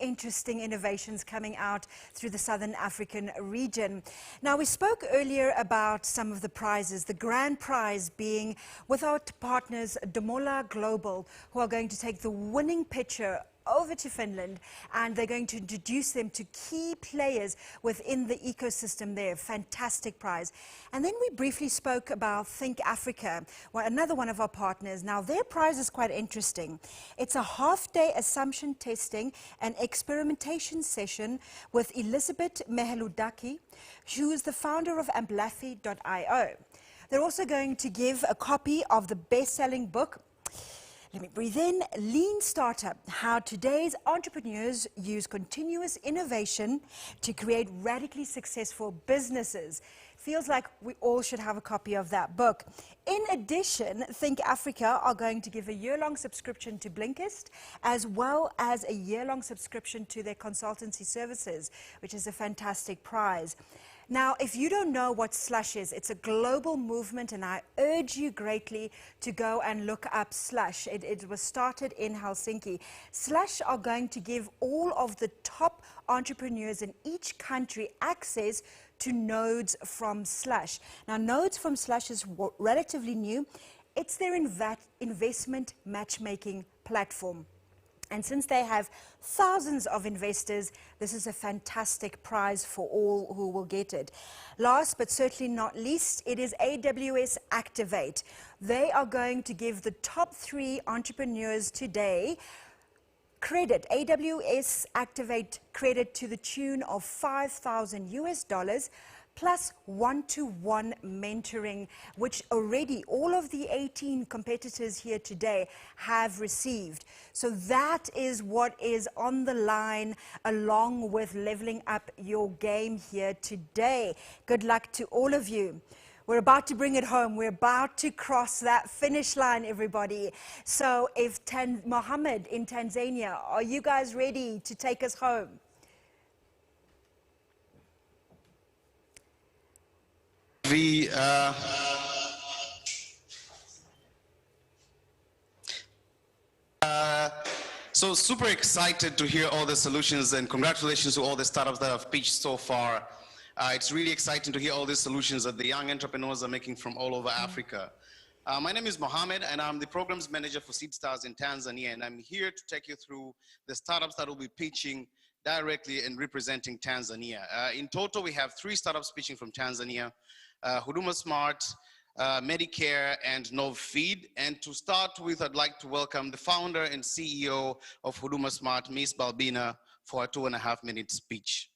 innovations coming out through the Southern African region. Now, we spoke earlier about some of the prizes, the grand prize being with our partners, Damola Global, who are going to take the winning pitcher over to Finland, and they're going to introduce them to key players within the ecosystem there. Fantastic prize. And then we briefly spoke about Think Africa, another one of our partners. Now, their prize is quite interesting. It's a half-day assumption testing and experimentation session with Elizabeth Meheludaki, who is the founder of Amblafi.io. They're also going to give a copy of the best-selling book, Let me breathe in. Lean Startup, how today's entrepreneurs use continuous innovation to create radically successful businesses. Feels like we all should have a copy of that book. In addition, Think Africa are going to give a year-long subscription to Blinkist, as well as a year-long subscription to their consultancy services, which is a fantastic prize. Now, if you don't know what Slush is, it's a global movement, and I urge you greatly to go and look up Slush. It was started in Helsinki. Slush are going to give all of the top entrepreneurs in each country access to Nodes from Slush. Now, Nodes from Slush is relatively new. It's their investment matchmaking platform. And since they have thousands of investors, this is a fantastic prize for all who will get it. Last but certainly not least, it is AWS Activate. They are going to give the top 3 entrepreneurs today credit, AWS Activate credit to the tune of $5,000 plus one-to-one mentoring, which already all of the 18 competitors here today have received. So that is what is on the line, along with leveling up your game here today. Good luck to all of you. We're about to bring it home. We're about to cross that finish line, everybody. So if Mohammed in Tanzania, are you guys ready to take us home? So super excited to hear all the solutions, and congratulations to all the startups that have pitched so far. It's really exciting to hear all these solutions that the young entrepreneurs are making from all over Africa. My name is Mohammed, and I'm the programs manager for Seed Stars in Tanzania, and I'm here to take you through the startups that will be pitching directly and representing Tanzania. In total, we have 3 startups pitching from Tanzania: Huduma Smart, Medicare, and Novfeed. And to start with, I'd like to welcome the founder and CEO of Huduma Smart, Ms. Balbina, for a 2.5-minute speech.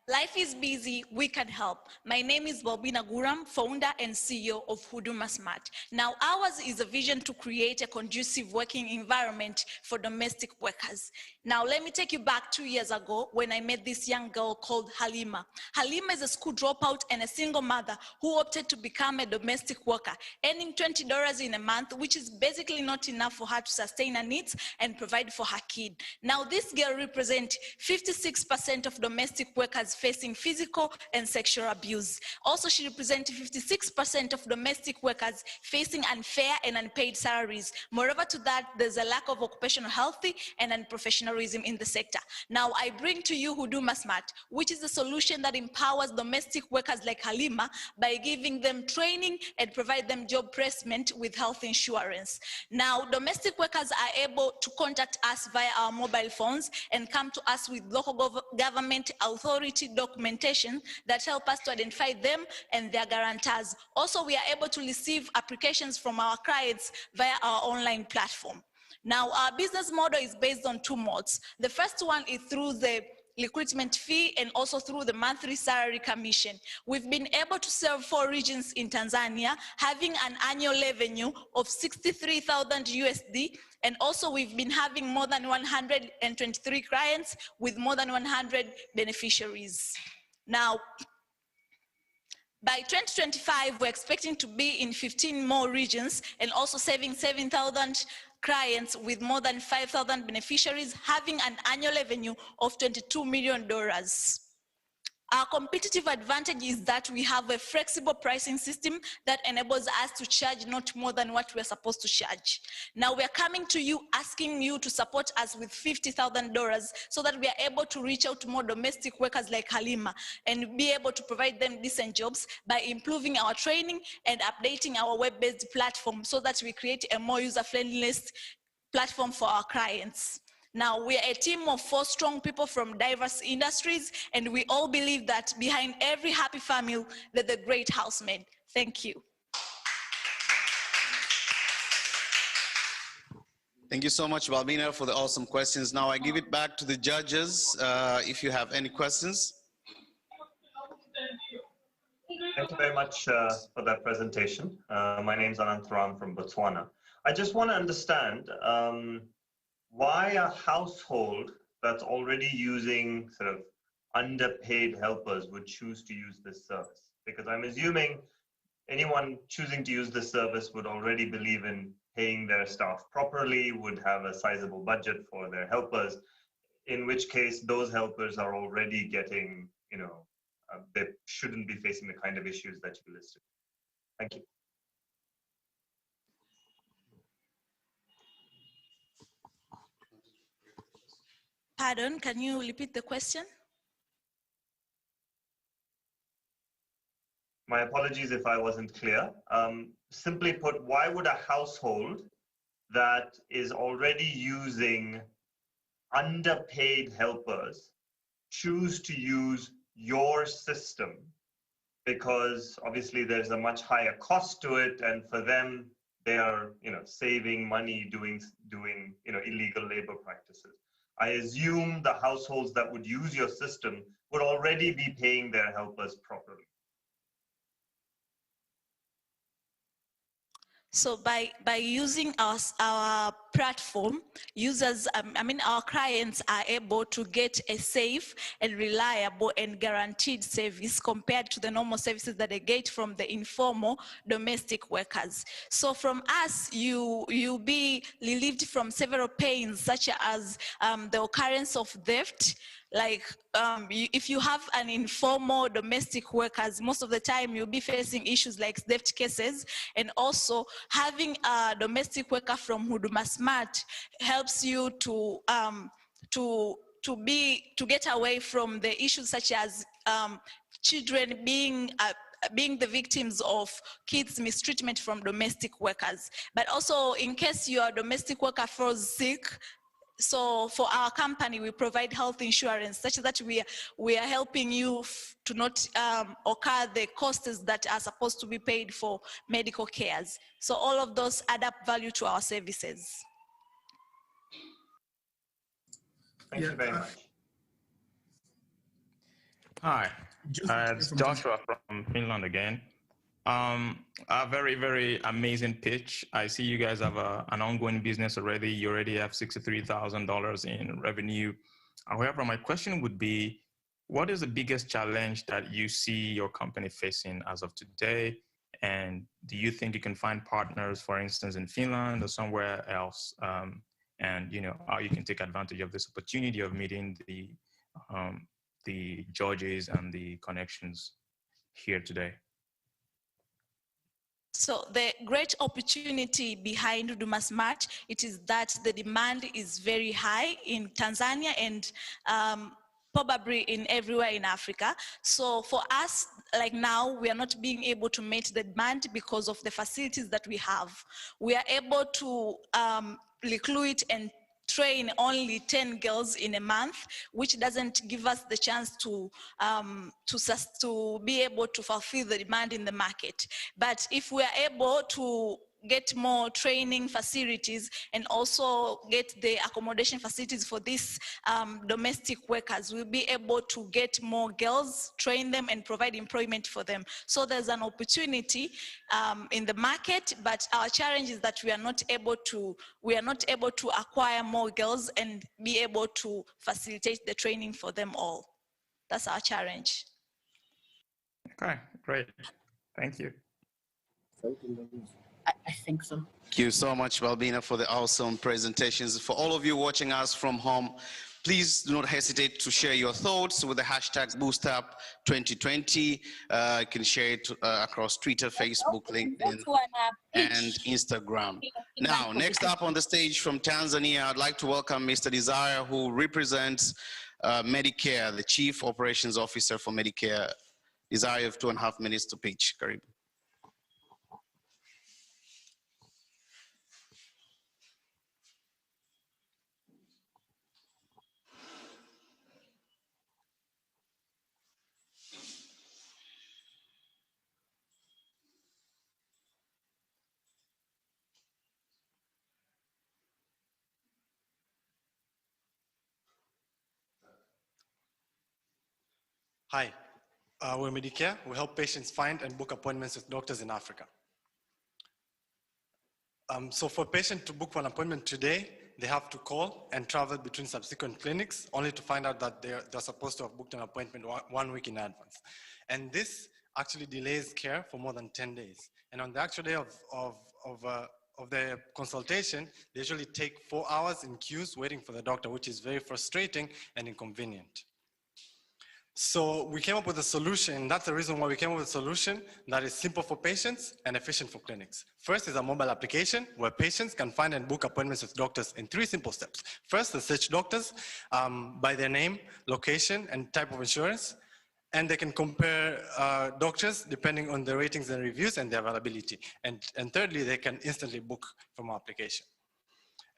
Life is busy, we can help. My name is Balbina Guram, founder and CEO of Huduma Smart. Now, ours is a vision to create a conducive working environment for domestic workers. Now, let me take you back 2 years ago when I met this young girl called Halima. Halima is a school dropout and a single mother who opted to become a domestic worker, earning $20 in a month, which is basically not enough for her to sustain her needs and provide for her kid. Now, this girl represents 56% of domestic workers facing physical and sexual abuse. Also, she represents 56% of domestic workers facing unfair and unpaid salaries. Moreover to that, there's a lack of occupational health and unprofessionalism in the sector. Now, I bring to you Huduma Smart, which is a solution that empowers domestic workers like Halima by giving them training and provide them job placement with health insurance. Now, domestic workers are able to contact us via our mobile phones and come to us with local government authority documentation that help us to identify them and their guarantors. Also, we are able to receive applications from our clients via our online platform. Now, our business model is based on 2 modes. The first one is through the recruitment fee and also through the monthly salary commission. We've been able to serve 4 regions in Tanzania, having an annual revenue of 63,000 USD. And also we've been having more than 123 clients with more than 100 beneficiaries. Now, by 2025, we're expecting to be in 15 more regions and also serving 7,000 clients with more than 5,000 beneficiaries, having an annual revenue of $22 million. Our competitive advantage is that we have a flexible pricing system that enables us to charge not more than what we're supposed to charge. Now we're coming to you asking you to support us with $50,000 so that we are able to reach out to more domestic workers like Halima and be able to provide them decent jobs by improving our training and updating our web-based platform so that we create a more user-friendly platform for our clients. Now, we are a team of 4 strong people from diverse industries, and we all believe that behind every happy family, there's a great housemaid. Thank you. Thank you so much, Balbina, for the awesome questions. Now I give it back to the judges if you have any questions. Thank you very much for that presentation. My name is Anant Ram from Botswana. I just want to understand why a household that's already using sort of underpaid helpers would choose to use this service. Because I'm assuming anyone choosing to use this service would already believe in paying their staff properly, would have a sizable budget for their helpers, in which case those helpers are already getting, they shouldn't be facing the kind of issues that you listed. Thank you. Pardon, can you repeat the question? My apologies if I wasn't clear. Simply put, why would a household that is already using underpaid helpers choose to use your system? Because obviously there's a much higher cost to it, and for them, they are saving money doing illegal labor practices. I assume the households that would use your system would already be paying their helpers properly. So by using our platform, users, our clients are able to get a safe and reliable and guaranteed service compared to the normal services that they get from the informal domestic workers. So from us, you'll be relieved from several pains, such as the occurrence of theft. Like if you have an informal domestic workers, most of the time you'll be facing issues like theft cases, and also having a domestic worker from Huduma Smart helps you to get away from the issues such as children being the victims of kids mistreatment from domestic workers. But also in case your domestic worker falls sick, so for our company, we provide health insurance such that we are helping you to not occur the costs that are supposed to be paid for medical cares. So all of those add up value to our services. Thank you very much. Hi, it's Joshua from Finland again. A very, very amazing pitch. I see you guys have an ongoing business already. You already have $63,000 in revenue. However, my question would be, what is the biggest challenge that you see your company facing as of today? And do you think you can find partners, for instance, in Finland or somewhere else? And how you can take advantage of this opportunity of meeting the judges and the connections here today? So the great opportunity behind Huduma Smart, it is that the demand is very high in Tanzania and probably in everywhere in Africa. So for us, like now, we are not being able to meet the demand because of the facilities that we have. We are able to recruit and train only 10 girls in a month, which doesn't give us the chance to be able to fulfill the demand in the market. But if we are able to get more training facilities and also get the accommodation facilities for these domestic workers, we'll be able to get more girls, train them, and provide employment for them. So there's an opportunity in the market, but our challenge is that we are not able to acquire more girls and be able to facilitate the training for them all. That's our challenge. Okay, great. Thank you. I think so. Thank you so much, Balbina, for the awesome presentations. For all of you watching us from home, please do not hesitate to share your thoughts with the hashtag BoostUp2020. You can share it across Twitter, Facebook, LinkedIn, and Instagram. Now, next up on the stage from Tanzania, I'd like to welcome Mr. Desire, who represents Medicare, the Chief Operations Officer for Medicare. Desire, you have 2.5 minutes to pitch. Karibu. Hi, We're Medicare. We help patients find and book appointments with doctors in Africa. So for a patient to book for an appointment today, they have to call and travel between subsequent clinics, only to find out that they're supposed to have booked an appointment 1 week in advance. And this actually delays care for more than 10 days. And on the actual day of the consultation, they usually take 4 hours in queues waiting for the doctor, which is very frustrating and inconvenient. So we came up with a solution. That's the reason why we came up with a solution that is simple for patients and efficient for clinics. First is a mobile application where patients can find and book appointments with doctors in 3 simple steps. First, they search doctors by their name, location, and type of insurance. And they can compare doctors depending on the ratings and reviews and their availability. And thirdly, they can instantly book from our application.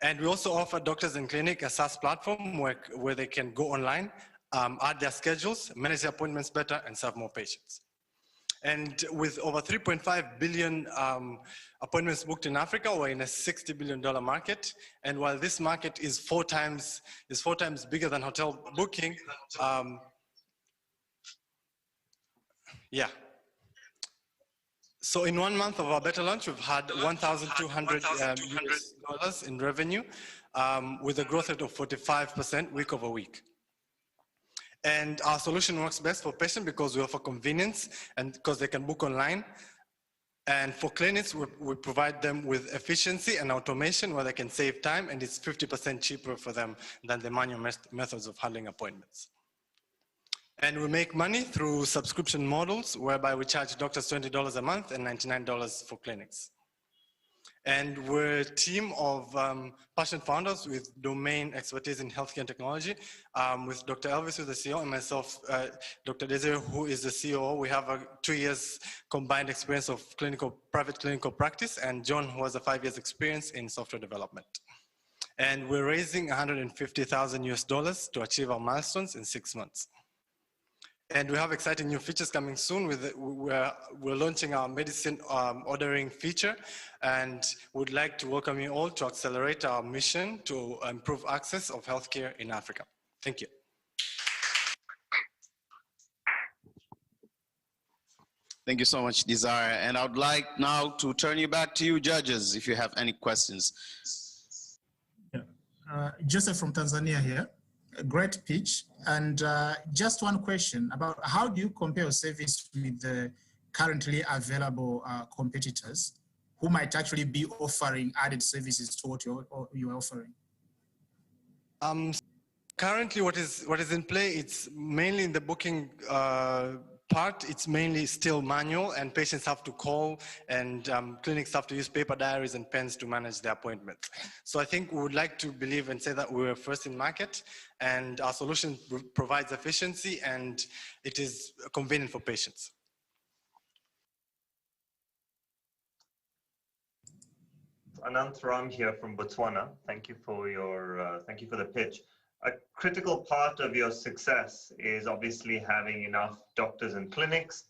And we also offer doctors in clinic a SaaS platform where they can go online, add their schedules, manage their appointments better, and serve more patients. And with over 3.5 billion appointments booked in Africa, we're in a $60 billion market. And while this market is 4 times bigger than hotel booking, yeah. So in 1 month of our beta launch, we've had $1,200 in revenue with a growth rate of 45% week over week. And our solution works best for patients because we offer convenience and because they can book online. And for clinics, we provide them with efficiency and automation where they can save time, and it's 50% cheaper for them than the manual methods of handling appointments. And we make money through subscription models whereby we charge doctors $20 a month and $99 for clinics. And we're a team of passionate founders with domain expertise in healthcare and technology, with Dr. Elvis, who's the CEO, and myself, Dr. Desiree, who is the COO. We have 2 years combined experience of private clinical practice, and John, who has a 5 years experience in software development. And we're raising $150,000 to achieve our milestones in 6 months. And we have exciting new features coming soon. We're launching our medicine ordering feature, and would like to welcome you all to accelerate our mission to improve access of healthcare in Africa. Thank you. Thank you so much, Desire. And I would like now to turn you back to you, judges, if you have any questions. Yeah. Joseph from Tanzania here. A great pitch. And just one question about how do you compare your service with the currently available competitors who might actually be offering added services to what you're offering? Currently, what is in play, it's mainly in the booking part, it's mainly still manual, and patients have to call, and clinics have to use paper diaries and pens to manage their appointments. So I think we would like to believe and say that we're first in market, and our solution provides efficiency, and it is convenient for patients. Ananth Ram here from Botswana. Thank you for the pitch. A critical part of your success is obviously having enough doctors and clinics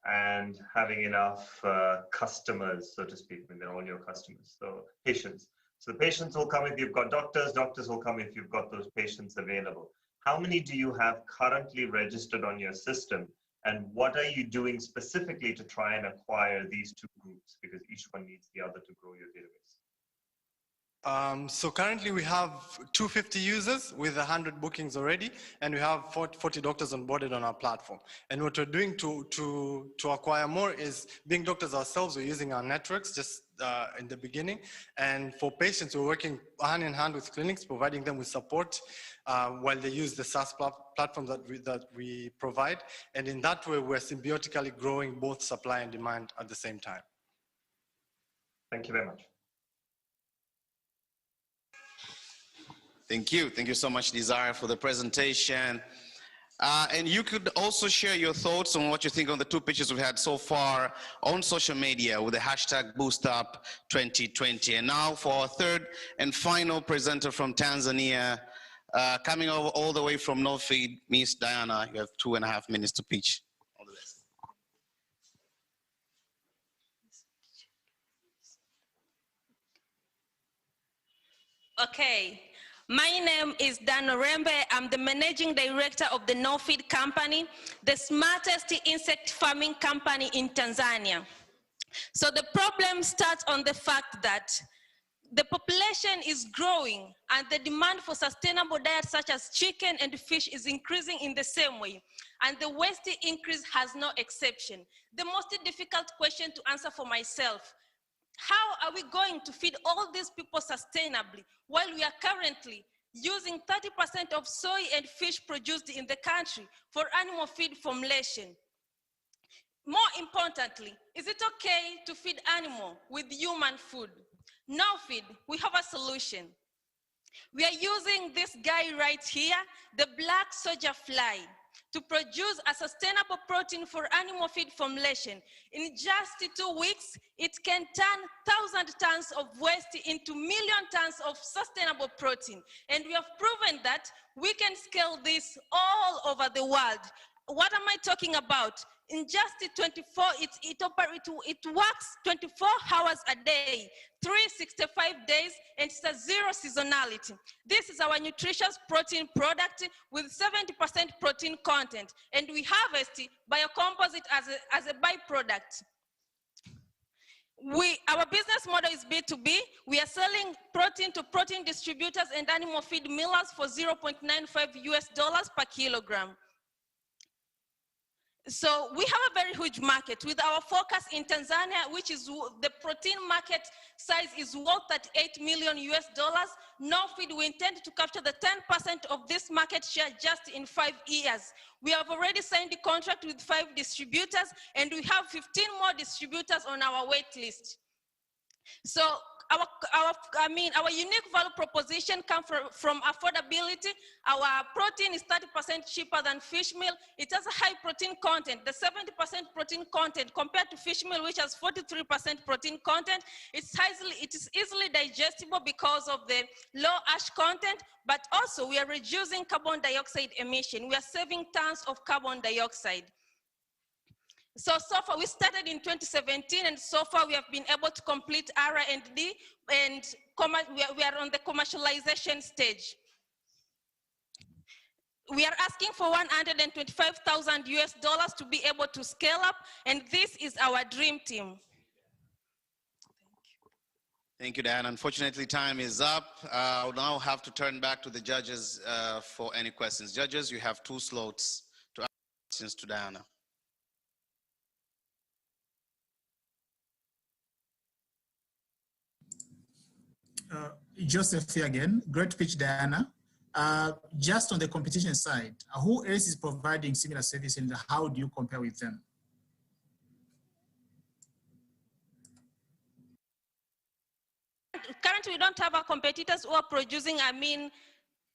and having enough customers, so to speak, when they're all your customers, so patients. So the patients will come if you've got doctors, doctors will come if you've got those patients available. How many do you have currently registered on your system, and what are you doing specifically to try and acquire these 2 groups, because each one needs the other to grow your database? So currently we have 250 users with 100 bookings already, and we have 40 doctors onboarded on our platform. And what we're doing to acquire more is, being doctors ourselves, we're using our networks just in the beginning. And for patients, we're working hand in hand with clinics, providing them with support while they use the SaaS platform that we provide. And in that way, we're symbiotically growing both supply and demand at the same time. Thank you very much. Thank you. Thank you so much, Desire, for the presentation. And you could also share your thoughts on what you think on the 2 pitches we've had so far on social media with the hashtag BoostUp2020. And now for our 3rd and final presenter from Tanzania, coming over all the way from Norfolk, Miss Diana. You have 2.5 minutes to pitch. All the best. Okay. My name is Dan Orembe. I'm the managing director of the Norfolk company, the smartest insect farming company in Tanzania. So the problem starts on the fact that the population is growing and the demand for sustainable diets such as chicken and fish is increasing in the same way. And the waste increase has no exception. The most difficult question to answer for myself, how are we going to feed all these people sustainably while we are currently using 30% of soy and fish produced in the country for animal feed formulation? More importantly, is it okay to feed animal with human food? No feed, we have a solution. We are using this guy right here, the black soldier fly, to produce a sustainable protein for animal feed formulation. In just 2 weeks, it can turn 1,000 tons of waste into million tons of sustainable protein. And we have proven that we can scale this all over the world. What am I talking about? In just 24, it works 24 hours a day, 365 days, and it's a zero seasonality. This is our nutritious protein product with 70% protein content, and we harvest biocomposite as a byproduct. Our business model is B2B. We are selling protein to protein distributors and animal feed millers for $0.95 per kilogram. So we have a very huge market with our focus in Tanzania, which is the protein market size is worth $38 million. Norfolk, we intend to capture the 10% of this market share just in 5 years. We have already signed a contract with 5 distributors, and we have 15 more distributors on our wait list. So our unique value proposition comes from affordability. Our protein is 30% cheaper than fish meal. It has a high protein content. The 70% protein content compared to fish meal, which has 43% protein content, it is easily digestible because of the low ash content, but also we are reducing carbon dioxide emission. We are saving tons of carbon dioxide. So far, we started in 2017, and so far we have been able to complete R&D, and we are on the commercialization stage. We are asking for $125,000 to be able to scale up, and this is our dream team. Thank you, Dan. Unfortunately, time is up. I'll now have to turn back to the judges for any questions. Judges, you have 2 slots to ask questions to Diana. Joseph here again. Great pitch, Diana. Just on the competition side, who else is providing similar service and how do you compare with them? Currently, we don't have our competitors who are producing,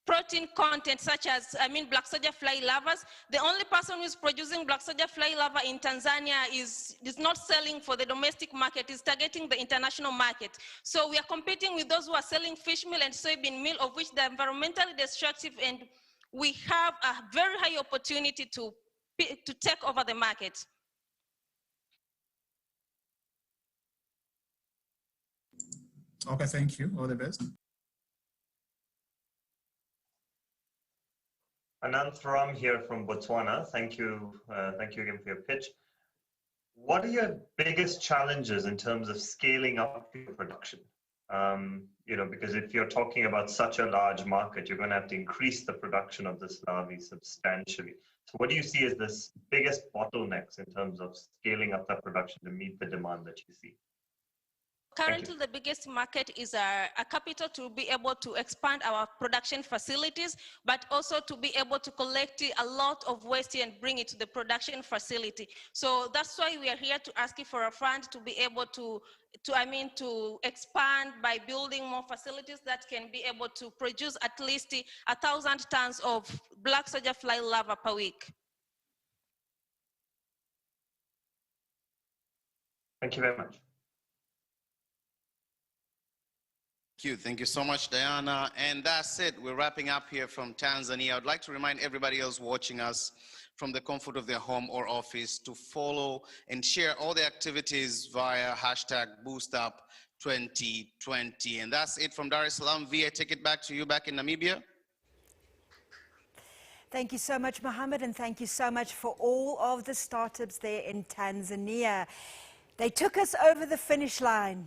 protein content such as, black soldier fly larvas. The only person who is producing black soldier fly larva in Tanzania is not selling for the domestic market, is targeting the international market. So we are competing with those who are selling fish meal and soybean meal, of which they're environmentally destructive, and we have a very high opportunity to take over the market. Okay, thank you. All the best. Ananth Ram here from Botswana. Thank you again for your pitch. What are your biggest challenges in terms of scaling up your production? Because if you're talking about such a large market, you're going to have to increase the production of this larvae substantially. So what do you see as the biggest bottlenecks in terms of scaling up that production to meet the demand that you see? Currently, the biggest market is a capital to be able to expand our production facilities, but also to be able to collect a lot of waste and bring it to the production facility. So that's why we are here to ask you for a fund to be able to expand by building more facilities that can be able to produce at least 1,000 tons of black soldier fly larvae per week. Thank you very much. Thank you so much, Diana. And that's it. We're wrapping up here from Tanzania. I'd like to remind everybody else watching us from the comfort of their home or office to follow and share all the activities via #BoostUp 2020. And that's it from Dar es Salaam. Via, take it back to you back in Namibia. Thank you so much, Mohammed, and thank you so much for all of the startups there in Tanzania. They took us over the finish line.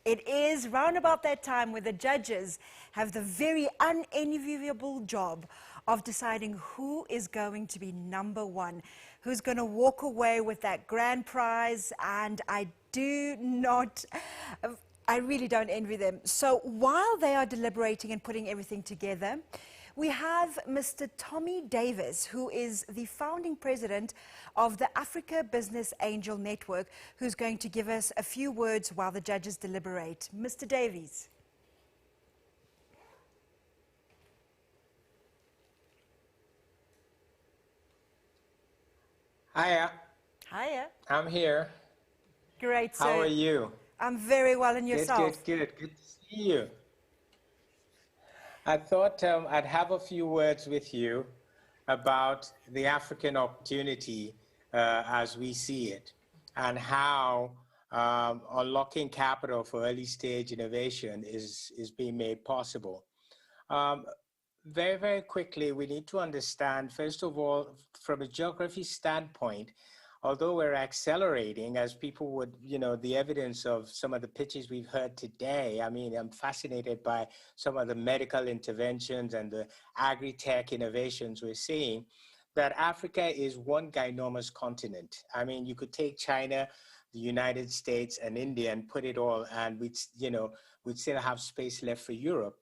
It is round about that time where the judges have the very unenviable job of deciding who is going to be number one, who's going to walk away with that grand prize, and I really don't envy them. So while they are deliberating and putting everything together, we have Mr. Tommy Davis, who is the founding president of the Africa Business Angel Network, who's going to give us a few words while the judges deliberate. Mr. Davies. Hiya. Hiya. I'm here. Great, sir. How are you? I'm very well, and yourself? Good to see you. I thought I'd have a few words with you about the African opportunity as we see it, and how unlocking capital for early stage innovation is being made possible. Very, very quickly, we need to understand, first of all, from a geography standpoint, although we're accelerating, as people would, the evidence of some of the pitches we've heard today, I mean, I'm fascinated by some of the medical interventions and the agri-tech innovations we're seeing, that Africa is one ginormous continent. I mean, you could take China, the United States, and India and put it all, and we'd still have space left for Europe.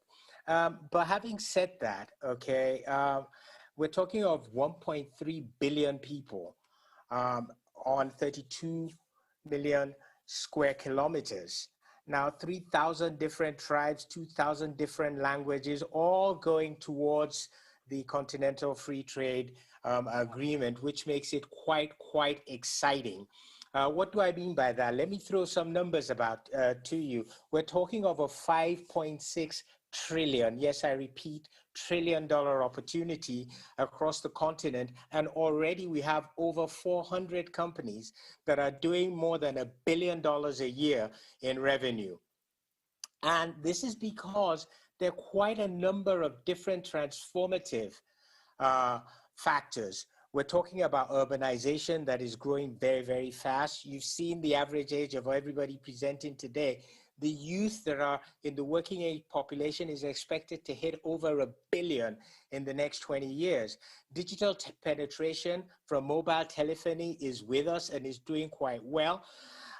But having said that, okay, we're talking of 1.3 billion people on 32 million square kilometers. Now, 3,000 different tribes, 2,000 different languages, all going towards the Continental Free Trade Agreement, which makes it quite exciting. What do I mean by that? Let me throw some numbers to you. We're talking of a 5.6 trillion, yes, I repeat, $1 trillion opportunity across the continent, and already we have over 400 companies that are doing more than $1 billion a year in revenue. And this is because there are quite a number of different transformative factors. We're talking about urbanization that is growing very, very fast. You've seen the average age of everybody presenting today. The youth that are in the working age population is expected to hit over 1 billion in the next 20 years. Digital penetration from mobile telephony is with us and is doing quite well.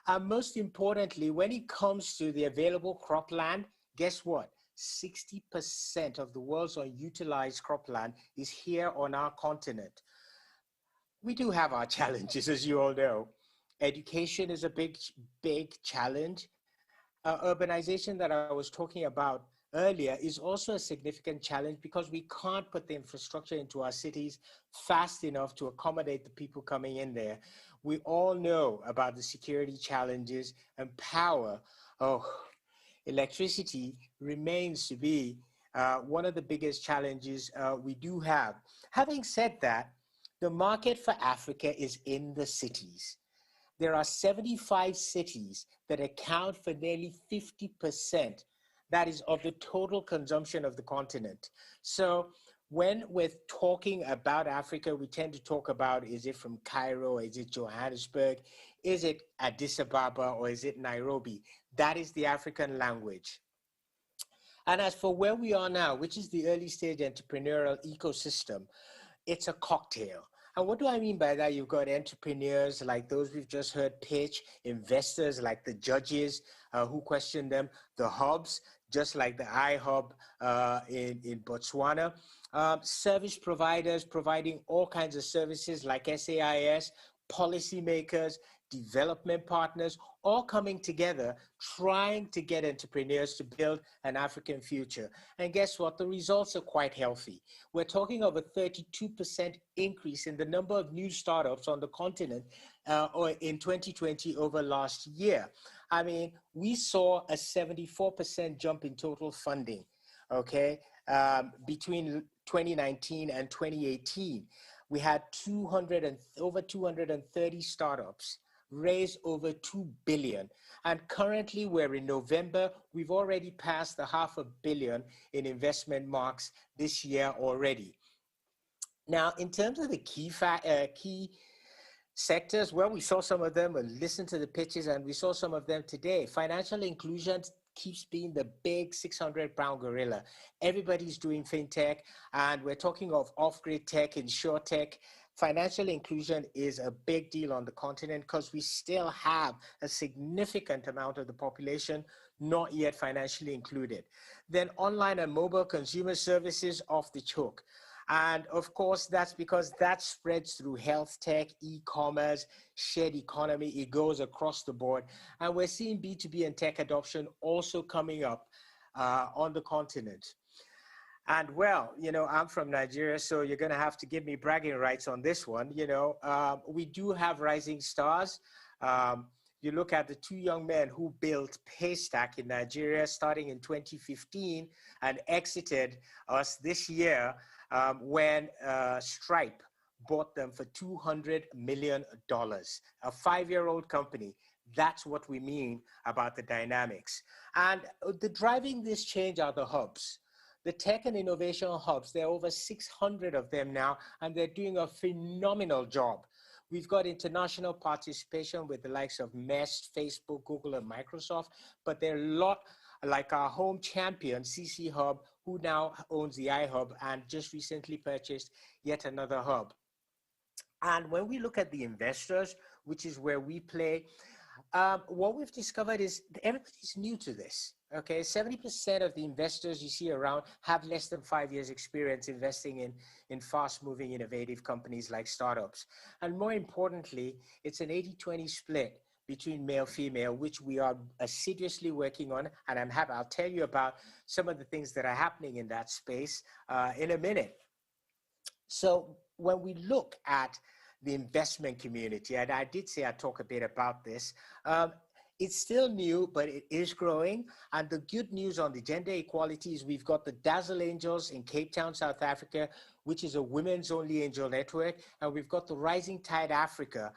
And most importantly, when it comes to the available cropland, guess what? 60% of the world's unutilized cropland is here on our continent. We do have our challenges, as you all know. Education is a big challenge. Urbanization that I was talking about earlier is also a significant challenge because we can't put the infrastructure into our cities fast enough to accommodate the people coming in there. We all know about the security challenges, and power, electricity remains to be one of the biggest challenges we do have. Having said that, the market for Africa is in the cities. There are 75 cities that account for nearly 50%, that is, of the total consumption of the continent. So when we're talking about Africa, we tend to talk about, is it from Cairo, is it Johannesburg, is it Addis Ababa, or is it Nairobi? That is the African language. And as for where we are now, which is the early stage entrepreneurial ecosystem, it's a cocktail. And what do I mean by that? You've got entrepreneurs like those we've just heard pitch, investors like the judges who question them, the hubs, just like the iHub in Botswana, service providers providing all kinds of services like SAIS, policymakers, development partners, all coming together, trying to get entrepreneurs to build an African future. And guess what? The results are quite healthy. We're talking of a 32% increase in the number of new startups on the continent or in 2020 over last year. I mean, we saw a 74% jump in total funding, okay, between 2019 and 2018. We had over 230 startups raised over 2 billion. And currently we're in November, we've already passed the $500 million in investment marks this year already. Now, in terms of the key sectors, well, we saw some of them, listened to the pitches, and we saw some of them today. Financial inclusion keeps being the big 600-pound gorilla. Everybody's doing fintech, and we're talking of off-grid tech, insurtech. Financial inclusion is a big deal on the continent because we still have a significant amount of the population not yet financially included. Then online and mobile consumer services off the choke. And of course, that's because that spreads through health tech, e-commerce, shared economy. It goes across the board. And we're seeing B2B and tech adoption also coming up on the continent. And well, you know, I'm from Nigeria, so you're going to have to give me bragging rights on this one. You know, we do have rising stars. You look at the two young men who built Paystack in Nigeria starting in 2015 and exited us this year when Stripe bought them for $200 million, a 5-year-old company. That's what we mean about the dynamics. And the driving this change are the hubs. The tech and innovation hubs, there are over 600 of them now, and they're doing a phenomenal job. We've got international participation with the likes of Nest, Facebook, Google, and Microsoft, but there are a lot like our home champion, CC Hub, who now owns the iHub and just recently purchased yet another hub. And when we look at the investors, which is where we play, what we've discovered is everybody's new to this. Okay, 70% of the investors you see around have less than 5 years experience investing in fast-moving, innovative companies like startups. And more importantly, it's an 80-20 split between male-female, which we are assiduously working on. And I'll tell you about some of the things that are happening in that space in a minute. So when we look at the investment community, and I did say I'd talk a bit about this, it's still new, but it is growing. And the good news on the gender equality is we've got the Dazzle Angels in Cape Town, South Africa, which is a women's only angel network. And we've got the Rising Tide Africa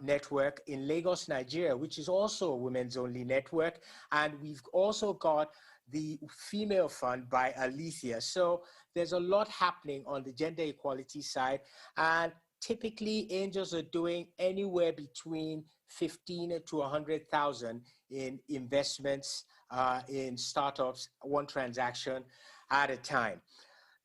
network in Lagos, Nigeria, which is also a women's only network. And we've also got the Female Fund by Alethea. So there's a lot happening on the gender equality side. And typically, angels are doing anywhere between 15 to 100,000 in investments in startups, one transaction at a time.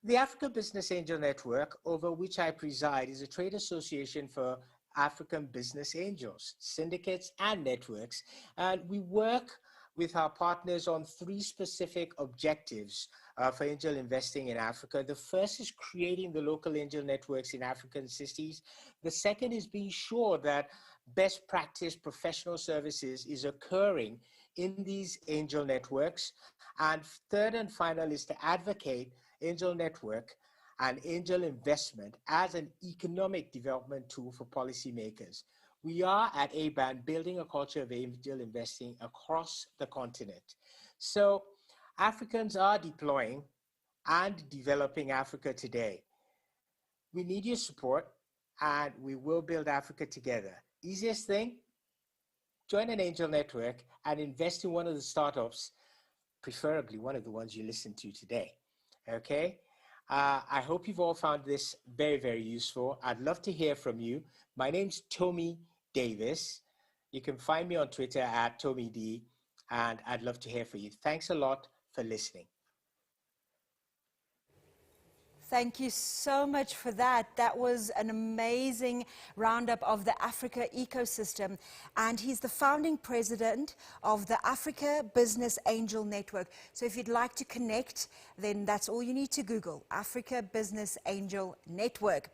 The African Business Angel Network, over which I preside, is a trade association for African business angels, syndicates, and networks. And we work with our partners on 3 specific objectives for angel investing in Africa. The first is creating the local angel networks in African cities. The second is being sure that best practice professional services is occurring in these angel networks. And third and final is to advocate angel network and angel investment as an economic development tool for policymakers. We are at ABAN building a culture of angel investing across the continent. So Africans are deploying and developing Africa today. We need your support, and we will build Africa together. Easiest thing, join an angel network and invest in one of the startups, preferably one of the ones you listened to today, okay? I hope you've all found this very, very useful. I'd love to hear from you. My name's Tommy Davis. You can find me on Twitter at TommyD, and I'd love to hear from you. Thanks a lot for listening. Thank you so much for that. That was an amazing roundup of the Africa ecosystem. And he's the founding president of the Africa Business Angel Network. So if you'd like to connect, then that's all you need to Google, Africa Business Angel Network.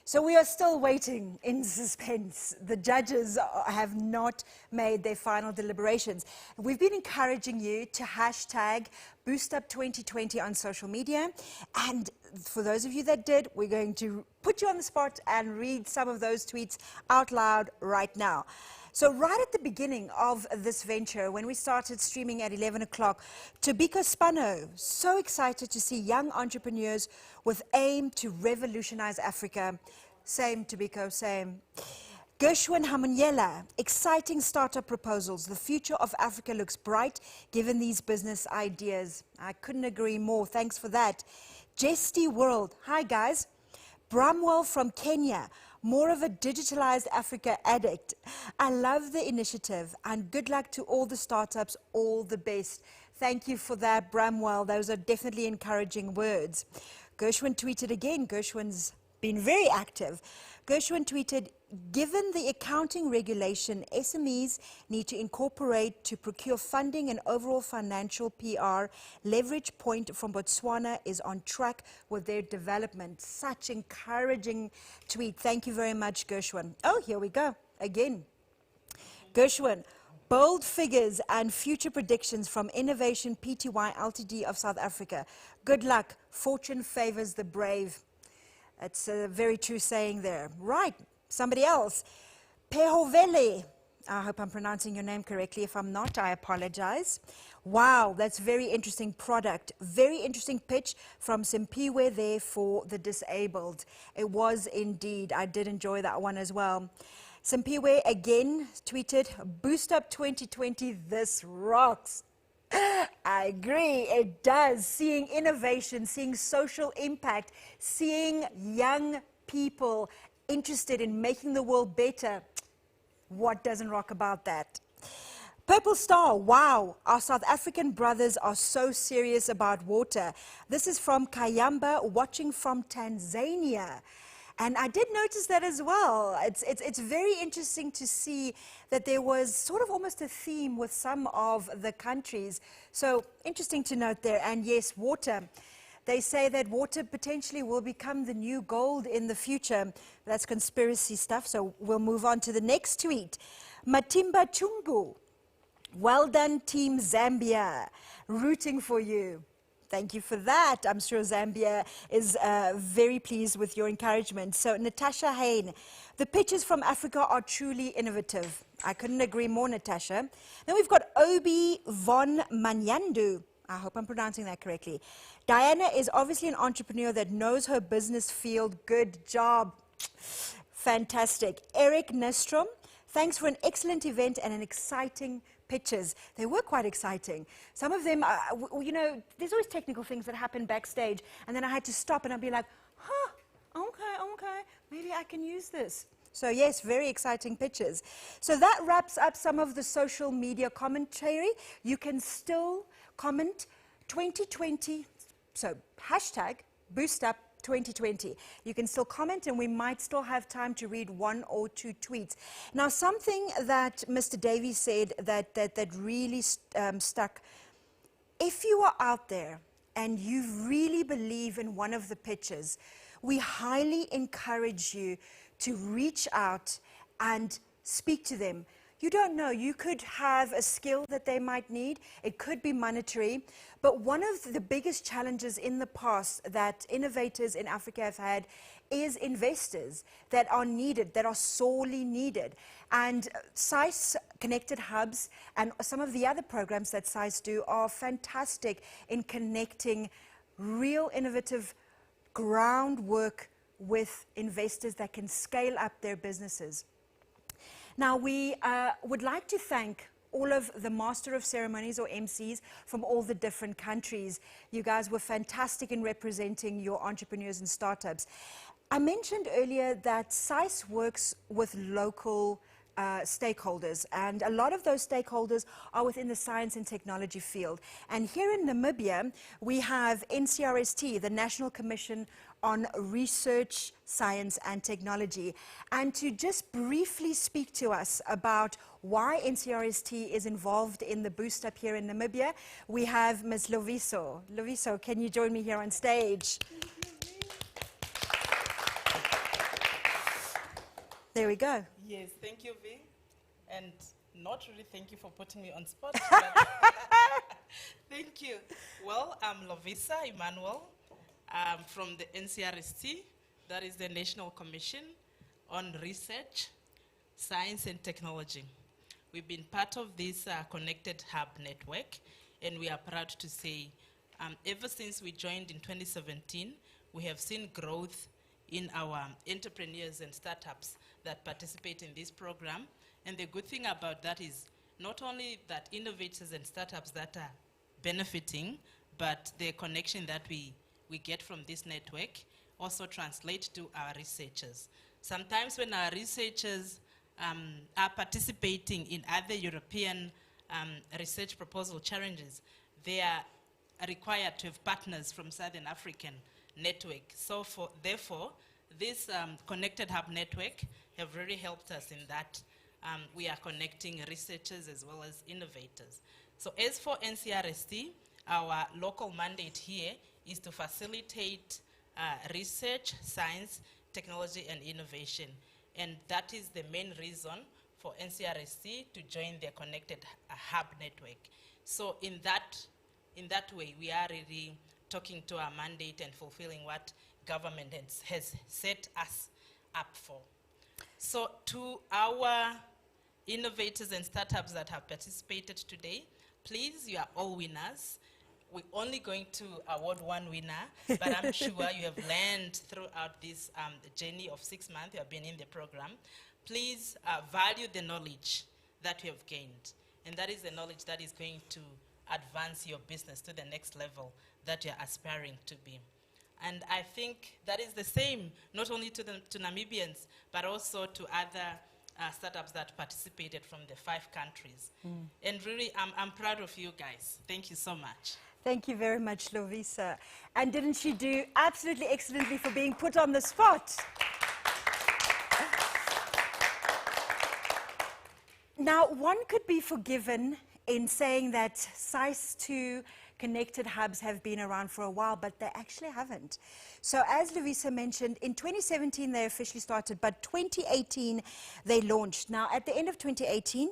So we are still waiting in suspense. The judges have not made their final deliberations. We've been encouraging you to hashtag BoostUp2020 on social media. And for those of you that did, we're going to put you on the spot and read some of those tweets out loud right now. So right at the beginning of this venture, when we started streaming at 11 o'clock, Tobiko Spano, so excited to see young entrepreneurs with aim to revolutionize Africa. Same, Tobiko, same. Gershwin Hamunyela, exciting startup proposals. The future of Africa looks bright given these business ideas. I couldn't agree more. Thanks for that. Jesty World. Hi, guys. Bramwell from Kenya. More of a digitalized Africa addict. I love the initiative and good luck to all the startups. All the best. Thank you for that, Bramwell. Those are definitely encouraging words. Gershwin tweeted again. Gershwin's been very active. Gershwin tweeted, given the accounting regulation, SMEs need to incorporate to procure funding and overall financial PR. Leverage Point from Botswana is on track with their development. Such encouraging tweet. Thank you very much, Gershwin. Oh, here we go. Again. Gershwin, bold figures and future predictions from Innovation Pty Ltd of South Africa. Good luck. Fortune favors the brave. That's a very true saying there. Right, somebody else. Pehovele. I hope I'm pronouncing your name correctly. If I'm not, I apologize. Wow, that's very interesting product. Very interesting pitch from Simpiwe there for the disabled. It was indeed. I did enjoy that one as well. Simpiwe again tweeted, Boost Up 2020, this rocks. I agree, it does. Seeing innovation, seeing social impact, seeing young people interested in making the world better. What doesn't rock about that? Purple Star, wow, our South African brothers are so serious about water. This is from Kayamba, watching from Tanzania. And I did notice that as well. It's very interesting to see that there was sort of almost a theme with some of the countries. So interesting to note there. And yes, water. They say that water potentially will become the new gold in the future. That's conspiracy stuff, so we'll move on to the next tweet. Matimba Chungu, well done Team Zambia, rooting for you. Thank you for that. I'm sure Zambia is very pleased with your encouragement. So Natasha Hain, the pitches from Africa are truly innovative. I couldn't agree more, Natasha. Then we've got Obi von Manyandu. I hope I'm pronouncing that correctly. Diana is obviously an entrepreneur that knows her business field. Good job. Fantastic. Eric Nestrom, thanks for an excellent event and an exciting pitches. They were quite exciting. Some of them, you know, there's always technical things that happen backstage, and then I had to stop and I'd be like, huh, okay, maybe I can use this. So yes, very exciting pitches. So that wraps up some of the social media commentary. You can still comment 2020, so hashtag BoostUp 2020. You can still comment and we might still have time to read one or two tweets. Now, something that Mr. Davies said that really stuck. If you are out there and you really believe in one of the pitches, we highly encourage you to reach out and speak to them. You don't know, you could have a skill that they might need. It could be monetary. But one of the biggest challenges in the past that innovators in Africa have had is investors that are needed, that are sorely needed. And SAIS Connected Hubs and some of the other programs that SAIS do are fantastic in connecting real innovative groundwork with investors that can scale up their businesses. Now, we would like to thank all of the Master of Ceremonies or MCs from all the different countries. You guys were fantastic in representing your entrepreneurs and startups. I mentioned earlier that SAIS works with local stakeholders, and a lot of those stakeholders are within the science and technology field. And here in Namibia, we have NCRST, the National Commission on Research, Science and Technology. And to just briefly speak to us about why NCRST is involved in the Boost Up here in Namibia, we have Ms. Loviso. Loviso, can you join me here on stage? There we go. Yes, thank you, V. And not really thank you for putting me on spot. Thank you. Well, I'm Lovisa Emmanuel. I'm from the NCRST, that is the National Commission on Research, Science and Technology. We've been part of this Connected Hub network, and we are proud to say ever since we joined in 2017, we have seen growth in our entrepreneurs and startups that participate in this program. And the good thing about that is not only that innovators and startups that are benefiting, but the connection that we get from this network also translate to our researchers. Sometimes when our researchers are participating in other European research proposal challenges, they are required to have partners from Southern African network. So therefore, this Connected Hub network have really helped us in that we are connecting researchers as well as innovators. So as for NCRST, our local mandate here is to facilitate research, science, technology, and innovation. And that is the main reason for NCRST to join the Connected Hub network. So in that way, we are really talking to our mandate and fulfilling what government has set us up for. So to our innovators and startups that have participated today, please, you are all winners. We're only going to award one winner, but I'm sure you have learned throughout this journey of 6 months you have been in the program. Please value the knowledge that you have gained, and that is the knowledge that is going to advance your business to the next level that you're aspiring to be. And I think that is the same, not only to Namibians, but also to other startups that participated from the 5 countries. And really, I'm proud of you guys. Thank you so much. Thank you very much, Lovisa. And didn't she do absolutely excellently for being put on the spot? Now, one could be forgiven in saying that SICE2 connected hubs have been around for a while, but they actually haven't. So as Lovisa mentioned, in 2017 they officially started, but 2018 they launched. Now at the end of 2018,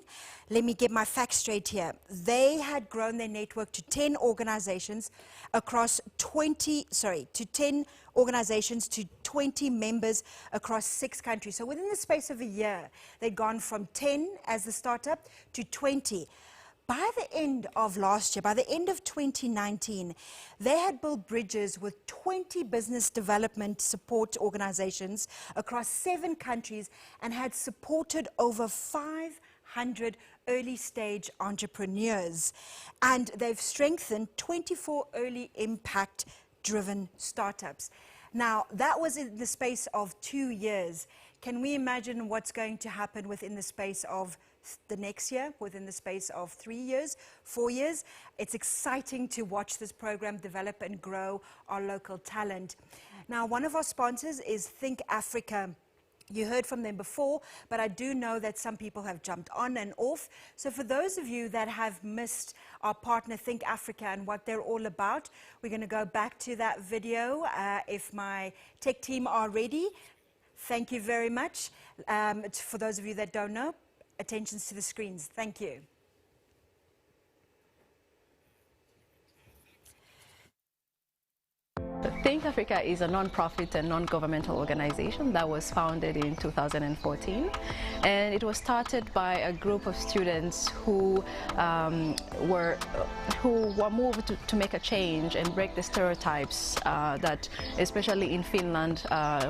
let me get my facts straight here. They had grown their network to 10 organizations across 10 organizations to 20 members across 6 countries. So within the space of a year, they'd gone from 10 as the startup to 20. By the end of last year, by the end of 2019, they had built bridges with 20 business development support organizations across 7 countries and had supported over 500 early stage entrepreneurs. And they've strengthened 24 early impact driven startups. Now, that was in the space of 2 years. Can we imagine what's going to happen within the space of the next year, within the space of 3 years, 4 years? It's exciting to watch this program develop and grow our local talent. Now, one of our sponsors is Think Africa. You heard from them before, but I do know that some people have jumped on and off. So for those of you that have missed our partner Think Africa and what they're all about, we're going to go back to that video if my tech team are ready. Thank you very much. For those of you that don't know, attentions to the screens. Thank you. Think Africa is a non-profit and non-governmental organization that was founded in 2014, and it was started by a group of students who were moved to make a change and break the stereotypes that, especially in Finland,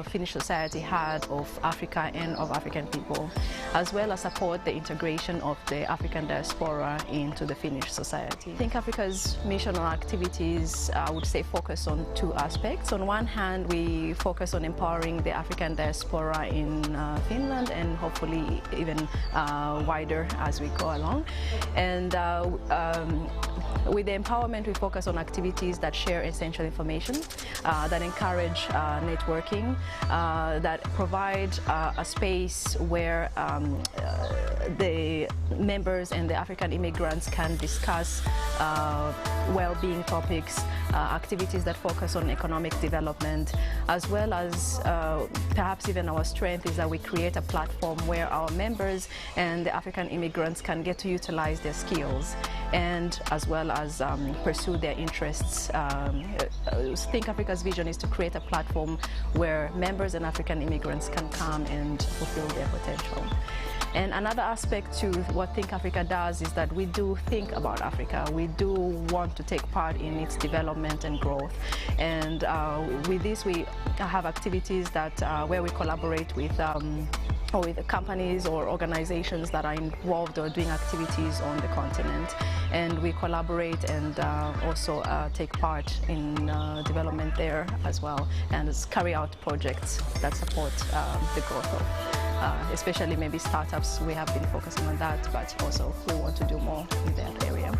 Finnish society had of Africa and of African people, as well as support the integration of the African diaspora into the Finnish society. Think Africa's mission or activities, I would say, focus on 2 aspects. On one hand, we focus on empowering the African diaspora in Finland and hopefully even wider as we go along. And with the empowerment, we focus on activities that share essential information, that encourage networking, that provide a space where the members and the African immigrants can discuss well-being topics, activities that focus on economic development, as well as perhaps even our strength is that we create a platform where our members and the African immigrants can get to utilize their skills and as well as pursue their interests. Think Africa's vision is to create a platform where members and African immigrants can come and fulfill their potential. And another aspect to what Think Africa does is that we do think about Africa. We do want to take part in its development and growth. And with this, we have activities that where we collaborate with companies or organizations that are involved or doing activities on the continent. And we collaborate and also take part in development there as well, and carry out projects that support the growth of especially maybe startups. We have been focusing on that, but also we want to do more in that area.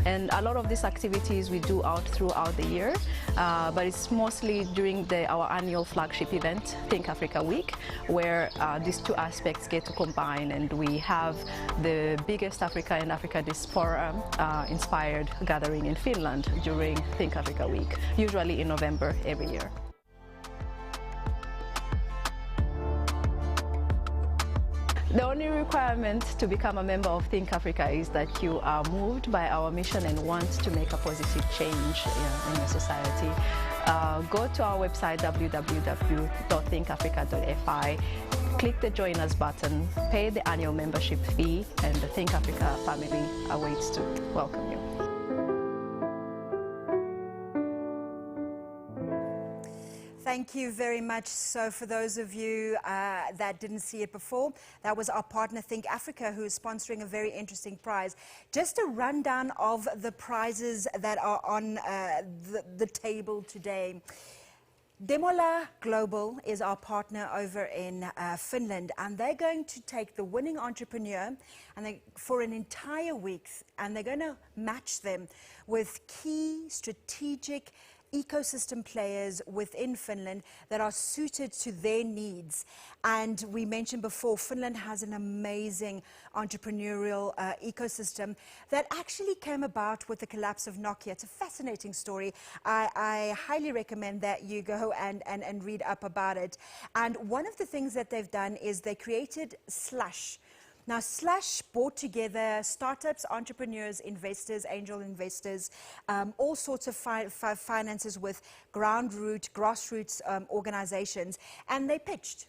And a lot of these activities we do throughout the year, but it's mostly during our annual flagship event, Think Africa Week, where these two aspects get to combine, and we have the biggest Africa and Africa Diaspora inspired gathering in Finland during Think Africa Week, usually in November every year. The only requirement to become a member of Think Africa is that you are moved by our mission and want to make a positive change in your society. Go to our website, www.thinkafrica.fi, click the Join Us button, pay the annual membership fee, and the Think Africa family awaits to welcome you. Thank you very much. So for those of you that didn't see it before, that was our partner Think Africa, who is sponsoring a very interesting prize. Just a rundown of the prizes that are on the table today. Demola Global is our partner over in Finland, and they're going to take the winning entrepreneur and for an entire week, and they're going to match them with key strategic ecosystem players within Finland that are suited to their needs. And we mentioned before, Finland has an amazing entrepreneurial ecosystem that actually came about with the collapse of Nokia. It's a fascinating story. I highly recommend that you go and read up about it. And one of the things that they've done is they created Slash. Now, Slash brought together startups, entrepreneurs, investors, angel investors, all sorts of finances with grassroots organizations, and they pitched.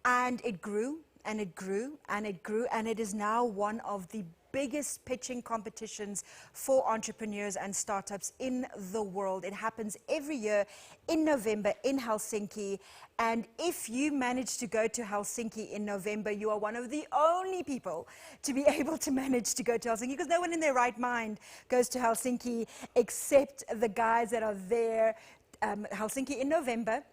And it grew, and it grew, and it grew, and it is now one of the biggest pitching competitions for entrepreneurs and startups in the world. It happens every year in November in Helsinki. And if you manage to go to Helsinki in November, you are one of the only people to be able to manage to go to Helsinki, because no one in their right mind goes to Helsinki except the guys that are there, Helsinki in November,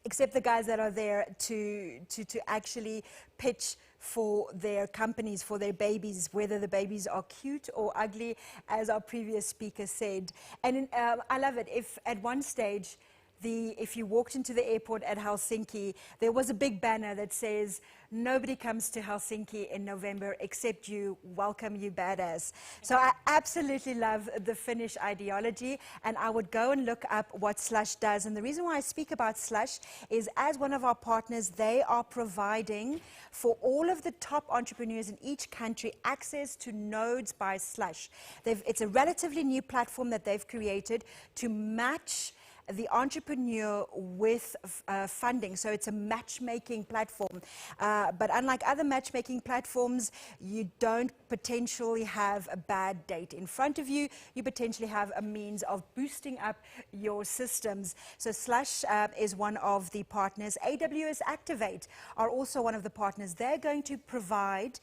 except the guys that are there to actually pitch for their companies, for their babies, whether the babies are cute or ugly, as our previous speaker said. And I love it. If at one stage, if you walked into the airport at Helsinki, there was a big banner that says, "Nobody comes to Helsinki in November except you. Welcome, you badass." So I absolutely love the Finnish ideology, and I would go and look up what Slash does. And the reason why I speak about Slash is, as one of our partners, they are providing for all of the top entrepreneurs in each country access to Nodes by Slash. It's a relatively new platform that they've created to match the entrepreneur with funding. So it's a matchmaking platform. But unlike other matchmaking platforms, you don't potentially have a bad date in front of you. You potentially have a means of boosting up your systems. So Slash is one of the partners. AWS Activate are also one of the partners. They're going to provide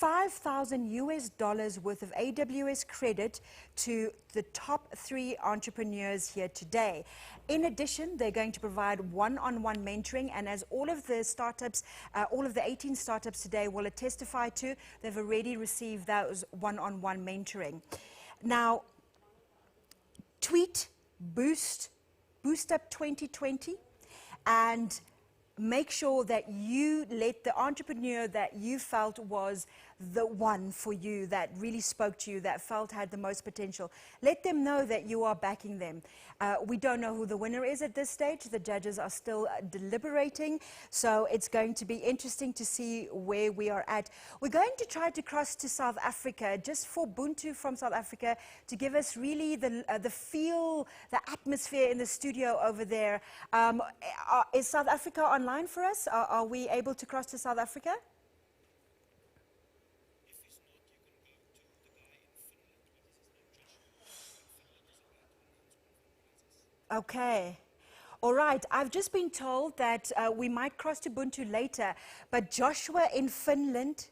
$5,000 worth of AWS credit to the top 3 entrepreneurs here today. In addition, they're going to provide one-on-one mentoring, and as all of the startups, all of the 18 startups today will testify to, they've already received those one-on-one mentoring. Now, tweet Boost Up 2020, and make sure that you let the entrepreneur that you felt was the one for you, that really spoke to you, that felt had the most potential. Let them know that you are backing them. We don't know who the winner is at this stage. The judges are still deliberating, so it's going to be interesting to see where we are at. We're going to try to cross to South Africa, just for Buntu from South Africa, to give us really the feel, the atmosphere in the studio over there. Is South Africa online for us? Are we able to cross to South Africa? Okay. All right, I've just been told that we might cross to Ubuntu later, but Joshua in Finland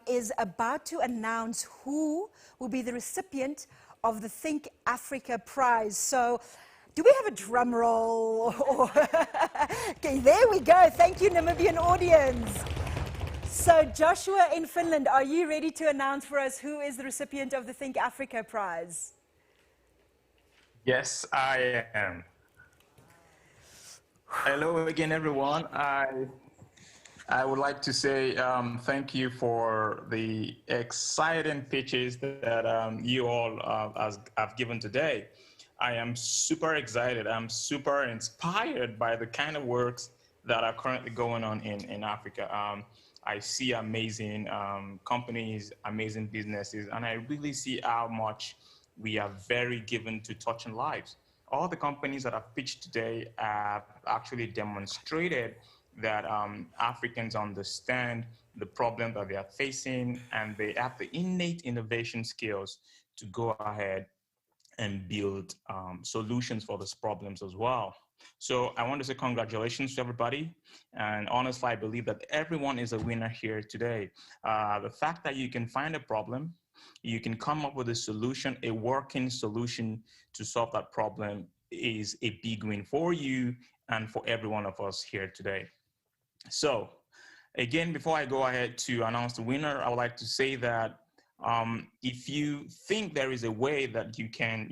is about to announce who will be the recipient of the Think Africa Prize. So, do we have a drum roll? Okay, there we go. Thank you, Namibian audience. So, Joshua in Finland, are you ready to announce for us who is the recipient of the Think Africa Prize? Yes, I am. Hello again, everyone. I would like to say thank you for the exciting pitches that you all have given today. I am super excited. I'm super inspired by the kind of works that are currently going on in Africa. I see amazing companies, amazing businesses, and I really see how much we are very given to touching lives. All the companies that have pitched today have actually demonstrated that Africans understand the problem that they are facing, and they have the innate innovation skills to go ahead and build solutions for these problems as well. So I want to say congratulations to everybody. And honestly, I believe that everyone is a winner here today. The fact that you can find a problem, you can come up with a solution, a working solution to solve that problem is a big win for you and for every one of us here today. So again, before I go ahead to announce the winner, I would like to say that if you think there is a way that you can,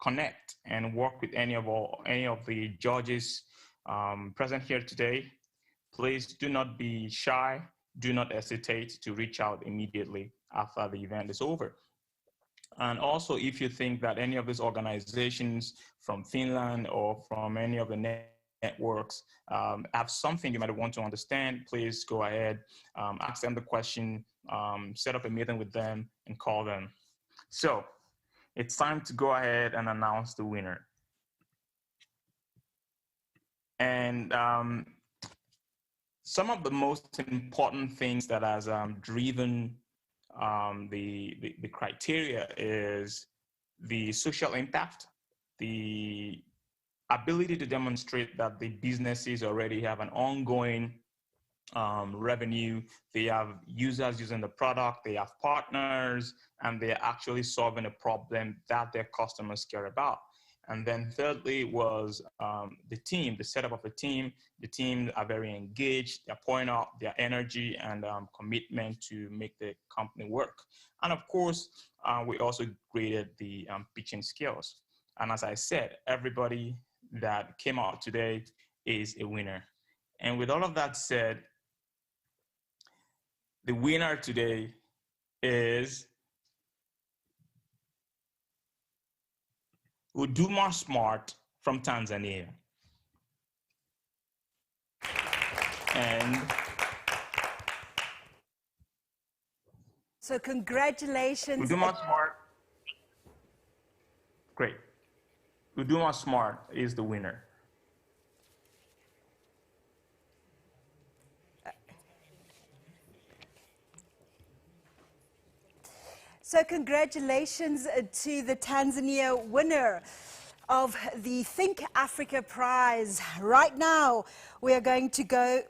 connect and work with any of the judges present here today, please do not be shy. Do not hesitate to reach out immediately after the event is over. And also, if you think that any of these organizations from Finland or from any of the networks have something you might want to understand, please go ahead, ask them the question, set up a meeting with them and call them. So it's time to go ahead and announce the winner. And some of the most important things that has driven the criteria is the social impact, the ability to demonstrate that the businesses already have an ongoing revenue, they have users using the product, they have partners, and they're actually solving a problem that their customers care about. And then thirdly was the team, the setup of the team. The team are very engaged, they're pouring out their energy and commitment to make the company work. And of course, we also graded the pitching skills. And as I said, everybody that came out today is a winner. And with all of that said, the winner today is Huduma Smart from Tanzania. And so congratulations. Huduma Smart, great. Huduma Smart is the winner. So congratulations to the Tanzania winner of the Think Africa Prize. Right now, we are going to go.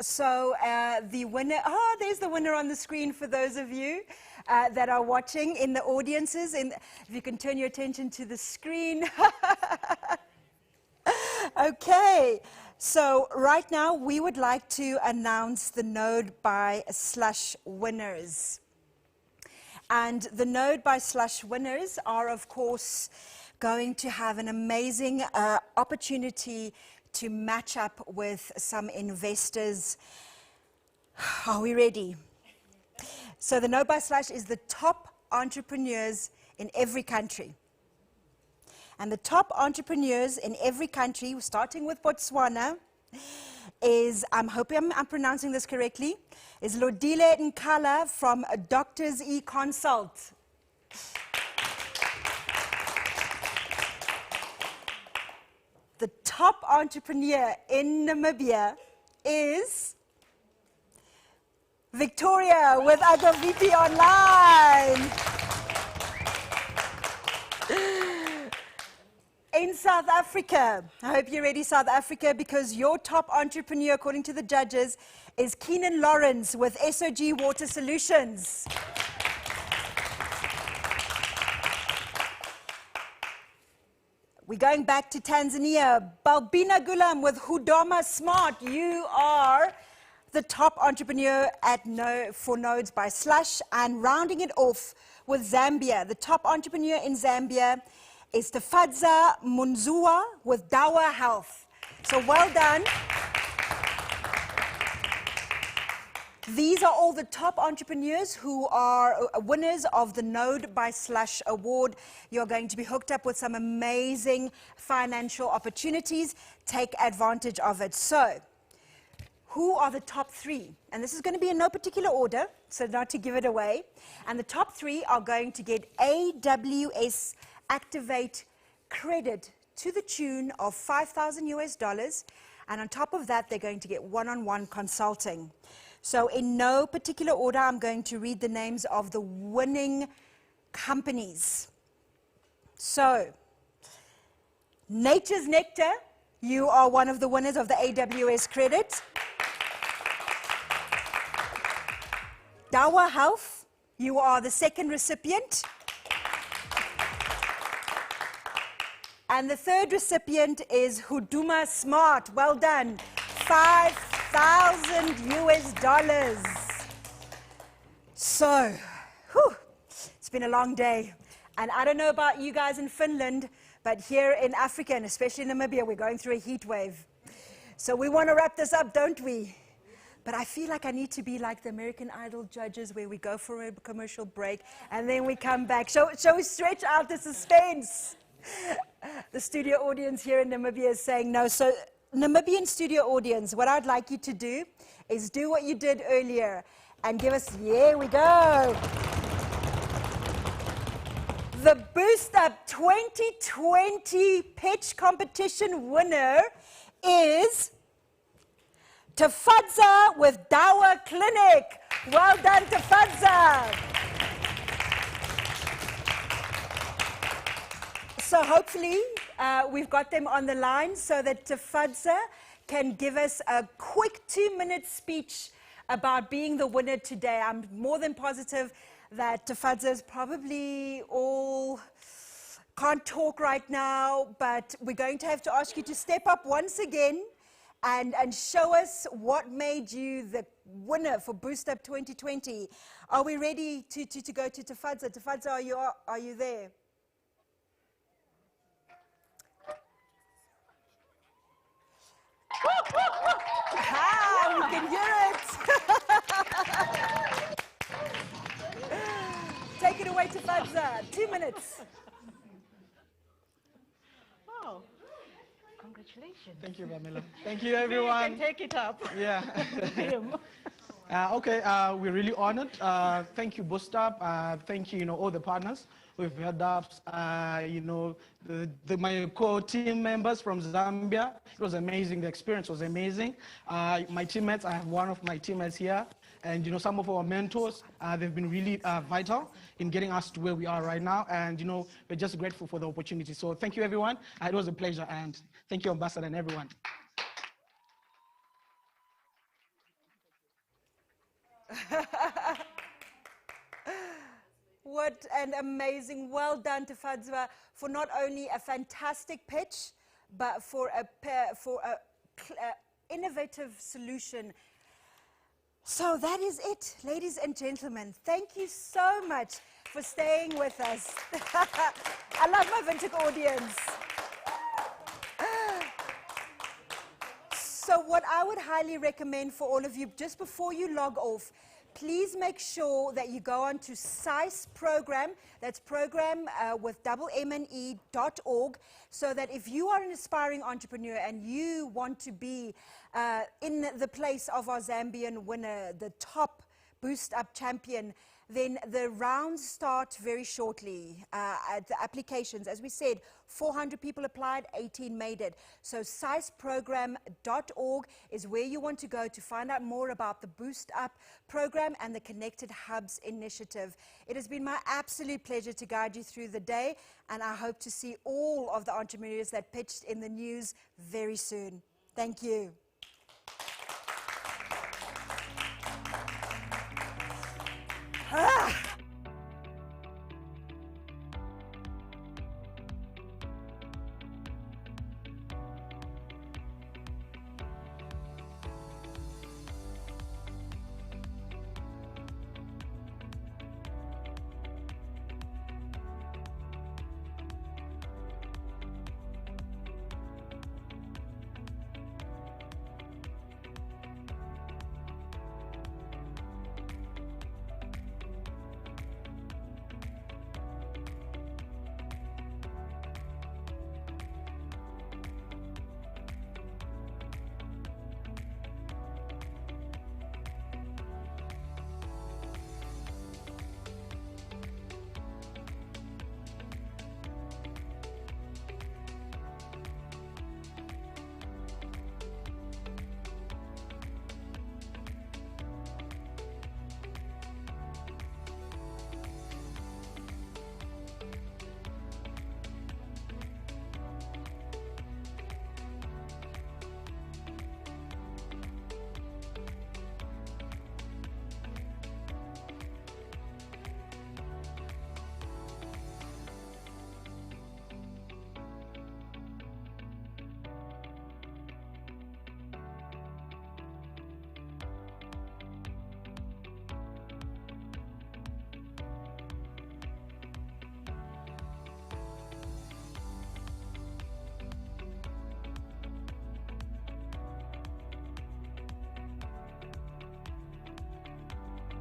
So the winner, there's the winner on the screen for those of you that are watching in the audiences. If you can turn your attention to the screen. Okay. So right now, we would like to announce the Node/winners. And the Node/winners are, of course, going to have an amazing opportunity to match up with some investors. Are we ready? So the Node// is the top entrepreneurs in every country. And the top entrepreneurs in every country, starting with Botswana, is, I'm hoping I'm pronouncing this correctly, is Lodile Nkala from Doctors eConsult. The top entrepreneur in Namibia is Victoria with AquaTech Online. In South Africa, I hope you're ready, South Africa, because your top entrepreneur, according to the judges, is Keenan Lawrence with SOG Water Solutions. We're going back to Tanzania. Balbina Gulam with Huduma Smart. You are the top entrepreneur at for Nodes by Slush. And rounding it off with Zambia. The top entrepreneur in Zambia is Tafadza Munzua with Dawa Health. So well done. These are all the top entrepreneurs who are winners of the Node by Slush Award. You're going to be hooked up with some amazing financial opportunities. Take advantage of it. So, who are the top three? And this is going to be in no particular order, so not to give it away. And the top three are going to get AWS Activate credit to the tune of $5,000 and on top of that they're going to get one-on-one consulting. So in no particular order, I'm going to read the names of the winning companies. So, Nature's Nectar, you are one of the winners of the AWS credit. Dawa Health, you are the second recipient. And the third recipient is Huduma Smart. Well done. $5,000. So, it's been a long day. And I don't know about you guys in Finland, but here in Africa, and especially in Namibia, we're going through a heat wave. So we want to wrap this up, don't we? But I feel like I need to be like the American Idol judges where we go for a commercial break and then we come back. Shall we stretch out the suspense? The studio audience here in Namibia is saying no. So Namibian studio audience, what I'd like you to do is do what you did earlier and give us, here we go. The Boost Up 2020 pitch competition winner is Tafadza with Dawa Clinic. Well done, Tafadza. So hopefully we've got them on the line so that Tafadza can give us a quick 2-minute speech about being the winner today. I'm more than positive that Tafadza is probably all can't talk right now, but we're going to have to ask you to step up once again and show us what made you the winner for Boost Up 2020. Are we ready to go to Tafadza? Tafadza, are you there? Ah, we can hear it. Take it away, Tafadza. 2 minutes. Oh, Congratulations. Thank you, Pamela. Thank you, everyone. You can take it up. Yeah. Okay, we're really honored. Thank you, Boost Up. Thank you, all the partners we've had up. My core team members from Zambia. It was amazing. The experience was amazing. My teammates, I have one of my teammates here. And, some of our mentors, they've been really vital in getting us to where we are right now. And, we're just grateful for the opportunity. So thank you, everyone. It was a pleasure. And thank you, Ambassador, and everyone. What an amazing, well done, Tafadza, for not only a fantastic pitch, but for a innovative solution. So that is it, ladies and gentlemen. Thank you so much for staying with us. I love my vintage audience. So what I would highly recommend for all of you, just before you log off, please make sure that you go on to SICE program, that's program with MME.org, so that if you are an aspiring entrepreneur and you want to be in the place of our Zambian winner, the top Boost Up champion, then the rounds start very shortly. The applications, as we said, 400 people applied, 18 made it. So sizeprogram.org is where you want to go to find out more about the Boost Up program and the Connected Hubs initiative. It has been my absolute pleasure to guide you through the day, and I hope to see all of the entrepreneurs that pitched in the news very soon. Thank you. Ah!